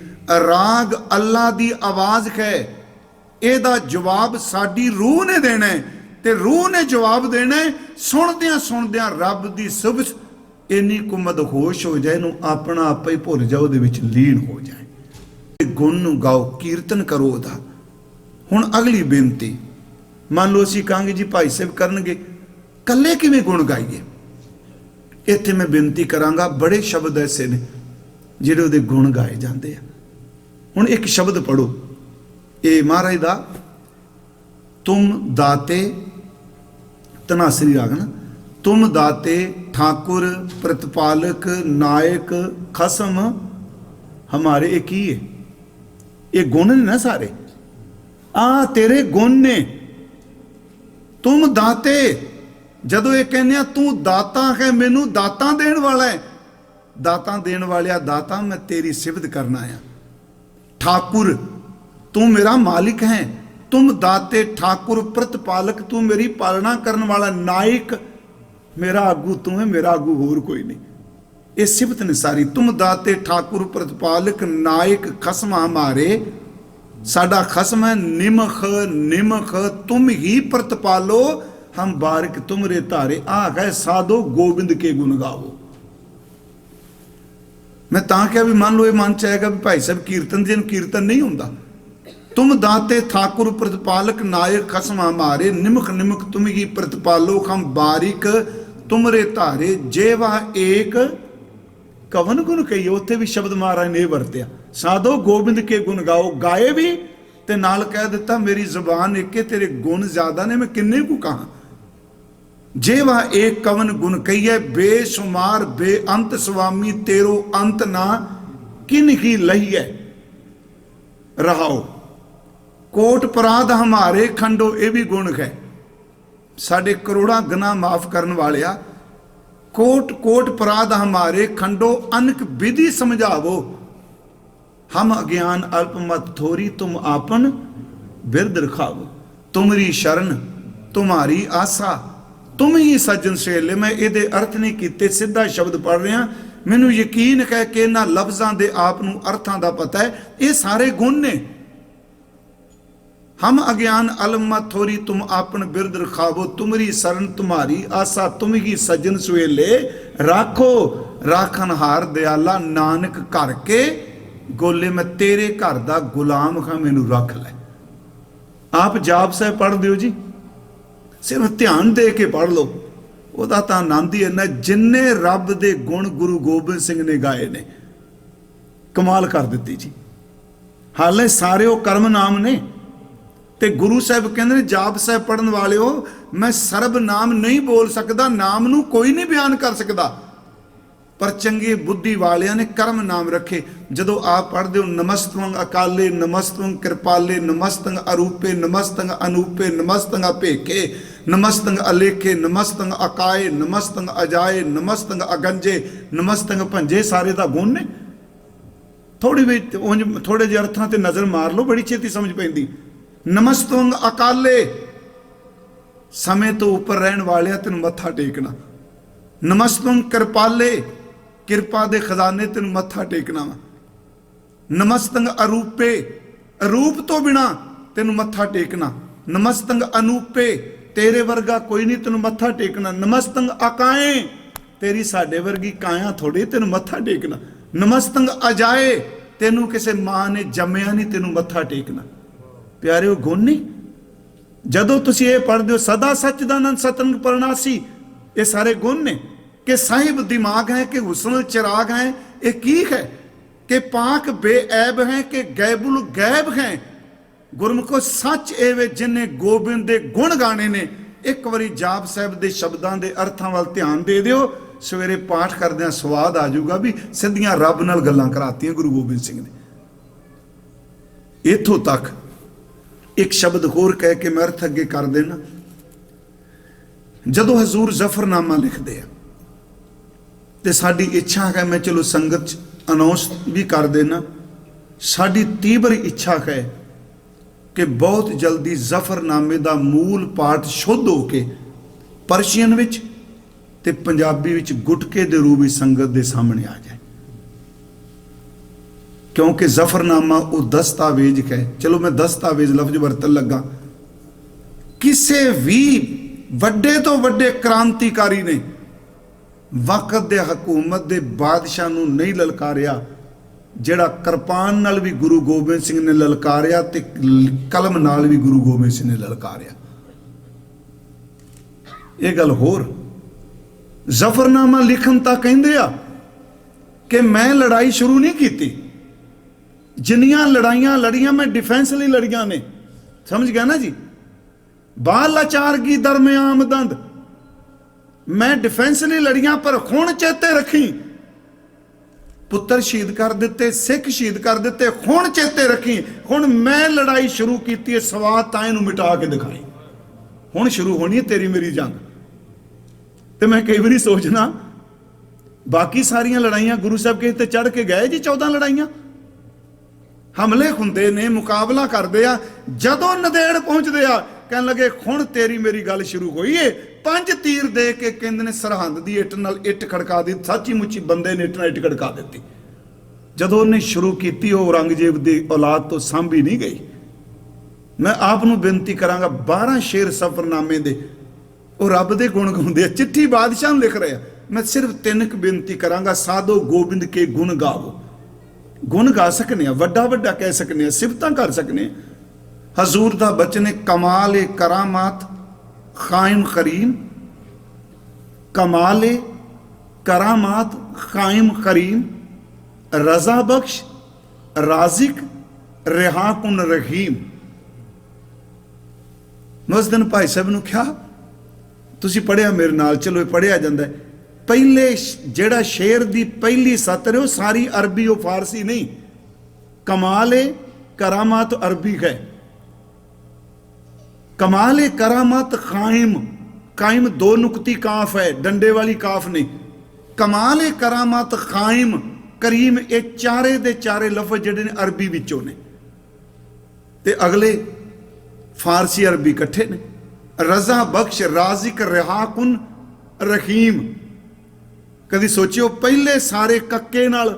S1: ਰਾਗ ਅੱਲਾ ਦੀ ਆਵਾਜ਼ ਹੈ, ਇਹਦਾ ਜਵਾਬ ਸਾਡੀ ਰੂਹ ਨੇ ਦੇਣਾ ਹੈ, ਤੇ ਰੂਹ ਨੇ ਜਵਾਬ ਦੇਣਾ ਹੈ। ਸੁਣਦਿਆਂ ਸੁਣਦਿਆਂ ਰੱਬ ਦੀ ਸੁਭਸ ਇੰਨੀ ਕੁ ਮਦਹੋਸ਼ ਹੋ ਜਾਏ, ਇਹਨੂੰ ਆਪਣਾ ਆਪੇ ਹੀ ਭੁੱਲ ਜਾਓ, ਉਹਦੇ ਵਿੱਚ ਲੀਨ ਹੋ ਜਾਏ। ਗੁਣ ਨੂੰ ਗਾਓ, ਕੀਰਤਨ ਕਰੋ ਉਹਦਾ। ਹੁਣ ਅਗਲੀ ਬੇਨਤੀ, ਮੰਨ ਲਓ ਅਸੀਂ ਕਹਾਂਗੇ ਜੀ ਭਾਈ ਸਾਹਿਬ ਕਰਨਗੇ, ਕੱਲੇ ਕਿਵੇਂ ਗੁਣ ਗਾਈਏ? ਇੱਥੇ ਮੈਂ ਬੇਨਤੀ ਕਰਾਂਗਾ, ਬੜੇ ਸ਼ਬਦ ਐਸੇ ਨੇ ਜਿਹੜੇ ਉਹਦੇ ਗੁਣ ਗਾਏ ਜਾਂਦੇ ਆ। ਹੁਣ ਇੱਕ ਸ਼ਬਦ ਪੜੋ, ਇਹ ਮਹਾਰਾਜ ਦਾ, ਤੁਮ ਦਾਤੇ, ਧਨਾਸਰੀ ਰਾਗ ਨਾ, ਤੁਮ ਦਾਤੇ ਠਾकुर ਪ੍ਰਤਪਾਲਕ ਨਾਇਕ ਖਸਮ ਹਮਾਰੇ। ਇਹ ਕੀ ਹੈ? ਇਹ ਗੁਣ ਨੇ ਨਾ ਸਾਰੇ, ਆ ਤੇਰੇ ਗੁਣ ਨੇ। ਤੁਮ ਦਾਤੇ, ਜਦੋਂ ਇਹ ਕਹਿੰਦੇ ਆ ਤੂੰ ਦਾਤਾ ਹੈ, ਮੈਨੂੰ ਦਾਤਾਂ ਦੇਣ ਵਾਲਾ ਹੈ, ਦਾਤਾਂ ਦੇਣ ਵਾਲਿਆ ਦਾਤਾ, ਮੈਂ ਤੇਰੀ ਸਿਫਤ ਕਰਨਾ ਆ। ਠਾकुर, ਤੂੰ ਮੇਰਾ ਮਾਲਿਕ ਹੈ। ਤੁਮ ਦਾਤੇ ਠਾकुर ਪ੍ਰਤਪਾਲਕ, ਤੂੰ ਮੇਰੀ ਪਾਲਣਾ ਕਰਨ ਵਾਲਾ। ਨਾਇਕ, ਮੇਰਾ ਆਗੂ ਤੂੰ ਹੈ, ਮੇਰਾ ਆਗੂ ਹੋਰ ਕੋਈ ਨਹੀਂ। ਇਹ ਸਿਫਤ ਨੇ ਸਾਰੀ। ਤੁਮ ਦਾਤੇ ਠਾकुर ਪ੍ਰਤਪਾਲਕ ਨਾਇਕ ਖਸਮ ਹਮਾਰੇ, ਸਾਡਾ ਖਸਮ ਹੈ ਨਿਮਖ। ਨਿਮਖ ਤੁਮ ਹੀ ਪ੍ਰਤਪਾਲੋ, ਹਮ ਬਾਰਿਕ ਤੁਮਰੇ ਧਾਰੇ। ਆ ਗਏ ਸਾਧੋ ਗੋਬਿੰਦ ਕੇ ਗੁਣ ਗਾਵੋ। ਮੈਂ ਤਾਂ ਕਿਹਾ ਵੀ ਮੰਨ ਲਓ ਇਹ ਮਨ ਚ ਆਏਗਾ ਵੀ ਭਾਈ ਸਾਹਿਬ ਕੀਰਤਨ ਜਿਹਨੂੰ ਕੀਰਤਨ ਨਹੀਂ ਹੁੰਦਾ। तुम दाते ठाकुर प्रतिपालक नायक खसम हमारे, निमक निमक तुम ही प्रतिपालो हम बारिक तुमरे धारे। जे वह एक कवन गुण कही, उत्थे भी शब्द महाराज ने वरत्या। साधो गोबिंद के गुण गाओ, गाए भी ते नाल कह दिता मेरी जुबान एक है, तेरे गुण ज्यादा ने, मैं किन्ने को कहा। जे वह एक कवन गुण कहिए, बेशुमार बेअंत स्वामी तेरो अंत ना किन ही लहिए। रहाओ कोट अपराध हमारे खंडो, ये भी गुण है, साढ़े करोड़ा गुनाह माफ करने वालिया। कोट कोट अपराध हमारे खंडो, अनक विधि समझावो। हम अज्ञान अल्पमत थोरी, तुम आपन बिरद रखावो। तुमरी शरण तुम्हारी आसा, तुम ही सज्जन सहेले। मैं ये अर्थ नहीं किते, सीधा शब्द पढ़ रहा। मैनू यकीन है कि इन्हां लफ्जां दे आप नूं अर्थां दा पता है, ये सारे गुण ने। हम अज्ञान अलमत थोरी, तुम आपन बिरद रखावो। तुमरी शरण तुम्हारी आसा, तुम ही सज्जन सवेले राखो। राखन हार दयाला, नानक घर के गोले। मैं तेरे घर दा गुलाम हाँ, मैनू रख लै। आप जाप साहब पढ़ दियो जी, सिर्फ ध्यान दे के पढ़ लो, ਉਹਦਾ ਤਾਂ ਆਨੰਦ ਹੀ ਇੰਨਾ। जिन्ने रब दे गुण गुरु गोबिंद सिंह ने गाए ने, कमाल कर दिती जी। हाले सारे वो कर्म नाम ने। ते गुरु साहब कहते ने जाप साहब पढ़न वाले हो, मैं सर्ब नाम नहीं बोल सकता, नाम नू कोई नहीं बयान कर सकता, पर चंगे बुद्धि वालिया ने कर्म नाम रखे। जदों आप पढ़ते हो नमस्तवंग अकाले, नमस्तवंग कृपाले, नमस्तंग अरूपे, नमस्तंग अनूपे, नमस्तंग अभेखे, नमस्तंग अलेखे, नमस्तंग अकाए, नमस्तंग अजाए, नमस्तंग अगंजे, नमस्तंग भंजे, सारे दा गुण ने। थोड़ी भी थोड़े जे अर्थां ते नज़र मार लो, बड़ी छेती समझ पैंदी। नमस्तवंग अकाले, समय तो उपर रहन वालिया तेन मत्था टेकना। नमस्तवंग कृपाले, किरपा दे खजाने तेन मत्था टेकना वा। नमस्तंग अरूपे, रूप तो बिना तेन मत्था टेकना। नमस्तंग अनूपे, तेरे वर्गा कोई नहीं तेन मत्था टेकना। नमस्तंग अकाए, तेरी साडे वर्गी काया थोड़ी तेन मत्था टेकना। नमस्तंग अजाए, तेनू किसी मां ने जम्मिया नहीं तेनू मत्था टेकना। प्यारे वो गुण नहीं। जदों तुसीं ये पढ़दे हो सदा सच्चिदानंद सतरंग परनासी, ये सारे गुण ने। कि साहिब दिमाग है, कि हुस्न चिराग है, ये की है, कि पाक बेऐब है, कि गैबुल गैब है। गुरमुखो सच एवे जिन्ने गोबिंद दे गुण गाने ने। एक बारी जाप साहब दे शब्दां दे अर्थां वाल ध्यान दे दिओ, सवेरे पाठ करदिआं स्वाद आ जाऊगा भी सिद्धियां रब नाल गल्लां करातीआं गुरु गोबिंद सिंह ने। इत्थों तक एक शब्द होर कह के मैं अर्थ अगे कर देना। जदों हजूर जफरनामा लिखते हैं तो साड़ी इच्छा है, मैं चलो संगत अनाउंस भी कर देना, साड़ी तीव्र इच्छा है कि बहुत जल्दी जफरनामे का मूल पाठ शुद्ध होके परशियन विच ते पंजाबी विच गुटके दे रूप में संगत के सामने आ जाए। क्योंकि जफरनामा वो दस्तावेज है। चलो मैं दस्तावेज लफ्ज वरतन लगा। किसी भी वड्डे तो वड्डे क्रांतिकारी ने वक़्त दे हकूमत दे बादशाह नूं नहीं ललकारिया, जिहड़ा किरपान नाल भी गुरु गोबिंद सिंह ने ललकारिया ते कलम नाल भी गुरु गोबिंद सिंह ने ललकारिया। ये गल होर जफरनामा लिखन तां कहिंदे आ कि मैं लड़ाई शुरू नहीं की। जिन्नियां लड़ाइयां लड़ियां मैं डिफेंस लई लड़ियां ने। समझ गया ना जी। बाल लाचार की दरम्यान दंद, मैं डिफेंस लई लड़ियां, पर हुण चेते रखी पुत्र शहीद कर दिते, सिख शहीद कर दिते, हुण चेते रखी हुण मैं लड़ाई शुरू की, स्वाद तां इहनूं मिटा के दिखाई। हुण शुरू होनी है तेरी मेरी जंग। तो मैं कई बार सोचना बाकी सारियां लड़ाइयां गुरु साहब के ते चढ़ के गए जी। 14 लड़ाइयां हमले हुंदे ने, मुकाबला करते आ, जदों नदेड़ पहुंचते आ कहन लगे हुण तेरी मेरी गल शुरू हुई है। 5 तीर दे के कहंदे ने सरहंद दी इट नाल इट खड़का दी। सच्ची मुच्ची बंदे ने इट नाल इट खड़का दी। जदों उन्हें शुरू की औरंगजेब की औलाद तो सांभी नहीं गई। मैं आप नूं बेनती करांगा 12 शेर सफरनामे दे ਉਹ ਰੱਬ ਦੇ ਗੁਣ ਗਾਉਂਦੇ ਆ, चिट्ठी बादशाह ਨੂੰ लिख रहे ਆ। मैं सिर्फ 3 बेनती करांगा, साधो गोबिंद के गुण गावो। गुण गा सकने आ, वड्डा वड्डा कह सकने आ, सिफतां कर सकने आ। हजूर दा बचन है कमाल ए करामात कायम करीम, कमाल ए करामात कायम करीम, रजा बख्श राजिक रिहा कुन रहीम। मैं उस दिन भाई साहब नूं कहा तुसीं पढ़िया मेरे नाल, चलो पढ़िया जाता है। पहले जेड़ा शेर दी पहली सतर है वो सारी अरबी, वो फारसी नहीं। कमाल करामात अरबी है, कमाल करामात कायम, कायम दो नुक्ती काफ है, डंडे वाली काफ नहीं। कमाल करामात कायम करीम, ये चारे दे चारे लफज जिहड़े ने अरबी विचों ने, ते अगले फारसी अरबी इकट्ठे ने। रजा बख्श राजिक रिहाकुन रहीम, कदी सोचियो पहले सारे कक्के नाल,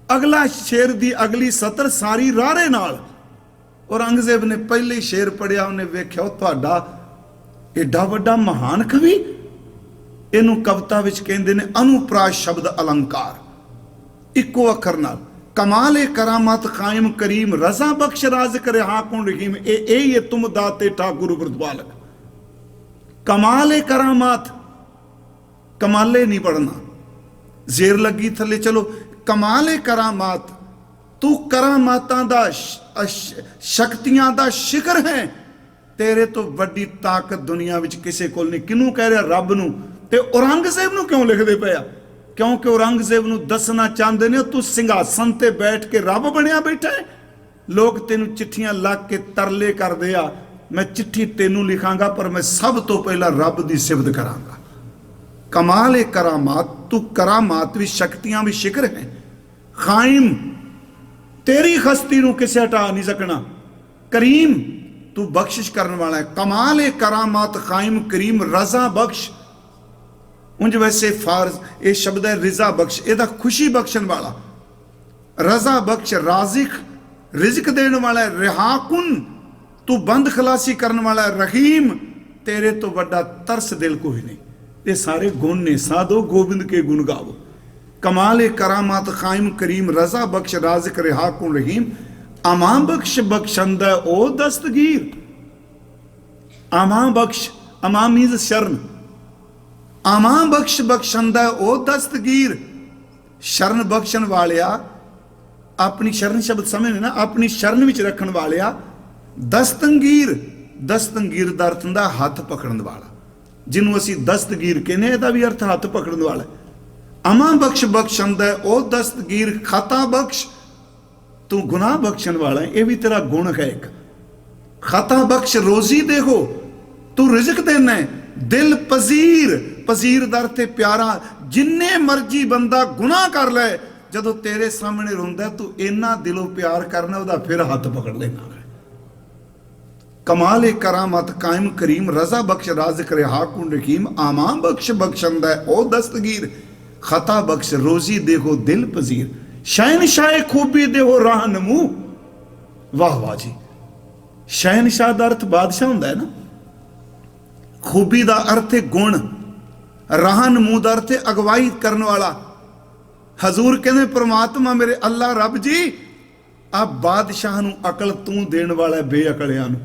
S1: अगला शेर दी अगली सतर सारी रारे नाल। औरंगजेब ने पहले ही शेर पढ़िया, उन्हें वेख्या तुहाडा एडा वड्डा महान कवि, इनू कविता विच कहंदे ने अनुप्रास शब्द अलंकार, इको अखर नाल। कमाल करामात कायम करीम रजा बख्श राज करे हाकुन रहीम, ये तुम दाते ठाकुर गुरद्वालक। कमाल करामात, कमाले नहीं पढ़ना, जेर लगी थले, चलो कमाल करामात, तू करामातां दा शक्तियां दा शिखर है, तेरे तो वड्डी ताकत दुनिया विच किसे कोल नहीं। किनू कह रहा? रब नू। ते औरंगजेब नू क्यों लिखदे पिया? क्योंकि औरंगजेब नू दसना चाहते ने तू सिंघासन ते बैठ के रब बनया बैठा है। लोग तेनू चिट्ठियां लग के तरले करदे आ, मैं चिट्ठी तेनू लिखांगा पर मैं सब तो पहला रब दी सिफत करांगा। कमाल करामात, तू करामात भी शक्तियां भी शिखर है। कायम, तेरी हस्ती नू किसे हटा नहीं सकना। करीम, तू बख्शिश करने वाला है। कमाल करामात कायम करीम रजा बख्श, उंज वैसे फारस ये शब्द है रिजा बख्श, एदा खुशी बख्शण वाला। रजा बख्श राजिक, रिजक देने वाला है। रिहाकुन, तू बंद खलासी करने वाला है। रहीम, तेरे तो बड़ा तरस दिल कोई नहीं। ये सारे गुण ने, साधो गोविंद के गुण गावो। कमाल करामात कायम करीम रजा बख्श राजिक रिहाकुन रहीम, अमा बख्श बख्शंद ओ दस्तगीर। अमा बख्श, अमा मीज शरण, अमा बख्श बख्शंद ओ दस्तगीर। शरण बख्शण वालिया, अपनी शरण शब्द समझने ना, अपनी शरण विच रखण वालिया। दस्तंगीर, दस्तंगीर दा अर्थ हुंदा हथ पकड़न वाला, जिन्हों असी दस्तगीर कहने, इहदा भी अर्थ हथ पकड़न वाला है। अमा बख्श बख्शंद ओ दस्तगीर, खता बख्श, तू गुनाह बख्शण वाला है, यह भी तेरा गुण है एक। खता बख्श रोजी देखो, तू रिजक देना है। दिल पजीर, पजीर दर ते प्यारा, जिन्ने मर्जी बंदा गुनाह कर ले, जदों तेरे सामने रोंदा तू इन्ना दिलों प्यार करना, उहदा फिर हाथ पकड़ लेना है। कमाल करामत कायम करीम रजा बख्श राज़ करे हाकुन रहीम, आमा बख्श बख्शंद ओ दस्तगीर, खता बख्श रोजी देखो दिल पजीर, शहनशाह खूबी देखो राह नमू। वाह वाह जी, शहनशाह का अर्थ बादशाह होंदा है ना, खूबी का अर्थ है गुण, राह नमू का अर्थ है अगवाई करने वाला। हजूर कहते परमात्मा मेरे अल्लाह रब जी, आप बादशाह नू अकल तू देने वाला है बेअकलियां नू।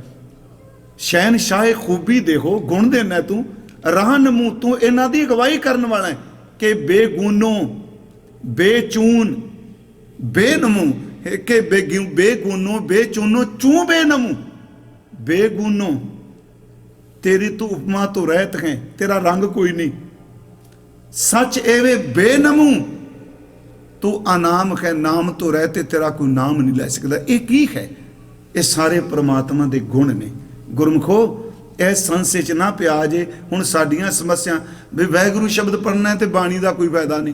S1: शहनशाह खूबी देखो गुण देना तू, राह नमू तू इन्हां दी अगवाई करने वाला है कि बेगुनो बेचून बेनमू के बेगुनो बेचूनो चू बेनमू। बेगुनो तेरी तू उपमा तो रहत है, तेरा रंग कोई नहीं। सच एवे बेनमू तू अनाम है, नाम तो रहते तेरा कोई नाम नहीं लै सकता। एक ही है, ये सारे परमात्मा के गुण ने। गुरमुखो इस संसे च ना पिया जे हुण साडियां समस्या भी वाहिगुरू शब्द पढ़ना है तो बाणी का कोई फायदा नहीं।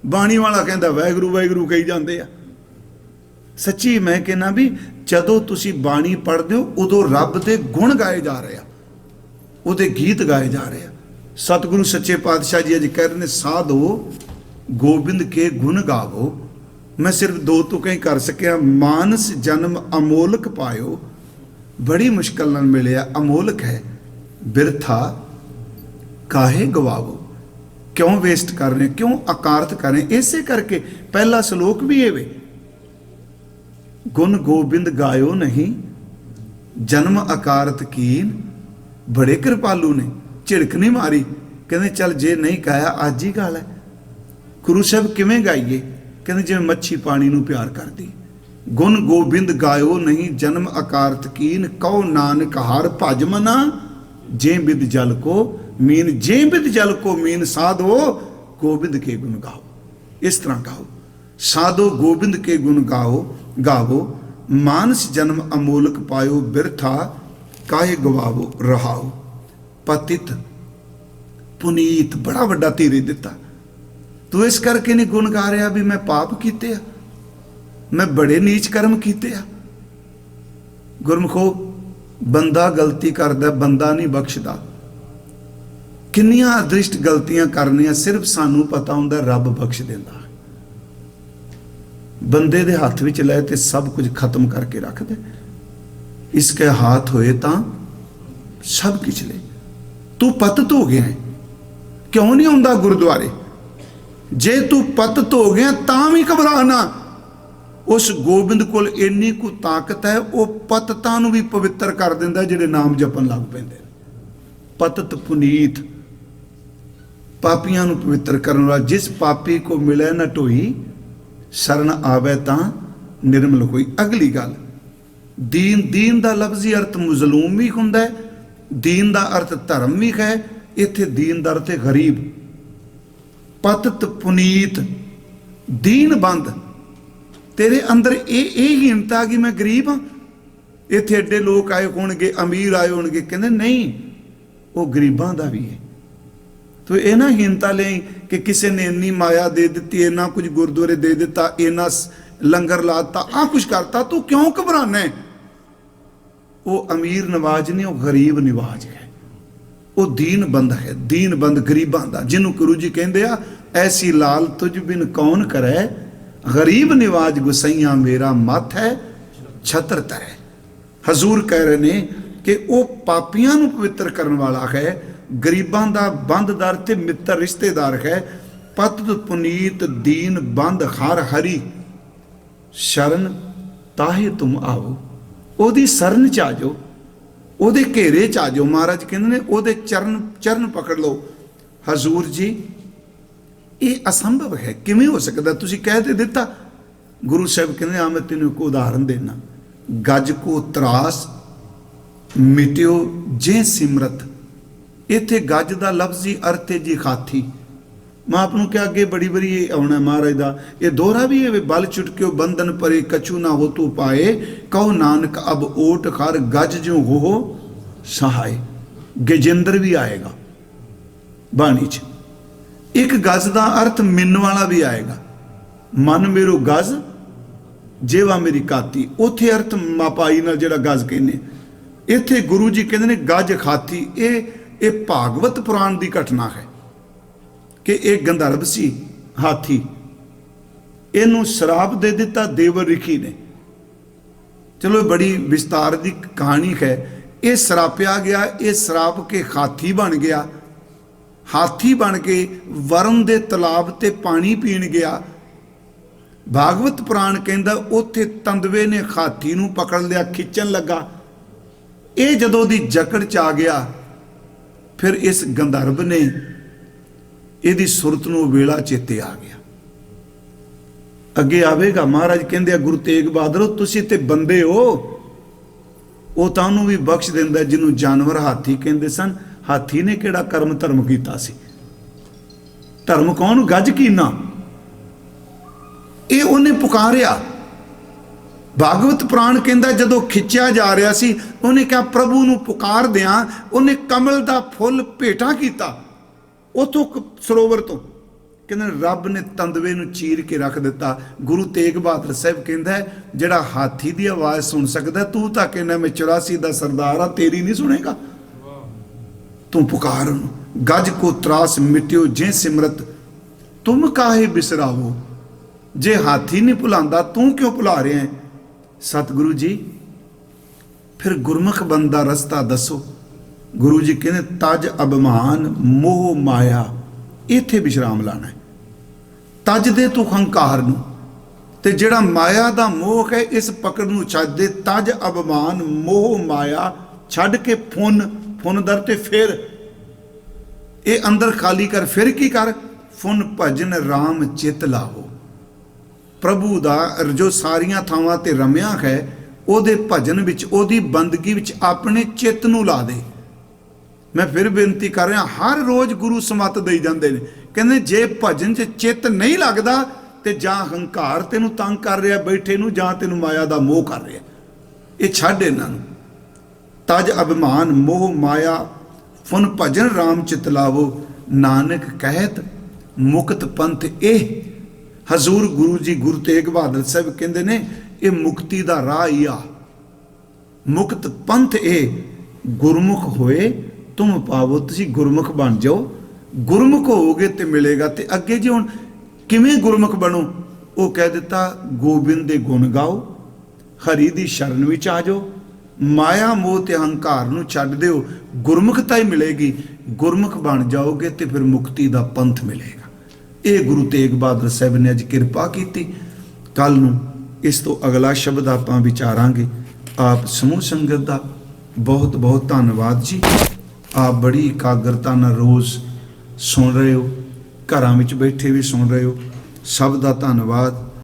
S1: बाणी वाला कहता वाहिगुरू वाहिगुरू कही जाते हैं। सच्ची मैं कहना भी जदों तुसी बाणी पढ़ते हो उदों रब के गुण गाए जा रहे हैं, उहदे गीत गाए जा रहे हैं। सतगुरु सच्चे पातशाह जी अज कह रहे हैं साधो गोबिंद के गुण गावो। मैं सिर्फ दो तुकें कर सकिया। मानस जन्म अमोलक पायो, बड़ी मुश्किल नाल मिलिया, अमोलक है, बिरथा काहे गवावो। क्यों वेस्ट कर रहे, क्यों अकारत कर रहे? इसे करके पहला श्लोक भी है वे, गुण गोबिंद गायो नहीं जन्म अकारत कीन। बड़े कृपालू ने, झिड़क नहीं मारी, कहते चल जे नहीं गाया अज ही गा लै। गुरु साहब किवें गाइए? कहते जिवें मच्छी पानी नूं प्यार करदी। गुण गोबिंद गायो नहीं जन्म अकारत कीन, कहो नानक हर भज मना, जे बिद जल को मीन, जे बिद जल को मीन साधो गोबिंद के गुण गाओ। इस तरह गाओ, साधो गोबिंद के गुण गाओ गावो, मानस जन्म अमोलक पायो, बिरथा काहे गवावो रहाओ। पतित पुनीत बड़ा वड्डा धीरे दिता, तू इस करके नहीं गुण गा रहा भी मैं पाप कीते आ, मैं बड़े नीच कर्म कीते आ। गुरमुखो बंदा गलती करदा, बंदा नहीं बख्शदा। किन्नियां अदृष्ट गलतियां करनियां सिर्फ सानू पता हुंदा, रब बख्श दिंदा। बंदे दे हाथ विच ले ते सब कुछ खत्म करके रख दे। इसके हाथ होए तां सब कुछ ले। तू पतित हो गया है, क्यों नहीं आउंदा गुरुद्वारे? जे तू पतित हो गया तां भी घबरा ना। उस गोबिंद कोल इन्नी को ताकत है, वो पतितां नूं भी पवित्र कर दिंदा जिहड़े नाम जपन लग पैंदे। पतित पुनीत पापियां नूं पवित्र करन वाला, जिस पापी को मिले न ढोई, शरण आवे तां निर्मल होई। अगली गल, दीन, दीन दा लफ्जी अर्थ मजलूम भी हुंदा है, दीन दा अर्थ धर्म भी है। इत्थे दीन दा अर्थ है गरीब। पतित पुनीत दीन बंद, तेरे अंदर ये हीनता कि मैं गरीब हाँ। इत्थे एडे लोग आए होणगे, अमीर आए होणगे, कहंदे नहीं वो गरीबां दा भी है। तो ये ना हीनता ले कि किसी ने इन्नी माया दे दी, इन्ना कुछ गुरुद्वारे दे दिता, इन्ना लंगर लाता, आ कुछ करता, तू क्यों घबराना है? वो अमीर नवाज नहीं, वो गरीब नवाज है। वो दीन बंद है, दीन बंद गरीबां दा, जिन्हों गुरु जी कहंदे आ ऐसी लाल तुझ बिन कौन करे, गरीब निवाज गुसैया मेरा मत है छत्र तरे। हजूर कह रहे ने कि वो पापियां नूं पवित्र करने वाला है, गरीबां दा बंददार ते मित्र रिश्तेदार है। पतित पुनीत दीन बंद हर हरी, शरण ताहे तुम आओ। ओदी शरण च आ जाओ, ओदे घेरे च आ जाओ। महाराज कहंदे ने ओदे चरण चरण पकड़ लो। हजूर जी ये असंभव है, किवें हो सकता? तुसीं कह ते दिता। गुरु साहब कहंदे आ मैं तैनूं एक उदाहरण देना। गज को त्रास मिट्यो जे सिमरत। इत्थे गज दा लफ्जी अर्थ है जी हाथी। मैं आपनूं क्या अगे बड़ी बड़ी ये आउणा महाराज दा ये दोहरा भी है, बल चुटक्यो बंधन परे कछु ना हो तू पाए, कहो नानक अब ओट कर गज जो हो सहाय। गजेंद्र भी आएगा बाणी च। एक गज का अर्थ मिन वाला भी आएगा, मन मेरो गज जेवा मेरी काती। उथे अर्थ मापाई नाल जिहड़ा गज कहने, इत्थे गुरु जी कहंदे ने गज खाती। ये भागवत पुराण की घटना है कि एक गंधर्व सी हाथी, इनू श्राप दे दिता देवर ऋषि ने। चलो बड़ी विस्तार की कहानी है। ये श्रापिया गया, ये श्राप के हाथी बन गया। हाथी बन के वरुण दे तलाब ते पानी पीण गया। भागवत पुराण कहंदा उत्थे तंदवे ने हाथी नूं पकड़ लिया, खिंचण लगा। ये जदों दी जकड़ च आ गया, फिर इस गंधर्व ने इहदी सुरत नूं वेला चेते आ गया। अगे आवेगा महाराज कहंदे गुरु तेग बहादुर तुसीं ते बंदे हो, वो तानूं भी बख्श दिंदा जिन्हों जानवर हाथी कहंदे सन। हाथी ने किहड़ा कर्म धर्म कीता सी? धर्म कौन? गज कीना। ये उन्हें पुकारिया। भागवत पुराण कहंदा जदों खिंचिया जा रहा सी, उन्हें क्या प्रभु नूं पुकार दिया, उन्हें कमल दा फुल भेटा कीता उतों सरोवर तो। कहंदे रब ने तंदवे नूं चीर के रख दिता। गुरु तेग बहादुर साहब कहंदा जिहड़ा हाथी दी आवाज़ सुन सकदा, तू तां कहना मैं 84 दा सरदार आ, तेरी नहीं सुनेगा? तू पुकार। गज को त्रास मिट्यो जे सिमरत, तुम काहे बिसरावो। जे हाथी नहीं भुलांदा, तू क्यों भुला रहे हैं? सतगुरु जी फिर गुरमुख बंदा रस्ता दसो। गुरु जी कहने तज अभिमान मोह माया, इत्थे विश्राम लाना है। तज दे तू हंकार नूं, ते जिहड़ा माया दा मोह है इस पकड़ नूं छड्ड दे। तज अभिमान मोह माया छड्ड के फुन दर ते फिर ये अंदर खाली कर। फिर की कर? फुन भजन राम चित लावो। ਪ੍ਰਭੂ ਦਾ ਜੋ ਸਾਰੀਆਂ ਥਾਵਾਂ ਤੇ ਰਮਿਆ ਹੈ, ਉਹਦੇ ਭਜਨ ਵਿੱਚ, ਉਹਦੀ ਬੰਦਗੀ ਵਿੱਚ ਆਪਣੇ ਚਿੱਤ ਨੂੰ ਲਾ ਦੇ। ਮੈਂ ਫਿਰ ਬੇਨਤੀ ਕਰ ਰਿਹਾ, ਹਰ ਰੋਜ਼ ਗੁਰੂ ਸਮੱਤ ਦੇਈ ਜਾਂਦੇ ਨੇ, ਕਹਿੰਦੇ ਜੇ ਭਜਨ 'ਚ ਚਿੱਤ ਨਹੀਂ ਲੱਗਦਾ ਤੇ ਜਾਂ ਹੰਕਾਰ ਤੈਨੂੰ ਤੰਗ ਕਰ ਰਿਹਾ ਬੈਠੇ ਨੂੰ, ਜਾਂ ਤੈਨੂੰ ਮਾਇਆ ਦਾ ਮੋਹ ਕਰ ਰਿਹਾ। ਇਹ ਛੱਡ ਇਹਨਾਂ ਨੂੰ। ਤਜ ਅਭਿਮਾਨ ਮੋਹ ਮਾਇਆ ਫੁਨ ਭਜਨ ਰਾਮ ਚਿਤ ਲਾਵੋ, ਨਾਨਕ ਕਹਿਤ ਮੁਕਤ ਪੰਥ ਇਹ। ਹਜ਼ੂਰ ਗੁਰੂ ਜੀ ਗੁਰੂ ਤੇਗ ਬਹਾਦਰ ਸਾਹਿਬ ਕਹਿੰਦੇ ਨੇ ਇਹ ਮੁਕਤੀ ਦਾ ਰਾਹ ਹੀ ਆ, ਮੁਕਤ ਪੰਥ ਇਹ। ਗੁਰਮੁਖ ਹੋਏ ਤੁਮ ਪਾਵੋ, ਤੁਸੀਂ ਗੁਰਮੁਖ ਬਣ ਜਾਓ। ਗੁਰਮੁਖ ਹੋਵੋਗੇ ਤੇ ਮਿਲੇਗਾ। ਤੇ ਅੱਗੇ ਜੀ ਹੁਣ ਕਿਵੇਂ ਗੁਰਮੁਖ ਬਣੋ? ਉਹ ਕਹਿ ਦਿੱਤਾ, ਗੋਬਿੰਦ ਦੇ ਗੁਣ ਗਾਓ, ਹਰੀ ਦੀ ਸ਼ਰਨ ਵਿੱਚ ਆ ਜਾਓ, ਮਾਇਆ ਮੋਹ ਤੇ ਹੰਕਾਰ ਨੂੰ ਛੱਡ ਦਿਓ, ਗੁਰਮੁਖਤਾ ਹੀ ਮਿਲੇਗੀ। ਗੁਰਮੁਖ ਬਣ ਜਾਓਗੇ ਤੇ ਫਿਰ ਮੁਕਤੀ ਦਾ ਪੰਥ ਮਿਲੇਗਾ। ਇਹ ਗੁਰੂ ਤੇਗ ਬਹਾਦਰ ਸਾਹਿਬ ਨੇ ਅੱਜ ਕਿਰਪਾ ਕੀਤੀ। ਕੱਲ ਨੂੰ ਇਸ ਤੋਂ ਅਗਲਾ ਸ਼ਬਦ ਆਪਾਂ ਵਿਚਾਰਾਂਗੇ। ਆਪ ਸਮੂਹ ਸੰਗਤ ਦਾ ਬਹੁਤ ਬਹੁਤ ਧੰਨਵਾਦ ਜੀ। ਆਪ ਬੜੀ ਇਕਾਗਰਤਾ ਨਾਲ ਰੋਜ਼ ਸੁਣ ਰਹੇ ਹੋ, ਘਰਾਂ ਵਿੱਚ ਬੈਠੇ ਵੀ ਸੁਣ ਰਹੇ ਹੋ। ਸਭ ਦਾ ਧੰਨਵਾਦ।